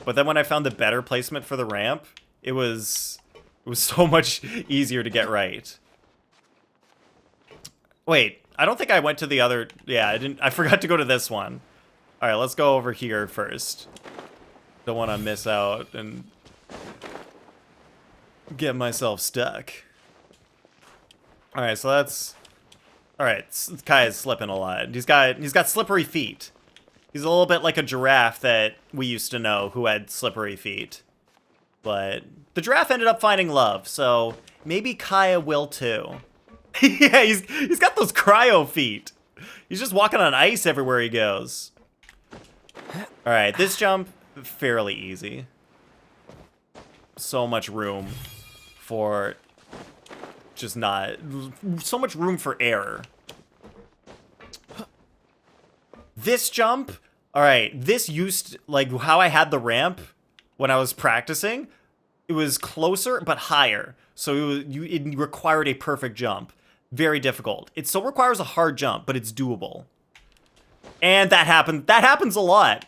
But then when I found the better placement for the ramp, it was so much easier to get right. Wait, I don't think I went to the other... Yeah, I forgot to go to this one. All right, let's go over here first. Don't want to miss out and get myself stuck. All right, so that's... All right, Kaya's slipping a lot. He's got slippery feet. He's a little bit like a giraffe that we used to know who had slippery feet. But the giraffe ended up finding love, so maybe Kaya will too. Yeah, he's got those cryo feet. He's just walking on ice everywhere he goes. All right, this jump, fairly easy. So much room for just not... So much room for error. This jump, all right, this used, like, how I had the ramp when I was practicing, it was closer but higher. So it required a perfect jump. Very difficult. It still requires a hard jump, but it's doable. And that happens a lot.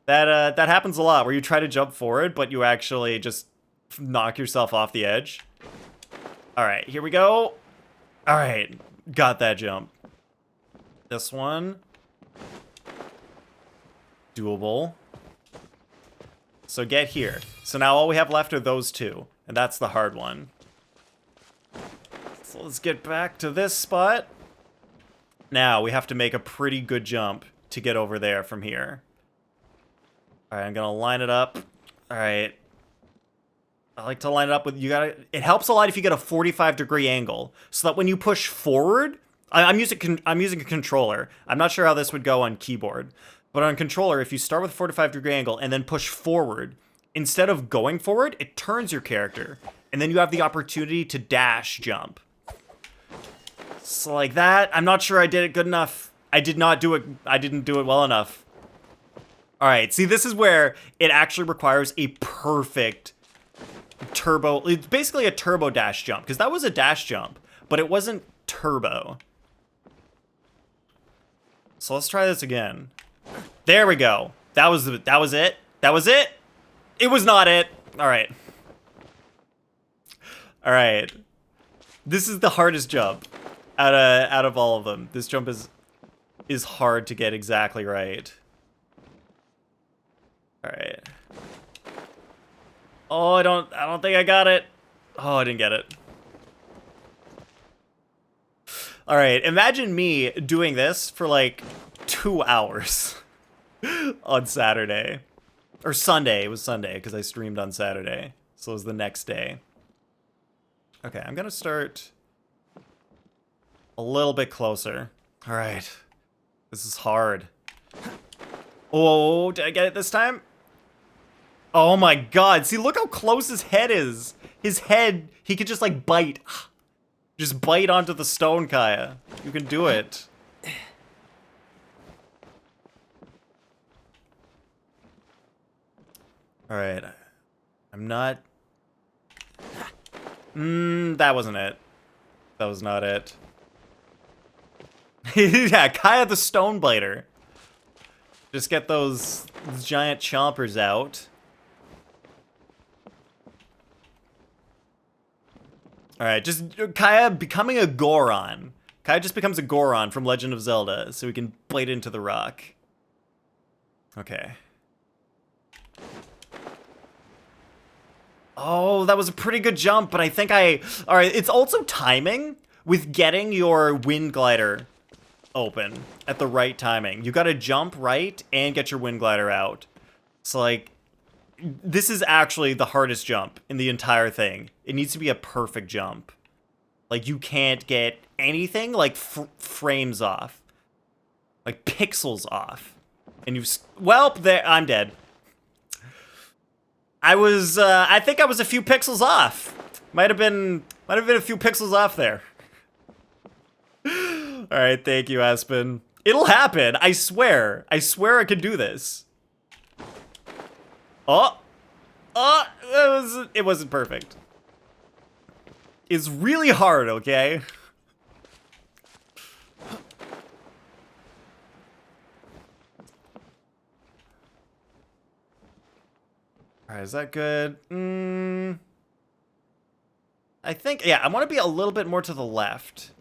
That happens a lot, where you try to jump forward, but you actually just knock yourself off the edge. All right, here we go. All right, got that jump. This one. Doable. So get here. So now all we have left are those two, and that's the hard one. So let's get back to this spot. Now we have to make a pretty good jump to get over there from here. All right, I'm gonna line it up. All right. I like to line it up with, it helps a lot if you get a 45-degree angle, so that when you push forward, I'm using a controller. I'm not sure how this would go on keyboard, but on controller, if you start with a 45-degree angle and then push forward, instead of going forward, it turns your character, and then you have the opportunity to dash jump. So like that, I'm not sure I did it good enough. I didn't do it well enough. All right, see, this is where it actually requires a perfect turbo. It's basically a turbo dash jump, because that was a dash jump, but it wasn't turbo. So let's try this again. There we go. That was it. That was it. It was not it. All right. All right. This is the hardest jump out of all of them. This jump is hard to get exactly right. All right. Oh, I don't think I got it. Oh, I didn't get it. All right, imagine me doing this for like 2 hours on Saturday. Or Sunday. It was Sunday because I streamed on Saturday. So it was the next day. Okay, I'm going to start a little bit closer. All right. This is hard. Oh, did I get it this time? Oh my god. See, look how close his head is. His head, he could just like bite. Just bite onto the stone, Kaya. You can do it. Alright. I'm not... that wasn't it. That was not it. Yeah, Kaya the Stone Biter. Just get those giant chompers out. Alright, just Kaya becoming a Goron. Kaya just becomes a Goron from Legend of Zelda, so we can bite into the rock. Okay. Oh, that was a pretty good jump, but I think Alright, it's also timing with getting your wind glider open at the right timing. You gotta jump right and get your wind glider out. So, like, this is actually the hardest jump in the entire thing. It needs to be a perfect jump. Like, you can't get anything, like, frames off. Like pixels off. And you've... Well, there, I'm dead. I think I was a few pixels off. Might have been a few pixels off there. All right, thank you, Aspen. It'll happen, I swear. I swear I can do this. Oh, it wasn't perfect. It's really hard, okay? All right, is that good? I think, yeah, I want to be a little bit more to the left.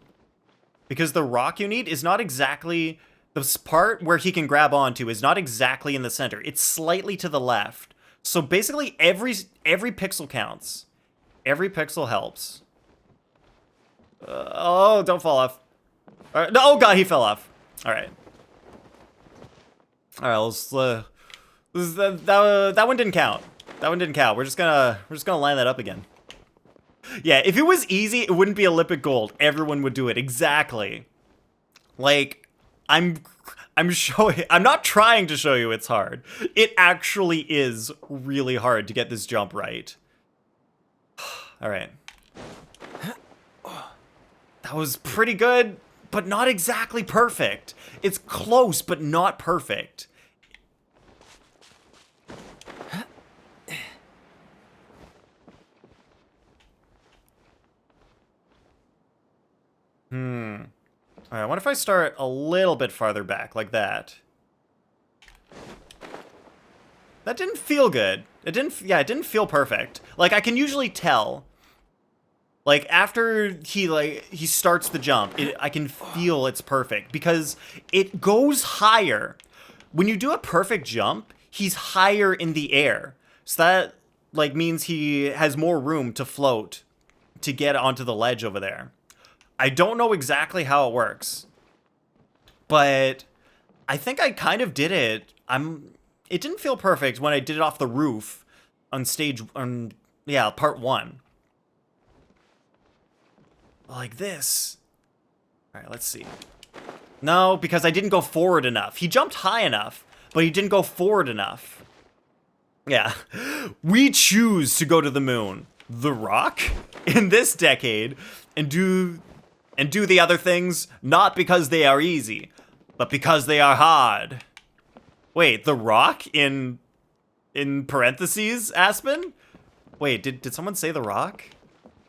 Because the rock you need is not exactly... This part where he can grab onto is not exactly in the center. It's slightly to the left. So basically every pixel counts. Every pixel helps. Oh, don't fall off. No, oh god, he fell off. All right. All right, let's... that one didn't count. That one didn't count. We're just gonna line that up again. Yeah, if it was easy, it wouldn't be Olympic gold. Everyone would do it. Exactly. Like, I'm not trying to show you it's hard. It actually is really hard to get this jump right. All right. That was pretty good, but not exactly perfect. It's close, but not perfect. All right, what if I start a little bit farther back, like that? That didn't feel good. It didn't feel perfect. Like, I can usually tell. Like, after he starts the jump, I can feel it's perfect because it goes higher. When you do a perfect jump, he's higher in the air. So that, like, means he has more room to float to get onto the ledge over there. I don't know exactly how it works, but I think I kind of did it. It didn't feel perfect when I did it off the roof on part 1. Like this. All right, let's see. No, because I didn't go forward enough. He jumped high enough, but he didn't go forward enough. Yeah. We choose to go to the moon. The Rock? In this decade, and do the other things, not because they are easy, but because they are hard. Wait, The Rock in parentheses, Aspen? Wait, did someone say The Rock?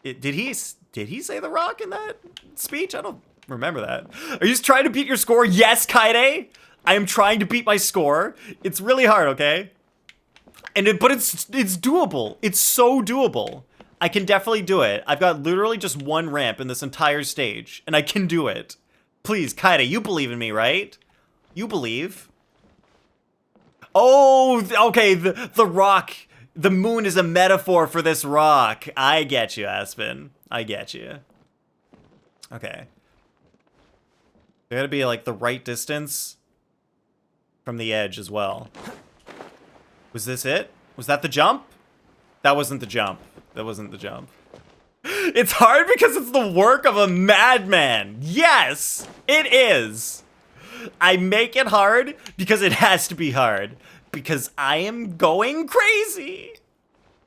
Did he say The Rock in that speech? I don't remember that. Are you just trying to beat your score? Yes, Kaide! I am trying to beat my score. It's really hard, okay? But it's doable. It's so doable. I can definitely do it. I've got literally just one ramp in this entire stage, and I can do it. Please, Kaide, you believe in me, right? You believe. Oh, okay, the rock. The moon is a metaphor for this rock. I get you, Aspen. I get you. Okay. They gotta be, like, the right distance from the edge as well. Was this it? Was that the jump? That wasn't the jump. That wasn't the jump. It's hard because it's the work of a madman. Yes, it is. I make it hard because it has to be hard. Because I am going crazy.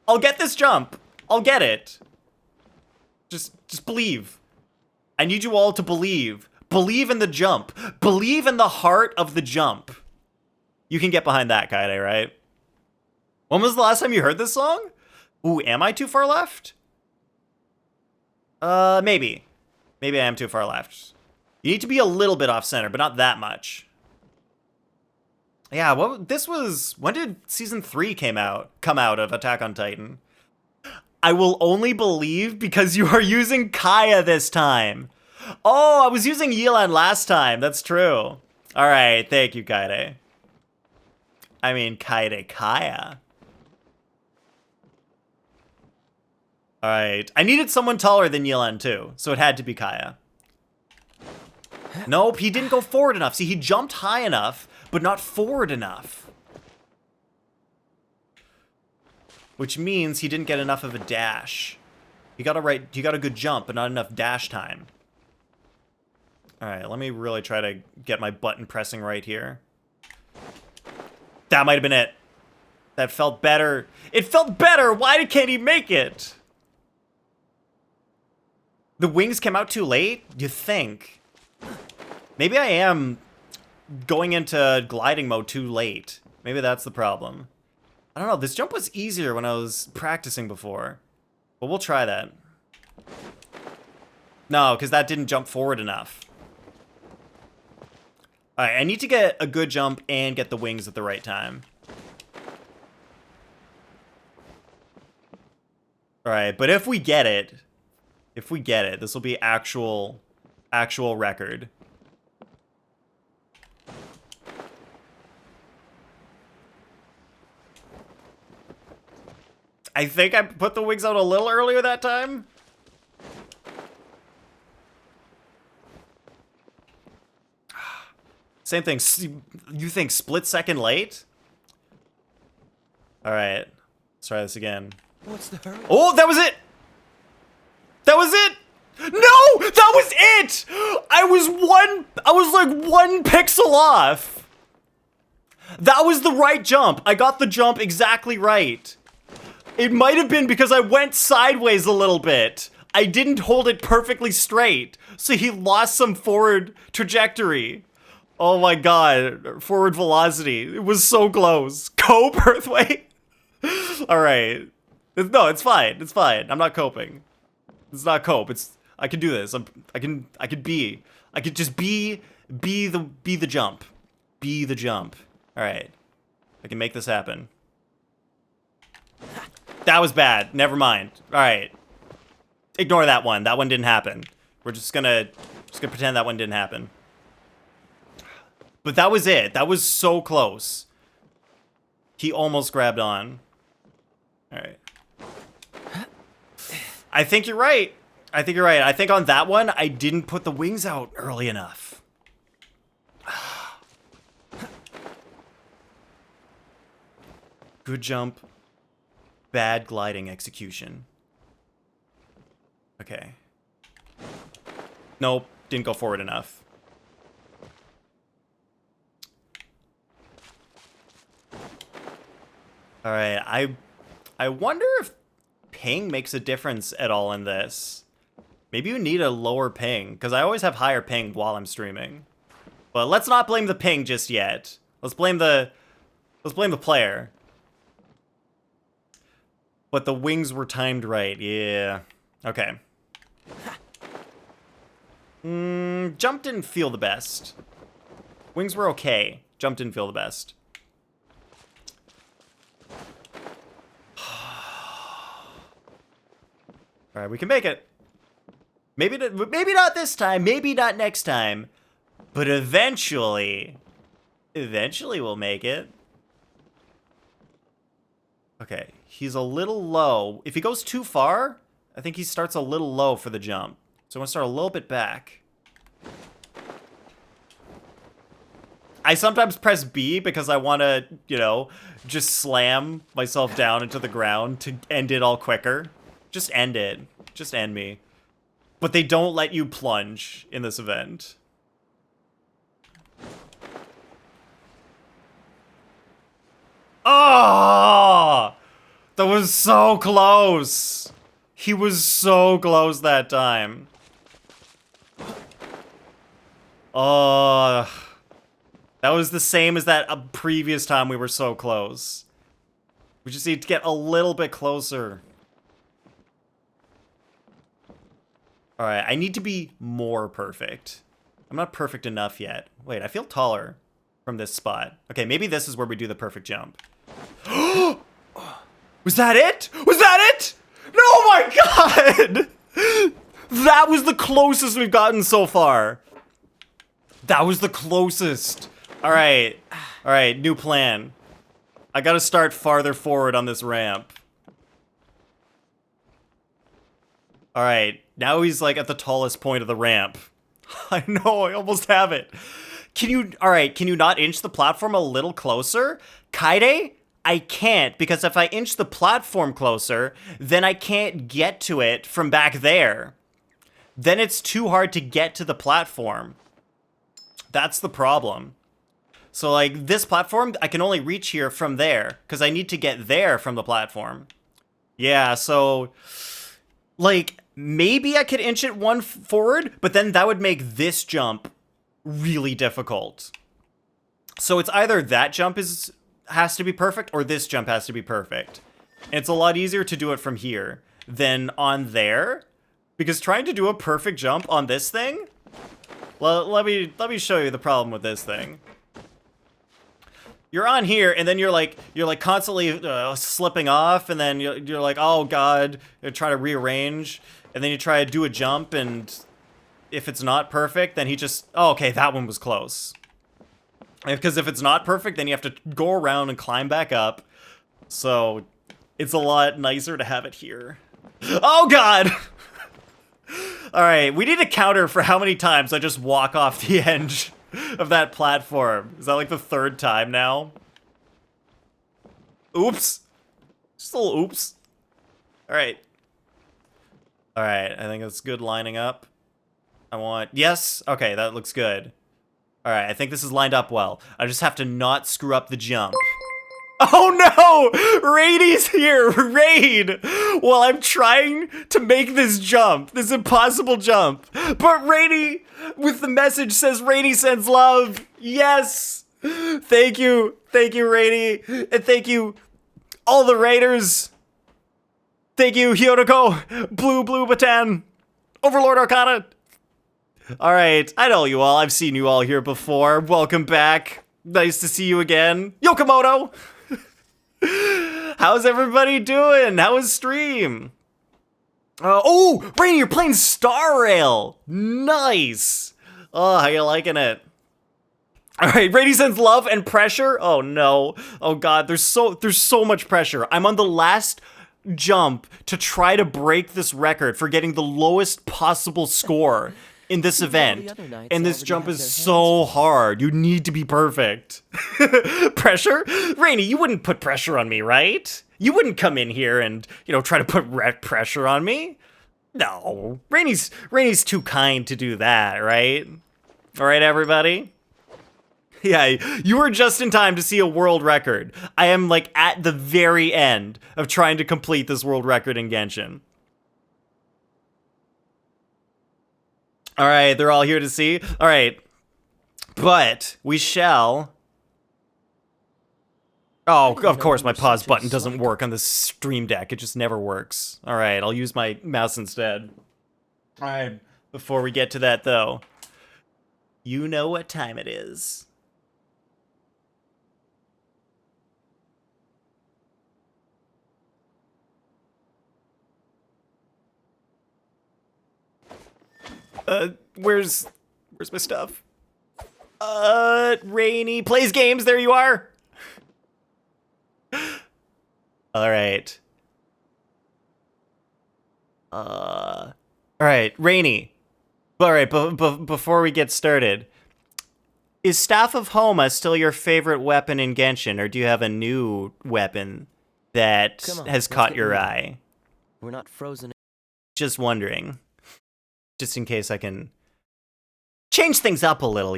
I'll get this jump. I'll get it. Just believe. I need you all to believe. Believe in the jump. Believe in the heart of the jump. You can get behind that, Kaide, right? When was the last time you heard this song? Ooh, am I too far left? Maybe. Maybe I am too far left. You need to be a little bit off center, but not that much. Yeah, when did season 3 come out of Attack on Titan? I will only believe because you are using Kaya this time. Oh, I was using Yelan last time. That's true. All right, thank you, Kaide. I mean, Kaya. All right, I needed someone taller than Yelan too, so it had to be Kaya. Nope, he didn't go forward enough. See, he jumped high enough, but not forward enough. Which means he didn't get enough of a dash. He got a good jump, but not enough dash time. All right, let me really try to get my button pressing right here. That might have been it. That felt better. It felt better. Why can't he make it? The wings came out too late? You think? Maybe I am going into gliding mode too late. Maybe that's the problem. I don't know. This jump was easier when I was practicing before. But we'll try that. No, because that didn't jump forward enough. Alright, I need to get a good jump and get the wings at the right time. Alright, but if we get it, this will be actual record. I think I put the wings out a little earlier that time. Same thing. You think split second late? All right. Let's try this again. What's the hurry? Oh, that was it. That was it. No, that was it. I was like one pixel off. That was the right jump. I got the jump exactly right. It might have been because I went sideways a little bit. I didn't hold it perfectly straight, so he lost some forward trajectory. Oh my god, forward velocity. It was so close. Cope, Earthway? Alright. No, it's fine. It's fine. I'm not coping. It's not cope. I can do this. I could just be the jump. Be the jump. Alright. I can make this happen. That was bad. Never mind. Alright. Ignore that one. That one didn't happen. We're just gonna pretend that one didn't happen. But that was it. That was so close. He almost grabbed on. Alright. I think you're right. I think on that one, I didn't put the wings out early enough. Good jump. Bad gliding execution. Okay. Nope, didn't go forward enough. Alright, I wonder if ping makes a difference at all in this. Maybe you need a lower ping, because I always have higher ping while I'm streaming. But let's not blame the ping just yet. Let's blame the player. But the wings were timed right, yeah. Okay. Jump didn't feel the best. Wings were okay. Jump didn't feel the best. Alright, we can make it. Maybe not this time, maybe not next time. But eventually we'll make it. Okay, he's a little low. If he goes too far, I think he starts a little low for the jump. So I'm gonna start a little bit back. I sometimes press B because I want to, you know, just slam myself down into the ground to end it all quicker. Just end it. Just end me. But they don't let you plunge in this event. Oh! That was so close! He was so close that time. Oh... That was the same as that previous time we were so close. We just need to get a little bit closer. Alright, I need to be more perfect. I'm not perfect enough yet. Wait, I feel taller from this spot. Okay, maybe this is where we do the perfect jump. Was that it? Was that it? No, my god! That was the closest we've gotten so far. That was the closest. Alright, new plan. I gotta start farther forward on this ramp. Alright, now he's like at the tallest point of the ramp. I know, I almost have it. Can you not inch the platform a little closer? Kaide? I can't, because if I inch the platform closer, then I can't get to it from back there. Then it's too hard to get to the platform. That's the problem. So, like, this platform, I can only reach here from there, because I need to get there from the platform. Yeah, so, like, maybe I could inch it one forward, but then that would make this jump really difficult. So it's either that jump has to be perfect, or this jump has to be perfect. And it's a lot easier to do it from here than on there, because trying to do a perfect jump on this thing, well, let me show you the problem with this thing. You're on here, and then you're like constantly slipping off, and then you're like, oh god, you try to rearrange, and then you try to do a jump, and if it's not perfect, then he just, oh, okay, that one was close. Because if it's not perfect, then you have to go around and climb back up. So it's a lot nicer to have it here. Oh god! Alright, we need a counter for how many times I just walk off the edge of that platform. Is that like the third time now? Oops. Just a little oops. Alright. Alright, I think that's good lining up. Yes? Okay, that looks good. Alright, I think this is lined up well. I just have to not screw up the jump. Oh no! Rainy's here! Raid! While I'm trying to make this jump, this impossible jump. But Rainy, with the message, says Rainy sends love. Yes! Thank you, Rainy. And thank you, all the raiders. Thank you, Hyodoko, Blue Batan, Overlord Arcana. Alright, I know you all. I've seen you all here before. Welcome back. Nice to see you again. Yokomoto! How's everybody doing? How was stream? Oh, Rainy, you're playing Star Rail. Nice. Oh, how you liking it? All right, Rainy sends love and pressure. Oh no. Oh god, there's so much pressure. I'm on the last jump to try to break this record for getting the lowest possible score in this event, and this jump is so hard. You need to be perfect. Pressure? Rainy, you wouldn't put pressure on me, right? You wouldn't come in here and, try to put pressure on me. No, Rainy's too kind to do that, right? All right, everybody? Yeah, you were just in time to see a world record. I am, like, at the very end of trying to complete this world record in Genshin. All right, they're all here to see. All right, but we shall. Oh, of course, my pause button doesn't work on the Stream Deck. It just never works. All right, I'll use my mouse instead. All right, before we get to that, though, you know what time it is. Where's my stuff? Rainy plays games, there you are! Alright. Alright, Rainy. Alright, before we get started, is Staff of Homa still your favorite weapon in Genshin, or do you have a new weapon that has caught your eye? We're not frozen. Just wondering. Just in case I can change things up a little,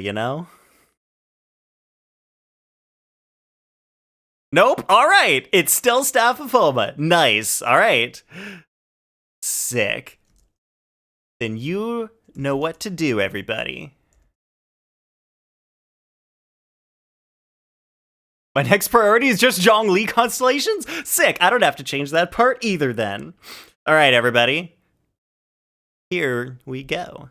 Nope. All right. It's still Staff of Homa. Nice. All right. Sick. Then you know what to do, everybody. My next priority is just Zhongli constellations? Sick. I don't have to change that part either then. All right, everybody. Here we go.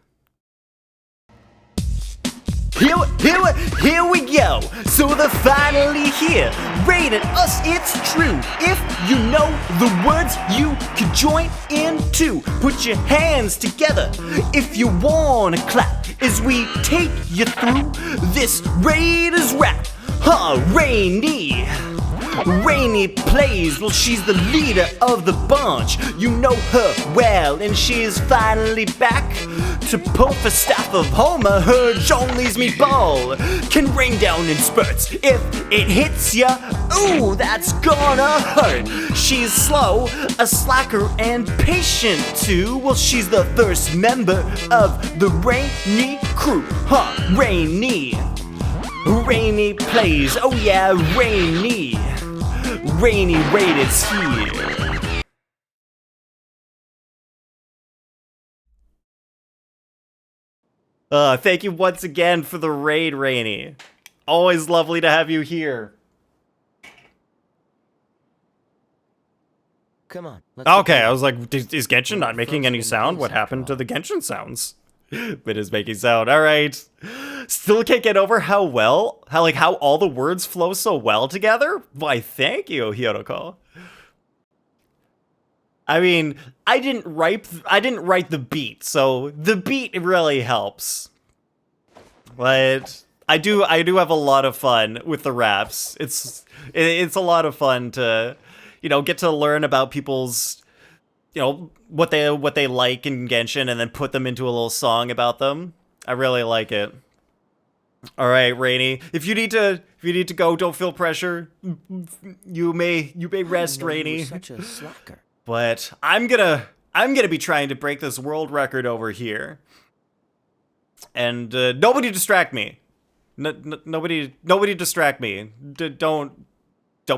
Here we go. So they're finally here. Rated us, it's true. If you know the words, you can join in too. Put your hands together if you wanna clap as we take you through this Raiders rap. Rainy. Rainy plays, well, she's the leader of the bunch. You know her well, and she is finally back to pull the staff of Homer, her Johnny's meatball can rain down in spurts. If it hits ya, ooh, that's gonna hurt. She's slow, a slacker, and patient too. Well, she's the first member of the Rainy crew, huh? Rainy. Rainy plays, oh yeah, Rainy. Rainy Raided's here. Thank you once again for the raid, Rainy. Always lovely to have you here. Come on. Okay, I was like, is Genshin not making any sound? What happened to the Genshin sounds? It is making sound. All right. Still can't get over how all the words flow so well together. Why, thank you, Hiroko. I mean, I didn't write the beat, so the beat really helps. But I do have a lot of fun with the raps. It's a lot of fun to, get to learn about people's, what they like in Genshin and then put them into a little song about them. I really like it. All right, Rainy. If you need to go, don't feel pressure. You may rest, Rainy. Such a slacker. But I'm gonna be trying to break this world record over here, and nobody distract me. Nobody distract me. Don't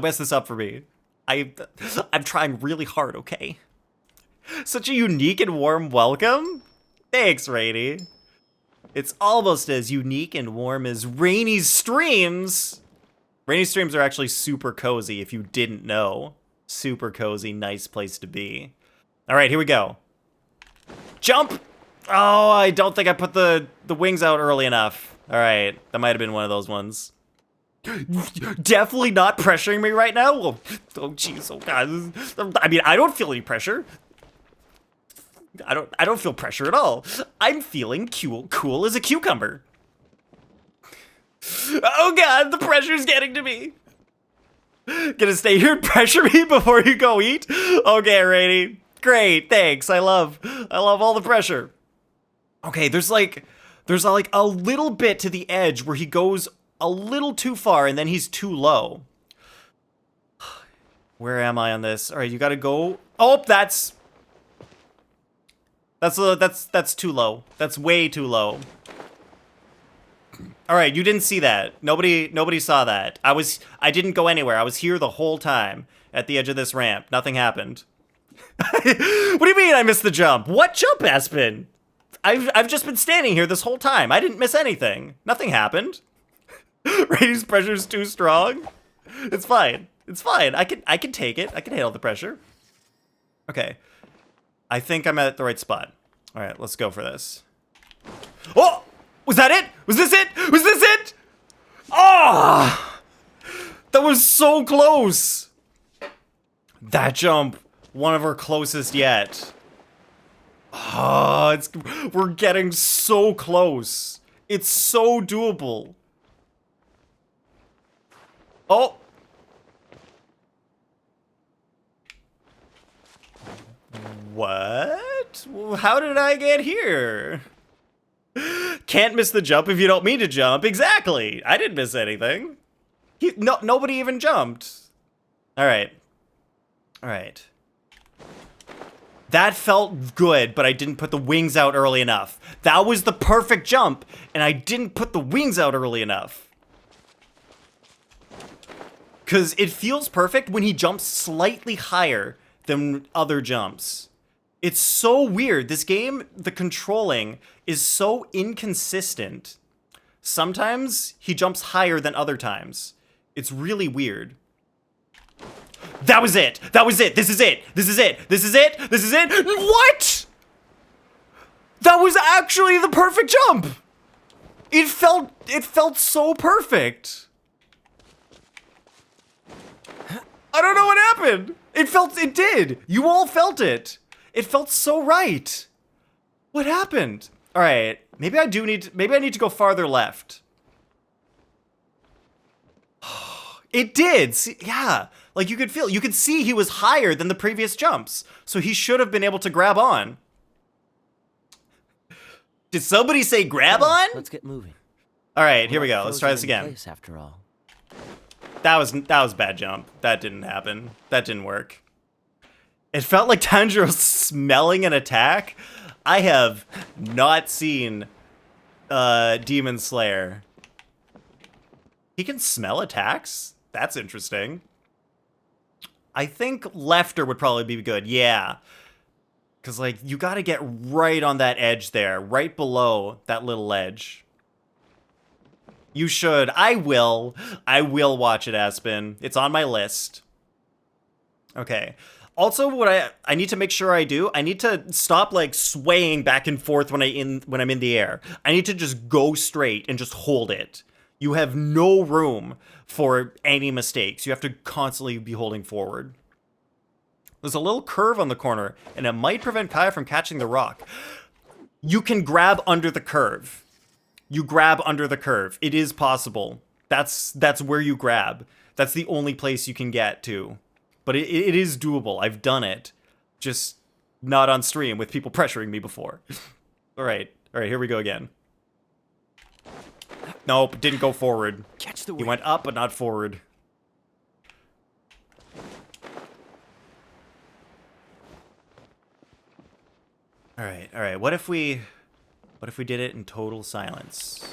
mess this up for me. I'm trying really hard. Okay. Such a unique and warm welcome. Thanks, Rainy. It's almost as unique and warm as Rainy's streams. Rainy's streams are actually super cozy. If you didn't know. Super cozy, nice place to be. All right, here we go. Jump! Oh, I don't think I put the wings out early enough. All right, that might have been one of those ones. Definitely not pressuring me right now. Oh, jeez, oh god. I mean, I don't feel any pressure. I don't feel pressure at all. I'm feeling cool as a cucumber. Oh god, the pressure's getting to me. Gonna stay here and pressure me before you go eat? Okay, Rainy. Great, thanks. I love all the pressure. Okay, there's like a little bit to the edge where he goes a little too far and then he's too low. Where am I on this? All right, you gotta go. Oh, that's too low. That's way too low. All right, you didn't see that. Nobody saw that. I didn't go anywhere. I was here the whole time at the edge of this ramp. Nothing happened. What do you mean I missed the jump? What jump, Aspen? I've just been standing here this whole time. I didn't miss anything. Nothing happened. Rainy's pressure's too strong. It's fine. It's fine. I can take it. I can handle the pressure. Okay. I think I'm at the right spot. All right, let's go for this. Oh! Was that it? Was this it? Was this it? Oh! That was so close. That jump, one of our closest yet. Oh, we're getting so close. It's so doable. Oh. What? How did I get here? Can't miss the jump if you don't mean to jump. Exactly. I didn't miss anything. Nobody even jumped. All right. All right. That felt good, but I didn't put the wings out early enough. That was the perfect jump, and I didn't put the wings out early enough. Because it feels perfect when he jumps slightly higher than other jumps. It's so weird. This game, the controlling is so inconsistent. Sometimes he jumps higher than other times. It's really weird. That was it. That was it. This is it. This is it. This is it. This is it. What? That was actually the perfect jump. It felt so perfect. I don't know what happened. It did. You all felt it. It felt so right. What happened? All right. Maybe I need to go farther left. It did. See, yeah. Like you could see he was higher than the previous jumps. So he should have been able to grab on. Did somebody say grab on? Let's get moving. All right, here we go. Let's try this In again. place, after all. That was a bad jump. That didn't happen. That didn't work. It felt like Tanjiro smelling an attack. I have not seen Demon Slayer. He can smell attacks? That's interesting. I think lefter would probably be good. Yeah. Because, like, you got to get right on that edge there. Right below that little edge. You should. I will. I will watch it, Aspen. It's on my list. Okay. Also, what I need to make sure I do, I need to stop, like, swaying back and forth when I'm in the air. I need to just go straight and just hold it. You have no room for any mistakes. You have to constantly be holding forward. There's a little curve on the corner, and it might prevent Kaya from catching the rock. You can grab under the curve. You grab under the curve. It is possible. That's where you grab. That's the only place you can get to. But it is doable. I've done it. Just not on stream with people pressuring me before. All right, here we go again. Nope, didn't go forward. Catch the wind. He went up, but not forward. All right. What if we did it in total silence?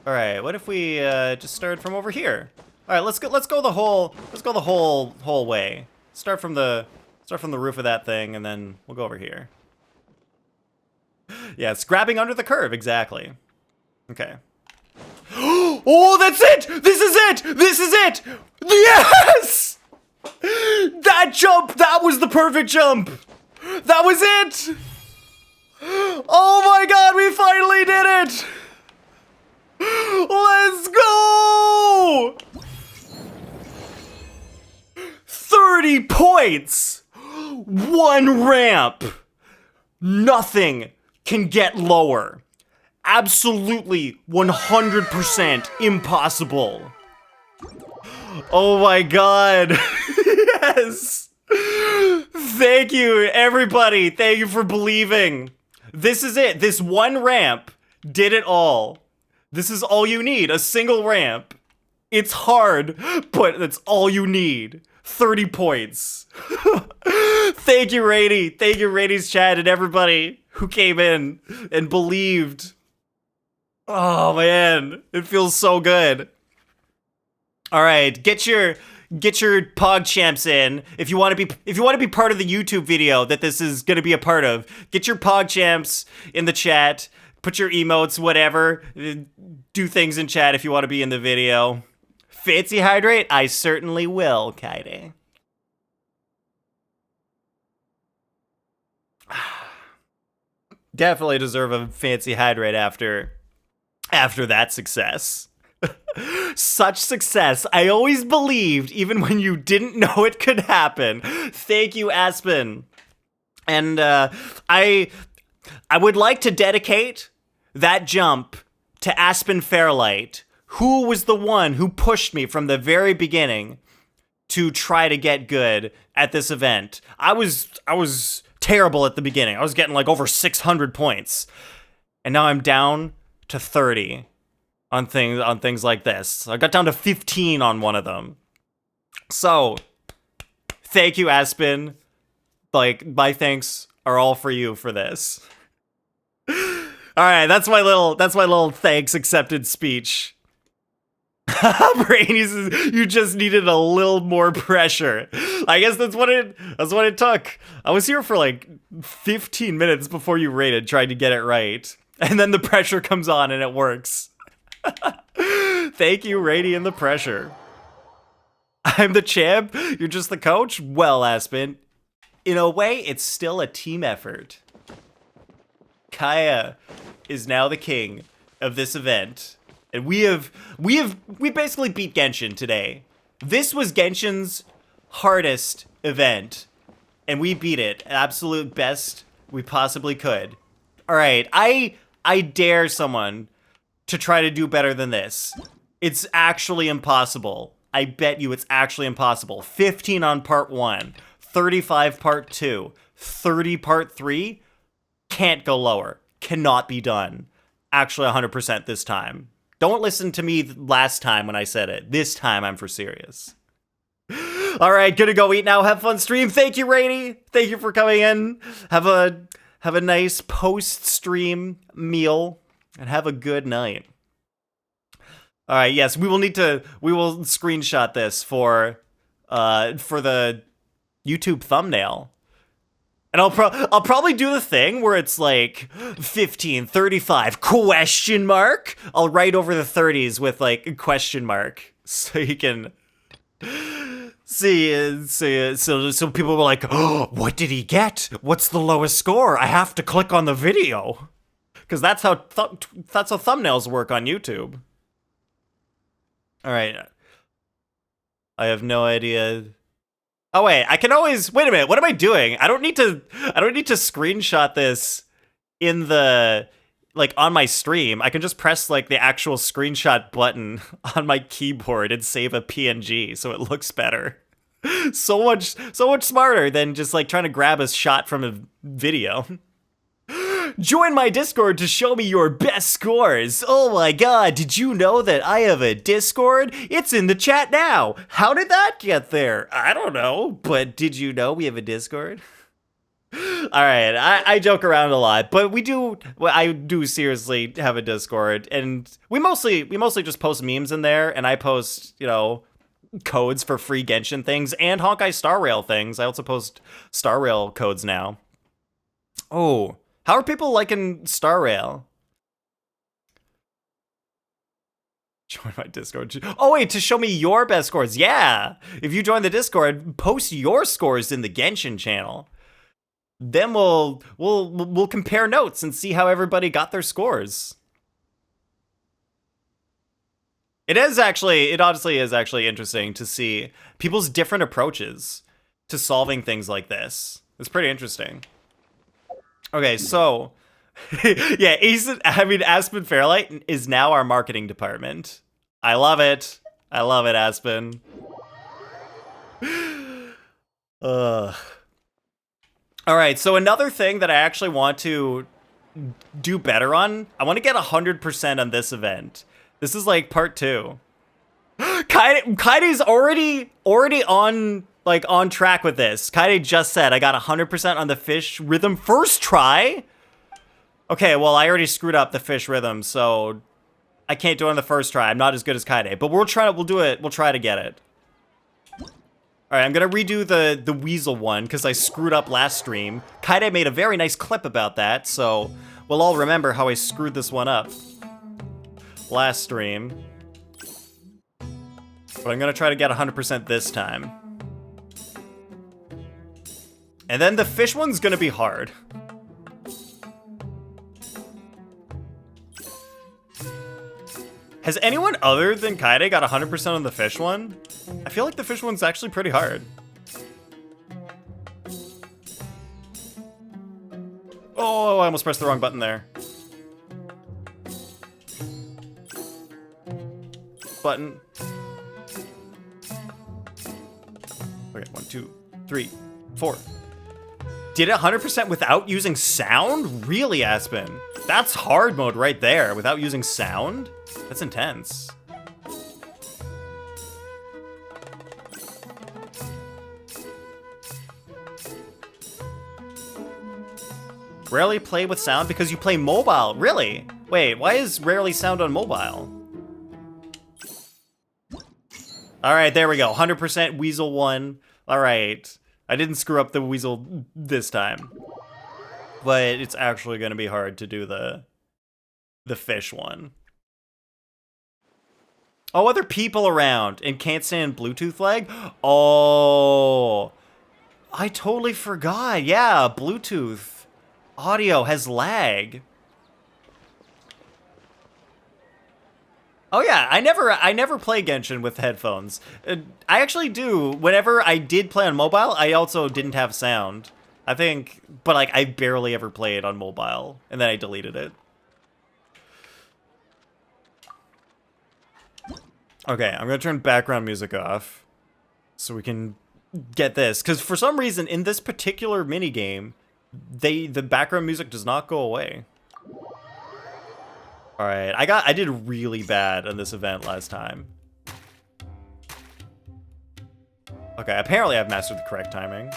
All right. What if we just started from over here? All right. Let's go the whole way. Start from the roof of that thing, and then we'll go over here. Yeah, it's grabbing under the curve, exactly. Okay. Oh, that's it! This is it! This is it! Yes! That jump! That was the perfect jump! That was it! Oh my god, we finally did it! Let's go! 30 points! One ramp! Nothing can get lower. Absolutely 100% impossible. Oh my god. Yes. Thank you, everybody. Thank you for believing. This is it. This one ramp did it all. This is all you need. A single ramp. It's hard, but that's all you need. 30 points. Thank you, Rady. Thank you, Rady's chat and everybody who came in and believed. Oh man, it feels so good. All right, get your PogChamps in if you want to be part of the YouTube video that this is going to be a part of. Get your PogChamps in the chat. Put your emotes, whatever. Do things in chat if you want to be in the video. Fancy hydrate? I certainly will, Kaide. Definitely deserve a fancy hydrate after that success. Such success. I always believed, even when you didn't know it could happen. Thank you, Aspen. And I would like to dedicate that jump to Aspen Fairlight, who was the one who pushed me from the very beginning to try to get good at this event. I was terrible at the beginning. I was getting like over 600 points. And now I'm down to 30 on things like this. I got down to 15 on one of them. So, thank you, Aspen. Like, my thanks are all for you for this. All right, that's my little thanks accepted speech. Brainy says, you just needed a little more pressure. I guess that's what it took. I was here for like 15 minutes before you rated, trying to get it right. And then the pressure comes on and it works. Thank you, Rady, and the pressure. I'm the champ, you're just the coach? Well, Aspen, in a way, it's still a team effort. Kaya is now the king of this event. And we basically beat Genshin today. This was Genshin's hardest event. And we beat it. Absolute best we possibly could. Alright, I dare someone to try to do better than this. It's actually impossible. I bet you it's actually impossible. 15 on part 1, 35 part 2, 30 part 3. can't go lower. Cannot be done. Actually 100% this time. Don't listen to me last time when I said it. This time I'm for serious. All right, gonna go eat now. Have fun stream. Thank you, Rainy. Thank you for coming in. Have a nice post-stream meal and have a good night. All right, yes, we will screenshot this for the YouTube thumbnail. And I'll probably do the thing where it's like 1535 question mark. I'll write over the 30s with like a question mark so you can see so people were like, "Oh, what did he get? What's the lowest score? I have to click on the video." Cuz that's how thumbnails work on YouTube. All right. I have no idea. Oh wait, I can always wait a minute. What am I doing? I don't need to screenshot this in the like on my stream. I can just press like the actual screenshot button on my keyboard and save a PNG so it looks better. So much smarter than just like trying to grab a shot from a video. Join my Discord to show me your best scores. Oh my god, did you know that I have a Discord? It's in the chat now. How did that get there? I don't know, but did you know we have a Discord? Alright, I joke around a lot, but I do seriously have a Discord, and we mostly just post memes in there, and I post, codes for free Genshin things, and Honkai Star Rail things. I also post Star Rail codes now. Oh, how are people liking Star Rail? Join my Discord. Oh wait, to show me your best scores. Yeah, if you join the Discord, post your scores in the Genshin channel. Then we'll compare notes and see how everybody got their scores. It honestly is actually interesting to see people's different approaches to solving things like this. It's pretty interesting. Okay, so yeah, Aspen Fairlight is now our marketing department. I love it. I love it, Aspen. All right, so another thing that I actually want to do better on, I want to get 100% on this event. This is like part 2. Kaide's already on track with this. Kaide just said I got 100% on the fish rhythm first try. Okay, well I already screwed up the fish rhythm, so I can't do it on the first try. I'm not as good as Kaide, but we'll try to get it. All right, I'm gonna redo the weasel one because I screwed up last stream. Kaide made a very nice clip about that, so we'll all remember how I screwed this one up last stream. But I'm gonna try to get 100% this time. And then the fish one's gonna be hard. Has anyone other than Kaide got 100% on the fish one? I feel like the fish one's actually pretty hard. Oh, I almost pressed the wrong button there. Button. Okay, 1, 2, 3, 4. Did it 100% without using sound? Really, Aspen? That's hard mode right there, without using sound? That's intense. Rarely play with sound because you play mobile. Really? Wait, why is rarely sound on mobile? All right, there we go. 100% Weasel 1. All right. I didn't screw up the Weasel this time. But it's actually going to be hard to do the fish one. Oh, other people around and can't stand Bluetooth lag? Oh, I totally forgot. Yeah, Bluetooth audio has lag. Oh yeah, I never play Genshin with headphones. I actually do. Whenever I did play on mobile, I also didn't have sound. I think, but like I barely ever played on mobile, and then I deleted it. Okay, I'm gonna turn background music off so we can get this. Because for some reason, in this particular minigame, the background music does not go away. All right, I did really bad on this event last time. Okay, apparently I've mastered the correct timing.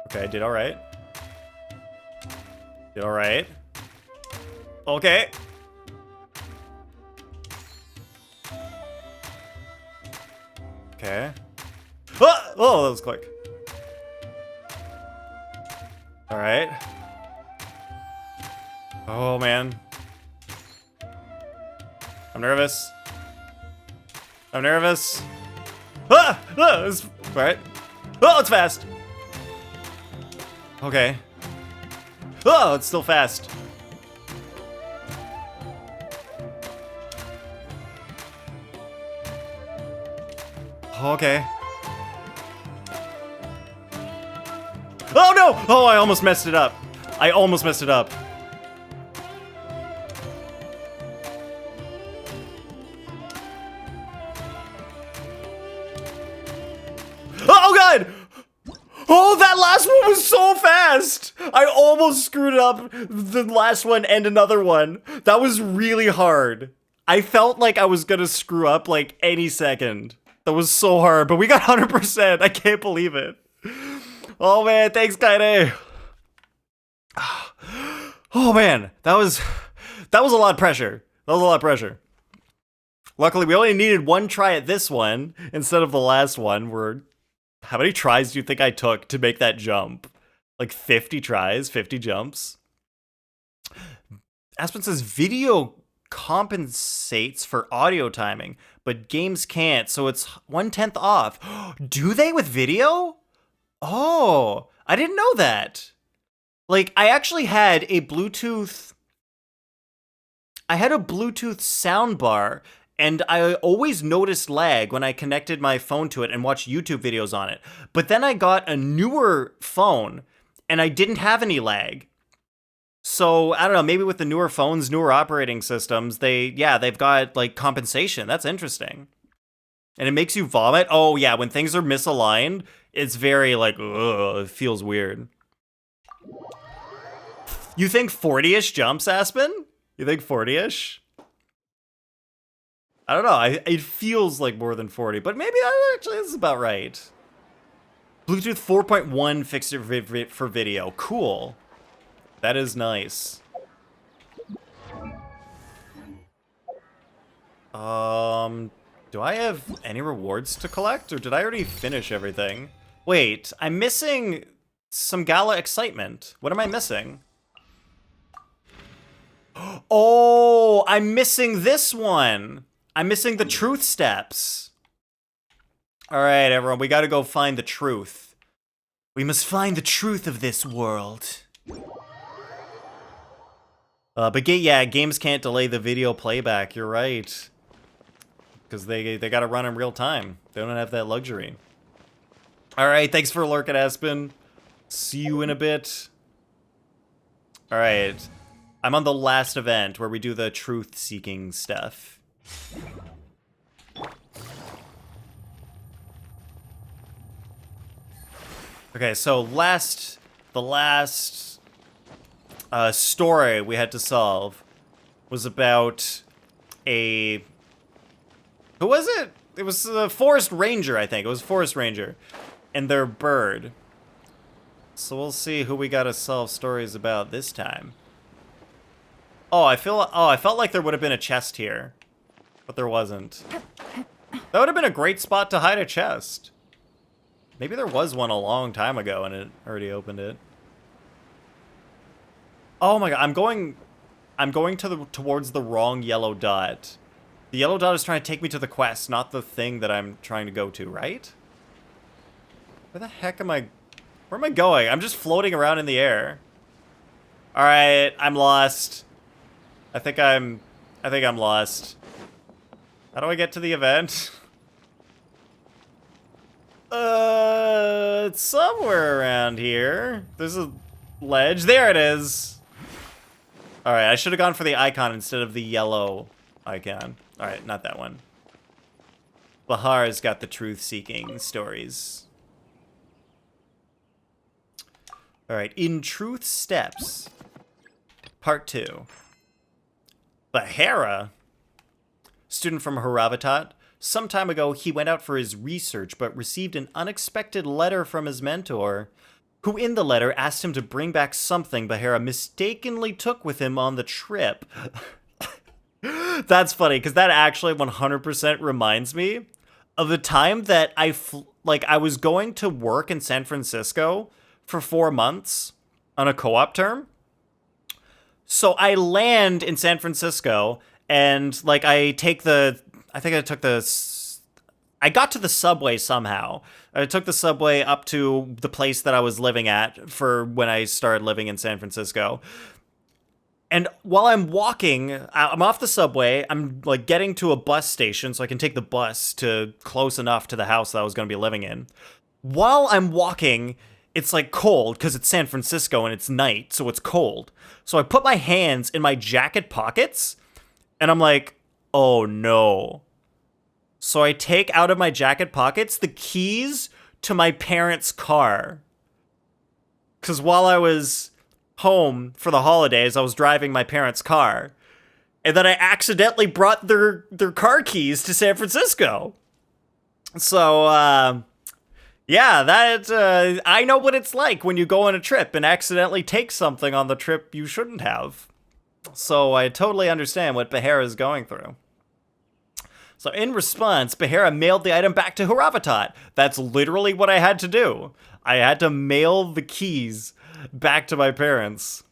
Okay, I did all right. Did all right. Okay. Okay. Ah! Oh, that was quick. All right. Oh, man. I'm nervous. I'm nervous. Ah! Ah! It's, all right. Oh, it's fast. Okay. Oh, it's still fast. Okay. Oh no! Oh, I almost messed it up. I almost messed it up. Oh god! Oh, that last one was so fast! I almost screwed up the last one and another one. That was really hard. I felt like I was gonna screw up like any second. That was so hard, but we got 100%. I can't believe it. Oh man, thanks, Kaide. Oh man, that was a lot of pressure. That was a lot of pressure. Luckily, we only needed one try at this one instead of the last one. How many tries do you think I took to make that jump? Like 50 tries, 50 jumps? Aspen says video compensates for audio timing, but games can't, so it's 1/10 off. Do they with video? Oh, I didn't know that. Like, I actually had a Bluetooth soundbar, and I always noticed lag when I connected my phone to it and watched YouTube videos on it. But then I got a newer phone, and I didn't have any lag. So, I don't know, maybe with the newer phones, newer operating systems, they've got, like, compensation. That's interesting. And it makes you vomit. Oh, yeah, when things are misaligned, it's very, like, ugh, it feels weird. You think 40-ish jumps, Aspen? You think 40-ish? I don't know. It feels like more than 40, but maybe actually this is about right. Bluetooth 4.1 fixed for video. Cool. That is nice. Do I have any rewards to collect, or did I already finish everything? Wait, I'm missing some gala excitement. What am I missing? Oh, I'm missing this one. I'm missing the truth steps. All right, everyone, we gotta go find the truth. We must find the truth of this world. But games can't delay the video playback. You're right, because they gotta run in real time. They don't have that luxury. All right, thanks for lurking, Aspen. See you in a bit. All right, I'm on the last event where we do the truth-seeking stuff. Okay, so the last story we had to solve was about who was it? It was the forest ranger, I think. It was a forest ranger and their bird. So we'll see who we gotta solve stories about this time. Oh, I felt like there would have been a chest here, but there wasn't. That would have been a great spot to hide a chest. Maybe there was one a long time ago and it already opened it. Oh my god, I'm going towards the wrong yellow dot. The yellow dot is trying to take me to the quest, not the thing that I'm trying to go to, right? Where the heck am I? Where am I going? I'm just floating around in the air. All right, I'm lost. I think I'm lost. How do I get to the event? It's somewhere around here. There's a ledge. There it is. All right, I should have gone for the icon instead of the yellow icon. All right, not that one. Bahar's got the truth-seeking stories. Alright, In Truth Steps, Part 2. Bahara, student from Haravatat. Some time ago, he went out for his research, but received an unexpected letter from his mentor, who in the letter asked him to bring back something Bahara mistakenly took with him on the trip. That's funny, because that actually 100% reminds me of the time that I was going to work in San Francisco for 4 months on a co-op term. So I land in San Francisco, and like I got to the subway somehow. I took the subway up to the place that I was living at for when I started living in San Francisco. And while I'm walking, I'm off the subway, I'm like getting to a bus station so I can take the bus to close enough to the house that I was going to be living in. While I'm walking, it's like cold because it's San Francisco and it's night, so it's cold. So I put my hands in my jacket pockets and I'm like, oh no. So I take out of my jacket pockets the keys to my parents' car. Because while I was home for the holidays, I was driving my parents' car. And then I accidentally brought their car keys to San Francisco. So, yeah, that I know what it's like when you go on a trip and accidentally take something on the trip you shouldn't have. So I totally understand what Bahara is going through. So in response, Bahara mailed the item back to Haravatat. That's literally what I had to do. I had to mail the keys back to my parents.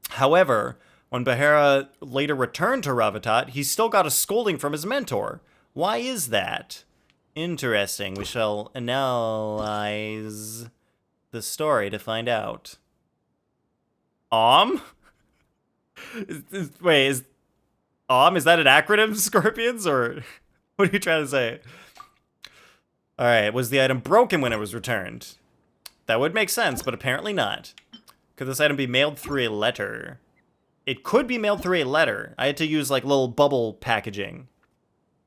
However, when Bahara later returned to Haravatat, he still got a scolding from his mentor. Why is that? Interesting. We shall analyze the story to find out. Wait, is that an acronym, Scorpions, or what are you trying to say? Alright, was the item broken when it was returned? That would make sense, but apparently not. Could this item be mailed through a letter? It could be mailed through a letter. I had to use, like, little bubble packaging,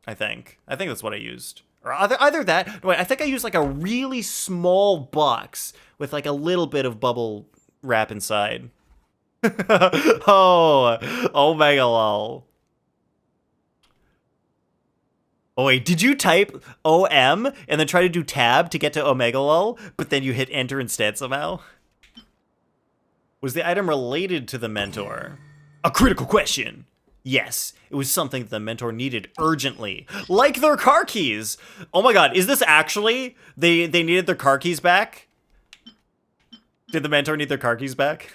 I think. I think that's what I used. Or either that... Wait, I think I used, like, a really small box with, like, a little bit of bubble wrap inside. Omega lol. Oh wait, did you type OM and then try to do tab to get to Omega lol, but then you hit enter instead somehow? Was the item related to the mentor? A critical question. Yes, it was something the mentor needed urgently, like their car keys. Oh my god, is this actually they needed their car keys back? Did the mentor need their car keys back?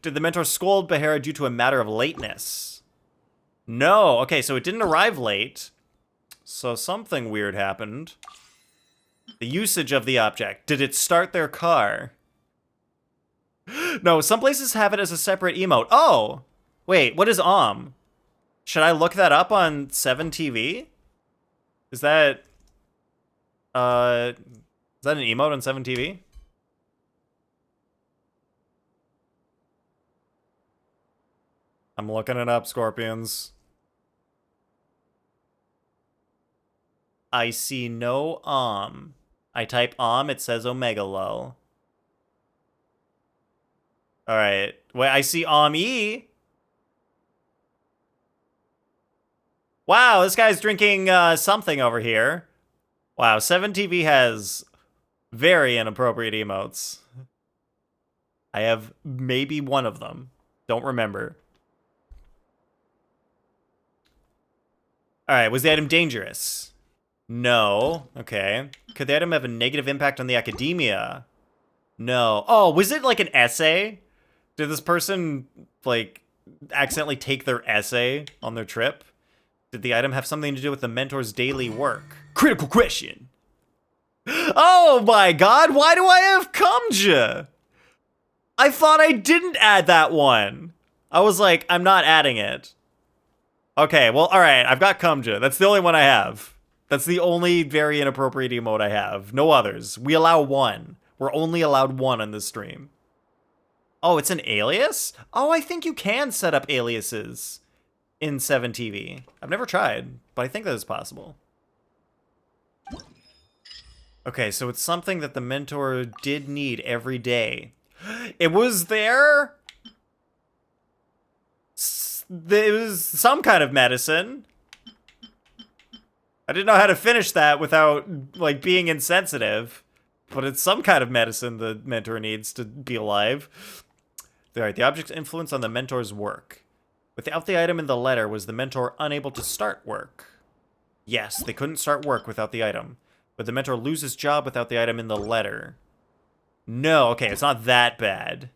Did the mentor scold Bahara due to a matter of lateness? No. Okay, so it didn't arrive late. So something weird happened. The usage of the object. Did it start their car? No, some places have it as a separate emote. Oh! Wait, what is Should I look that up on 7TV? Is that an emote on 7TV? I'm looking it up, Scorpions. I see no I type it says Omega lol. Alright. Wait, I see E. Wow, this guy's drinking something over here. Wow, 7TV has very inappropriate emotes. I have maybe one of them. Don't remember. Alright, was the item dangerous? No. Okay. Could the item have a negative impact on the academia? No. Oh, was it like an essay? Did this person, like, accidentally take their essay on their trip? Did the item have something to do with the mentor's daily work? Critical question! Oh my god, why do I have Kumja? I thought I didn't add that one. I was like, I'm not adding it. Okay, well, alright, I've got Kumja. That's the only one I have. That's the only very inappropriate emote I have. No others. We allow one. We're only allowed one on this stream. Oh, it's an alias? Oh, I think you can set up aliases in 7TV. I've never tried, but I think that is possible. Okay, so it's something that the mentor did need every day. It was there? It was some kind of medicine. I didn't know how to finish that without, like, being insensitive. But it's some kind of medicine the mentor needs to be alive. Alright, the object's influence on the mentor's work. Without the item in the letter, was the mentor unable to start work? Yes, they couldn't start work without the item. Would the mentor lose his job without the item in the letter? No, okay, it's not that bad.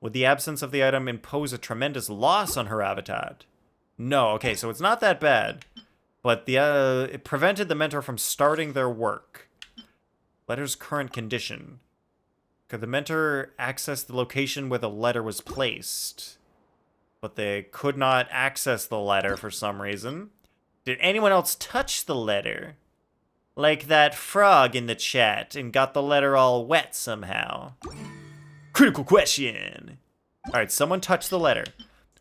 Would the absence of the item impose a tremendous loss on her habitat? No, okay, so it's not that bad. But it prevented the mentor from starting their work. Letter's current condition. Could the mentor access the location where the letter was placed? But they could not access the letter for some reason. Did anyone else touch the letter? Like that frog in the chat and got the letter all wet somehow. Critical question. Alright, someone touched the letter.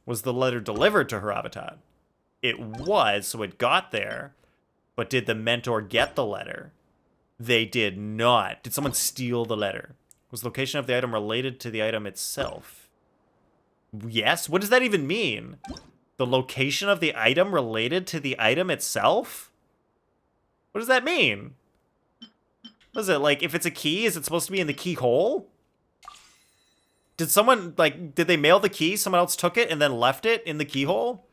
Was the letter delivered to her habitat? It was, so it got there. But did the mentor get the letter? They did not. Did someone steal the letter? Was the location of the item related to the item itself? Yes? What does that even mean? The location of the item related to the item itself? What does that mean? What is it, like, if it's a key, is it supposed to be in the keyhole? Did someone, like, did they mail the key? Someone else took it and then left it in the keyhole?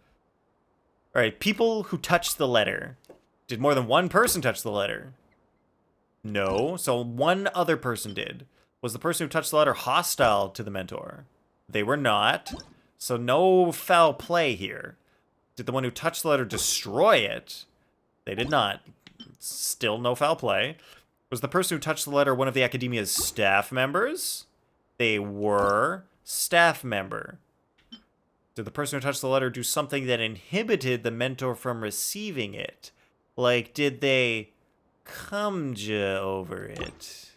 Alright, people who touched the letter. Did more than one person touch the letter? No, so one other person did. Was the person who touched the letter hostile to the mentor? They were not, so no foul play here. Did the one who touched the letter destroy it? They did not. Still no foul play. Was the person who touched the letter one of the Academia's staff members? They were staff member. Did the person who touched the letter do something that inhibited the mentor from receiving it? Like, did they cumja over it?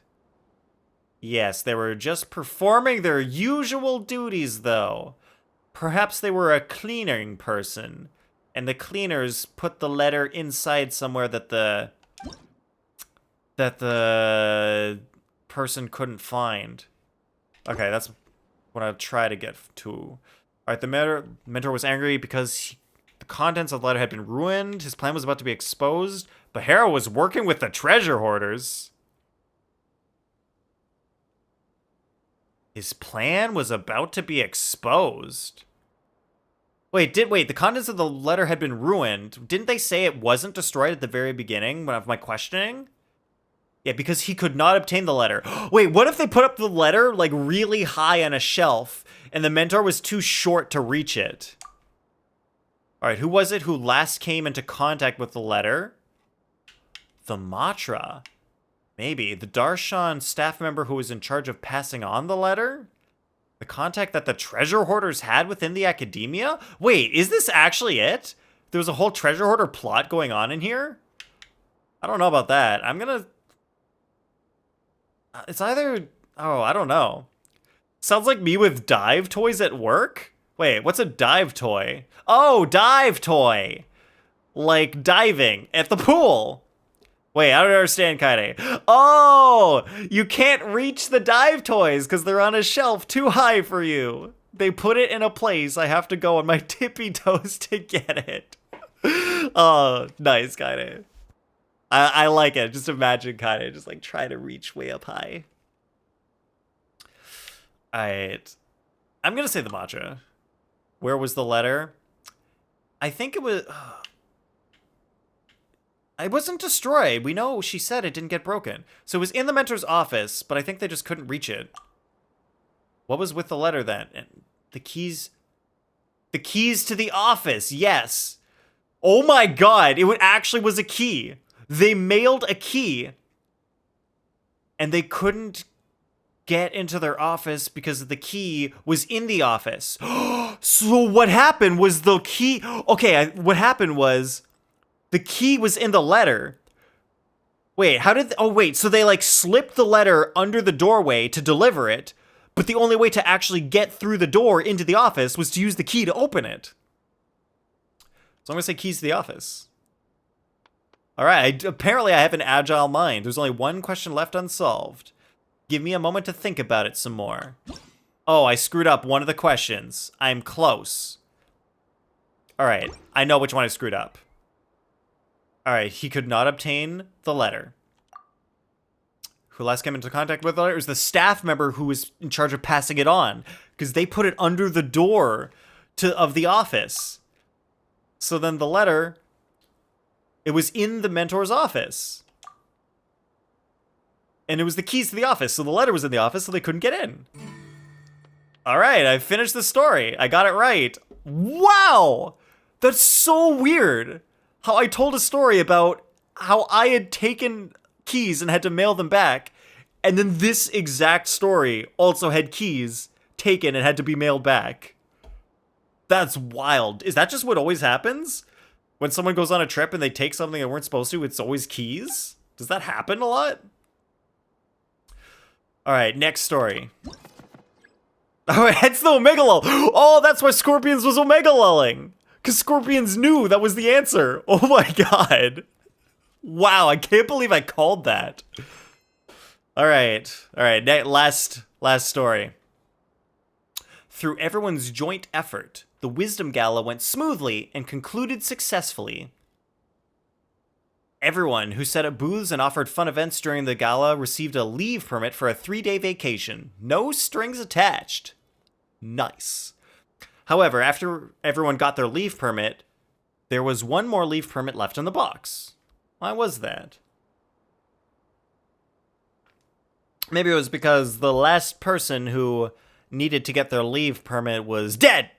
Yes, they were just performing their usual duties, though. Perhaps they were a cleaning person, and the cleaners put the letter inside somewhere that the person couldn't find. Okay, that's what I'll try to get to. Alright, the mentor was angry because the contents of the letter had been ruined. His plan was about to be exposed, but Hera was working with the treasure hoarders. His plan was about to be exposed. Wait, the contents of the letter had been ruined. Didn't they say it wasn't destroyed at the very beginning of my questioning? Yeah, because he could not obtain the letter. Wait, what if they put up the letter, like, really high on a shelf, and the mentor was too short to reach it? Alright, who was it who last came into contact with the letter? The Matra. Maybe. The Darshan staff member who was in charge of passing on the letter? The contact that the treasure hoarders had within the Academia? Wait, is this actually it? There was a whole treasure hoarder plot going on in here? I don't know about that. I'm gonna... It's either... Oh, I don't know. Sounds like me with dive toys at work? Wait, what's a dive toy? Oh, dive toy! Like diving at the pool. Wait, I don't understand, Kaide. Oh! You can't reach the dive toys because they're on a shelf too high for you. They put it in a place I have to go on my tippy toes to get it. Oh, nice, Kaide. I like it. Just imagine Kaide just like try to reach way up high. Alright. I'm gonna say the matcha. Where was the letter? I think it was... It wasn't destroyed. We know she said it didn't get broken. So it was in the mentor's office, but I think they just couldn't reach it. What was with the letter then? The keys... The keys to the office, yes. Oh my god, it actually was a key. They mailed a key. And they couldn't get into their office because the key was in the office. So what happened was the key... Okay, what happened was... The key was in the letter. Wait, how did... Oh, wait, so they, like, slipped the letter under the doorway to deliver it, but the only way to actually get through the door into the office was to use the key to open it. So I'm gonna say keys to the office. All right, apparently I have an agile mind. There's only one question left unsolved. Give me a moment to think about it some more. Oh, I screwed up one of the questions. I'm close. All right, I know which one I screwed up. All right, he could not obtain the letter. Who last came into contact with the letter? It was the staff member who was in charge of passing it on, because they put it under the door of the office. So then the letter, it was in the mentor's office. And it was the keys to the office, so the letter was in the office, so they couldn't get in. All right, I finished the story. I got it right. Wow! That's so weird. How I told a story about how I had taken keys and had to mail them back, and then this exact story also had keys taken and had to be mailed back. That's wild. Is that just what always happens? When someone goes on a trip and they take something they weren't supposed to, it's always keys? Does that happen a lot? Alright, next story. Oh, it's the Omega Lull. Oh, that's why Scorpions was Omega Lulling. Because Scorpions knew that was the answer. Oh my god. Wow, I can't believe I called that. Alright, last story. Through everyone's joint effort, the Wisdom Gala went smoothly and concluded successfully. Everyone who set up booths and offered fun events during the gala received a leave permit for a 3-day vacation. No strings attached. Nice. However, after everyone got their leave permit, there was one more leave permit left in the box. Why was that? Maybe it was because the last person who needed to get their leave permit was dead.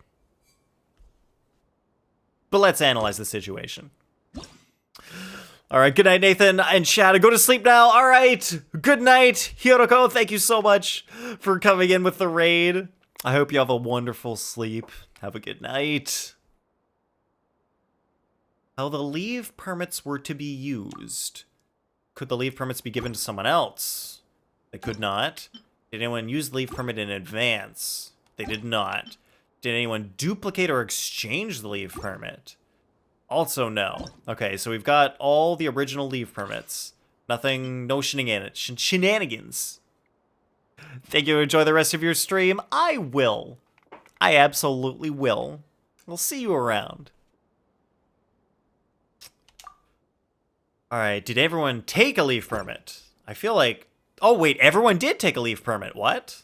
But let's analyze the situation. All right, good night, Nathan and Shada. Go to sleep now. All right, good night, Hiroko. Thank you so much for coming in with the raid. I hope you have a wonderful sleep. Have a good night. How the leave permits were to be used. Could the leave permits be given to someone else? They could not. Did anyone use the leave permit in advance? They did not. Did anyone duplicate or exchange the leave permit? Also no. Okay, so we've got all the original leave permits. Nothing, no shenanigans. Thank you. Enjoy the rest of your stream. I will. I absolutely will. I'll see you around. Alright, did everyone take a leave permit? I feel like... Oh, wait, everyone did take a leave permit. What?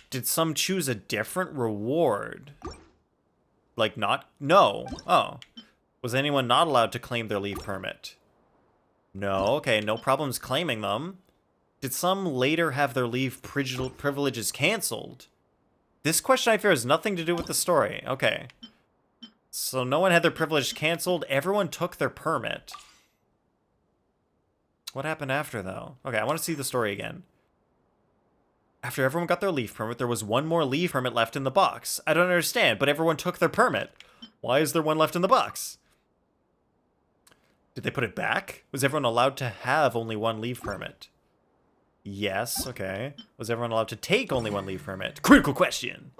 Did some choose a different reward? Like, not... No. Oh. Was anyone not allowed to claim their leave permit? No. Okay, no problems claiming them. Did some later have their leave privileges canceled? This question, I fear, has nothing to do with the story. Okay. So no one had their privilege canceled. Everyone took their permit. What happened after, though? Okay, I want to see the story again. After everyone got their leave permit, there was one more leave permit left in the box. I don't understand, but everyone took their permit. Why is there one left in the box? Did they put it back? Was everyone allowed to have only one leave permit? Yes, okay. Was everyone allowed to take only one leave permit? Critical question!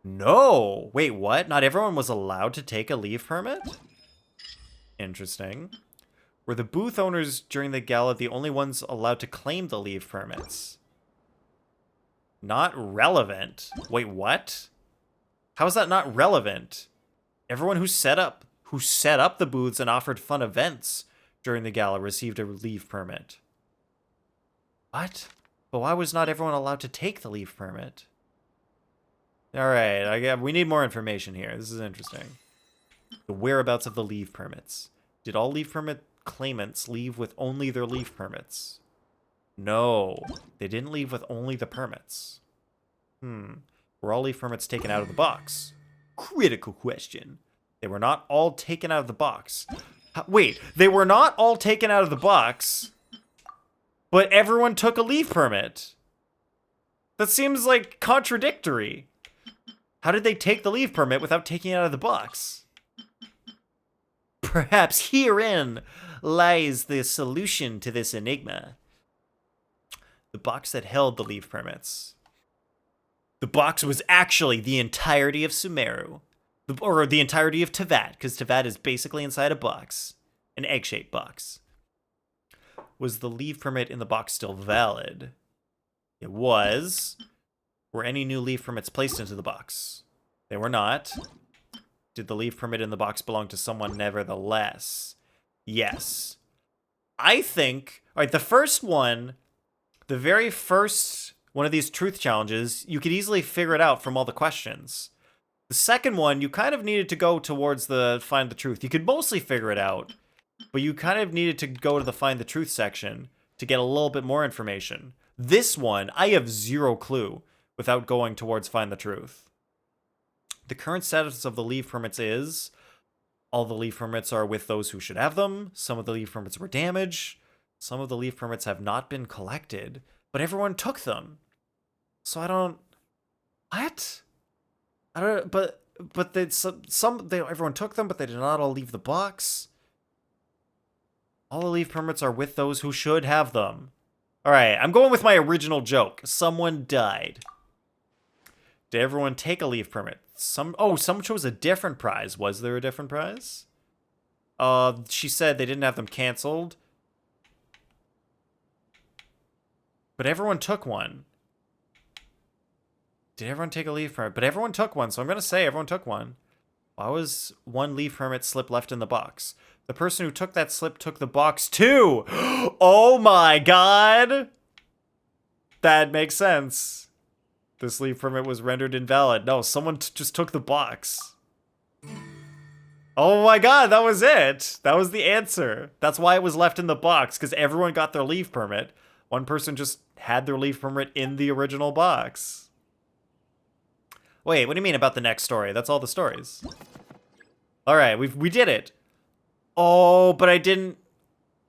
No! Wait, what? Not everyone was allowed to take a leave permit? Interesting. Were the booth owners during the gala the only ones allowed to claim the leave permits? Not relevant. Wait, what? How is that not relevant? Everyone who set up the booths and offered fun events during the gala received a leave permit. What? But why was not everyone allowed to take the leave permit? Alright, we need more information here. This is interesting. The whereabouts of the leave permits. Did all leave permit claimants leave with only their leave permits? No, they didn't leave with only the permits. Were all leave permits taken out of the box? Critical question. They were not all taken out of the box. Wait, they were not all taken out of the box, but everyone took a leave permit. That seems like contradictory. How did they take the leave permit without taking it out of the box? Perhaps herein lies the solution to this enigma. The box that held the leave permits. The box was actually the entirety of Sumeru. Or the entirety of Teyvat, because Teyvat is basically inside a box. An egg-shaped box. Was the leave permit in the box still valid? It was. Were any new leave permits placed into the box? They were not. Did the leave permit in the box belong to someone nevertheless? Yes. I think, all right, the first one, the very first one of these truth challenges, you could easily figure it out from all the questions. The second one, you kind of needed to go towards the find the truth. You could mostly figure it out, but you kind of needed to go to the find the truth section to get a little bit more information. This one, I have zero clue without going towards find the truth. The current status of the leave permits is all the leave permits are with those who should have them. Some of the leave permits were damaged. Some of the leave permits have not been collected, but everyone took them. So I don't... What? I don't... But they, everyone took them, but they did not all leave the box. All the leave permits are with those who should have them. All right, I'm going with my original joke. Someone died. Did everyone take a leave permit? Some chose a different prize. Was there a different prize? She said they didn't have them canceled. But everyone took one. Did everyone take a leave permit? But everyone took one, so I'm going to say everyone took one. Why was one leave permit slip left in the box? The person who took that slip took the box too! Oh my god! That makes sense. This leave permit was rendered invalid. No, someone just took the box. Oh my god, that was it! That was the answer. That's why it was left in the box, because everyone got their leave permit. One person just had their leave permit in the original box. Wait, what do you mean about the next story? That's all the stories. Alright, we did it. Oh, but I didn't...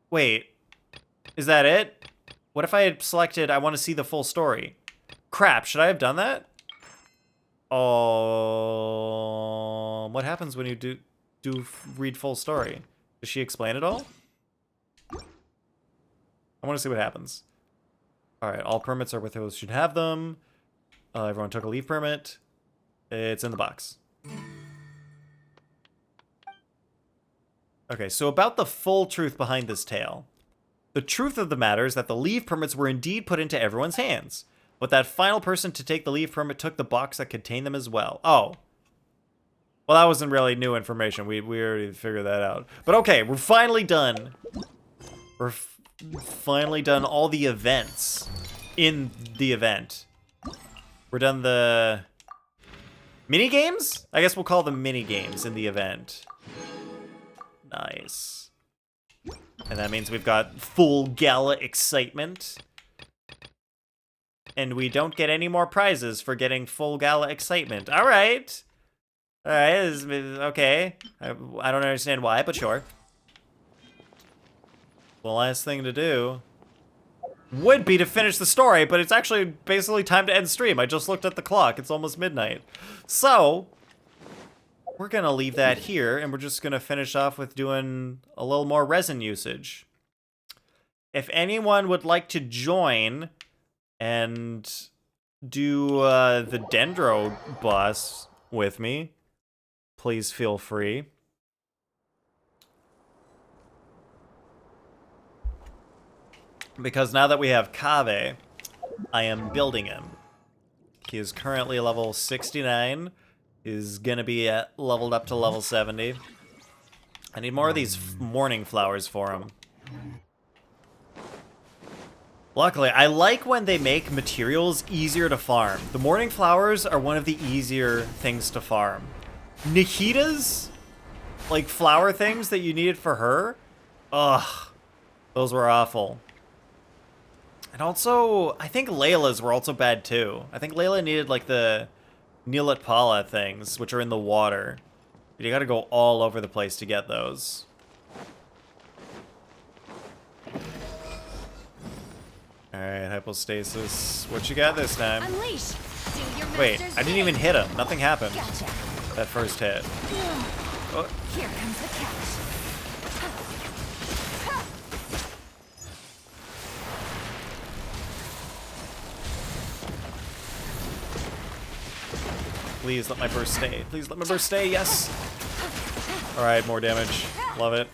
Wait. Is that it? What if I had selected, I want to see the full story? Crap, should I have done that? Oh, what happens when you do read full story? Does she explain it all? I want to see what happens. Alright, all permits are with those who should have them. Everyone took a leave permit. It's in the box. Okay, so about the full truth behind this tale. The truth of the matter is that the leave permits were indeed put into everyone's hands. But that final person to take the leave permit took the box that contained them as well. Oh. Well, that wasn't really new information. We already figured that out. But okay, we're finally done. We're finally done all the events in the event. We're done the... mini-games? I guess we'll call them mini-games in the event. Nice. And that means we've got full gala excitement. And we don't get any more prizes for getting full gala excitement. Alright. Alright, okay. I don't understand why, but sure. The last thing to do would be to finish the story, but it's actually basically time to end stream. I just looked at the clock. It's almost midnight. So, we're going to leave that here, and we're just going to finish off with doing a little more resin usage. If anyone would like to join and do the Dendro boss with me, please feel free. Because now that we have Kaveh, I am building him. He is currently level 69. He's gonna be leveled up to level 70. I need more of these morning flowers for him. Luckily, I like when they make materials easier to farm. The morning flowers are one of the easier things to farm. Nikita's, like, flower things that you needed for her, ugh, those were awful. And also, I think Layla's were also bad too. I think Layla needed, like, the Nilatpala things, which are in the water. But you gotta go all over the place to get those. Alright, hypostasis. What you got this time? Unleash. Wait, I didn't even hit him. Nothing happened. Gotcha. That first hit. Oh. Here comes the catch. Please let my burst stay. Please let my burst stay. Yes. All right, more damage. Love it.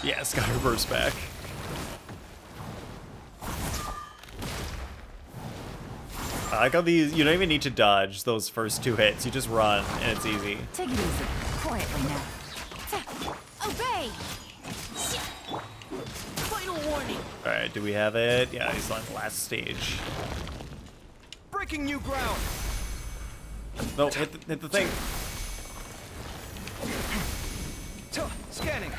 Yes, got her burst back. I like how these, you don't even need to dodge those first 2 hits. You just run, and it's easy. Take it easy. Quietly now. Obey! Final warning. Alright, do we have it? Yeah, he's on the last stage. Breaking new ground. No, hit the thing. Scanning.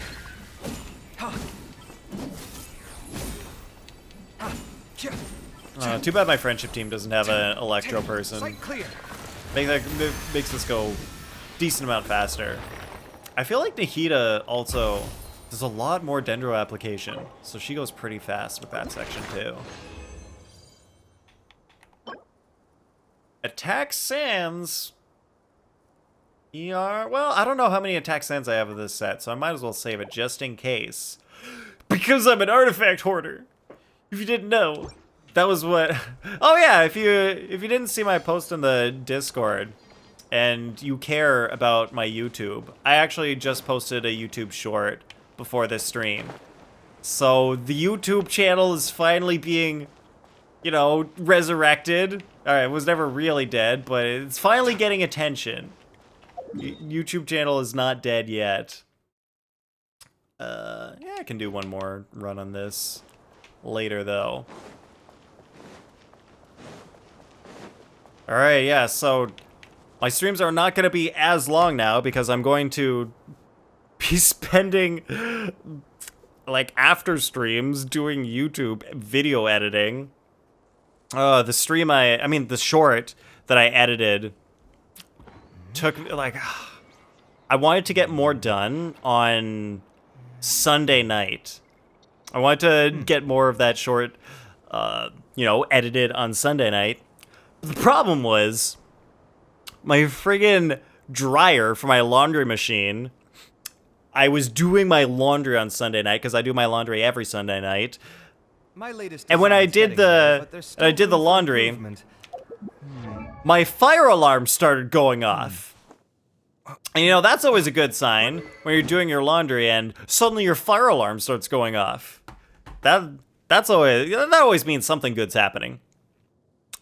Too bad my friendship team doesn't have an electro person. Site clear. Makes this go decent amount faster. I feel like Nahida also does a lot more Dendro application, so she goes pretty fast with that section too. Attack Sands. Well, I don't know how many attack sands I have of this set, so I might as well save it just in case. Because I'm an artifact hoarder. If you didn't know, that was what. Oh yeah, if you didn't see my post in the Discord, and you care about my YouTube, I actually just posted a YouTube short before this stream. So the YouTube channel is finally being, you know, resurrected. All right, it was never really dead, but it's finally getting attention. YouTube channel is not dead yet. Yeah, I can do one more run on this later, though. Alright, yeah, so my streams are not going to be as long now because I'm going to be spending, like, after streams doing YouTube video editing. The stream the short that I edited took, like, I wanted to get more done on Sunday night. I wanted to get more of that short, you know, edited on Sunday night. The problem was my friggin' dryer for my laundry machine. I was doing my laundry on Sunday night because I do my laundry every Sunday night. My latest and when I did the laundry, my fire alarm started going off. And you know, that's always a good sign when you're doing your laundry and suddenly your fire alarm starts going off. That always means something good's happening.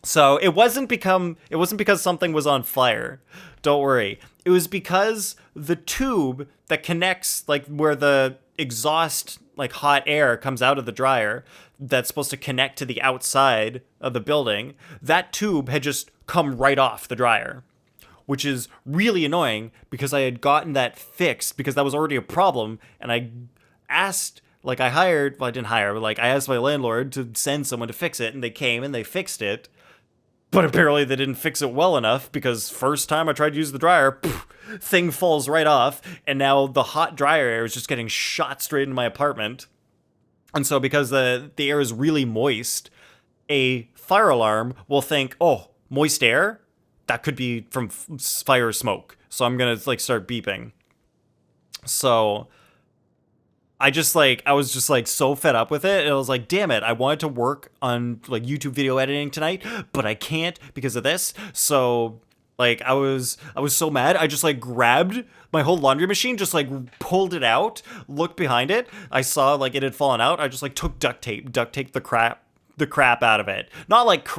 So it wasn't because something was on fire. Don't worry. It was because the tube that connects, like, where the exhaust, like, hot air comes out of the dryer that's supposed to connect to the outside of the building, that tube had just come right off the dryer, which is really annoying because I had gotten that fixed because that was already a problem, and I asked, like, I didn't hire, but, like, I asked my landlord to send someone to fix it, and they came and they fixed it. But apparently they didn't fix it well enough because first time I tried to use the dryer, thing falls right off, and now the hot dryer air is just getting shot straight into my apartment. And so because the air is really moist, a fire alarm will think, oh, moist air? That could be from fire or smoke. So I'm gonna, like, start beeping. So I was just like so fed up with it. And I was like, damn it, I wanted to work on, like, YouTube video editing tonight, but I can't because of this. So, like, I was so mad. I just, like, grabbed my whole laundry machine, just, like, pulled it out, looked behind it. I saw, like, it had fallen out. I just, like, took duct tape the crap out of it. Not like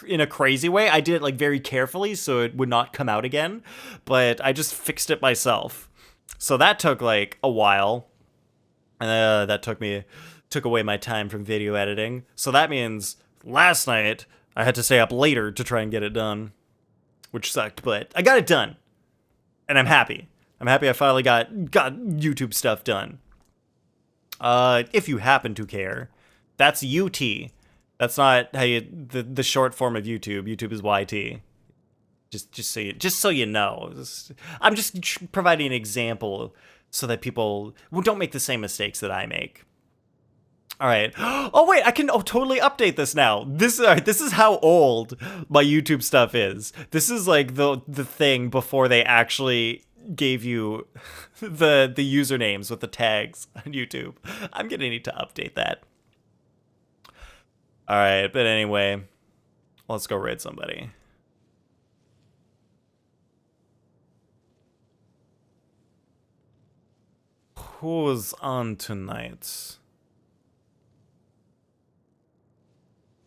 in a crazy way. I did it, like, very carefully so it would not come out again, but I just fixed it myself. So that took, like, a while. That took away my time from video editing. So that means last night I had to stay up later to try and get it done, which sucked, but I got it done. And I'm happy. I'm happy I finally got YouTube stuff done. If you happen to care, that's UT. That's not how the short form of YouTube. YouTube is YT. Just so you know. I'm just providing an example so that people don't make the same mistakes that I make. All right. Oh wait, I can totally update this now. This is how old my YouTube stuff is. This is like the thing before they actually gave you the usernames with the tags on YouTube. I'm gonna need to update that. Alright, but anyway, let's go raid somebody. Who's on tonight?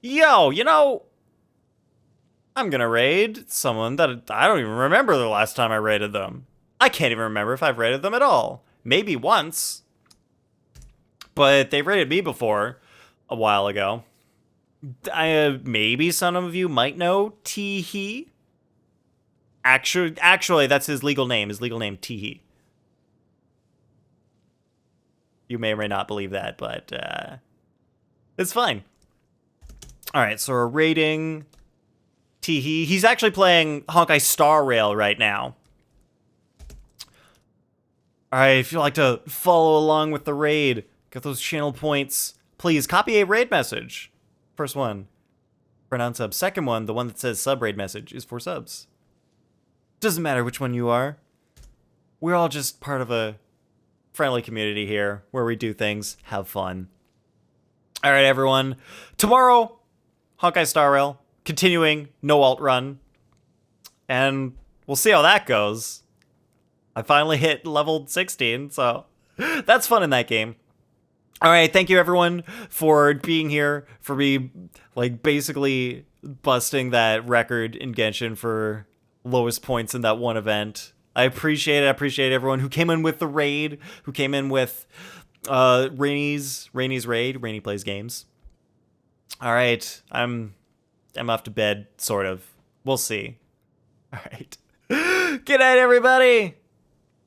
Yo, you know, I'm gonna raid someone that I don't even remember the last time I raided them. I can't even remember if I've raided them at all. Maybe once. But they raided me before, a while ago. Maybe some of you might know Teehee. Actually, that's his legal name. His legal name, Teehee. You may or may not believe that, but it's fine. All right, so we're raiding Teehee. He's actually playing Honkai Star Rail right now. All right, if you'd like to follow along with the raid, get those channel points, please copy a raid message. First one for an unsub. Second one, the one that says sub raid message, is for subs. Doesn't matter which one you are. We're all just part of a friendly community here where we do things, have fun. All right, everyone. Tomorrow, Honkai Star Rail, continuing, no alt run. And we'll see how that goes. I finally hit level 16, so that's fun in that game. All right, thank you everyone for being here, for me, like, basically busting that record in Genshin for lowest points in that one event. I appreciate it. I appreciate everyone who came in with the raid, who came in with Rainy's raid. Rainy plays games. All right, I'm off to bed, sort of. We'll see. All right. Good night, everybody.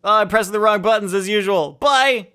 I'm pressing the wrong buttons as usual. Bye.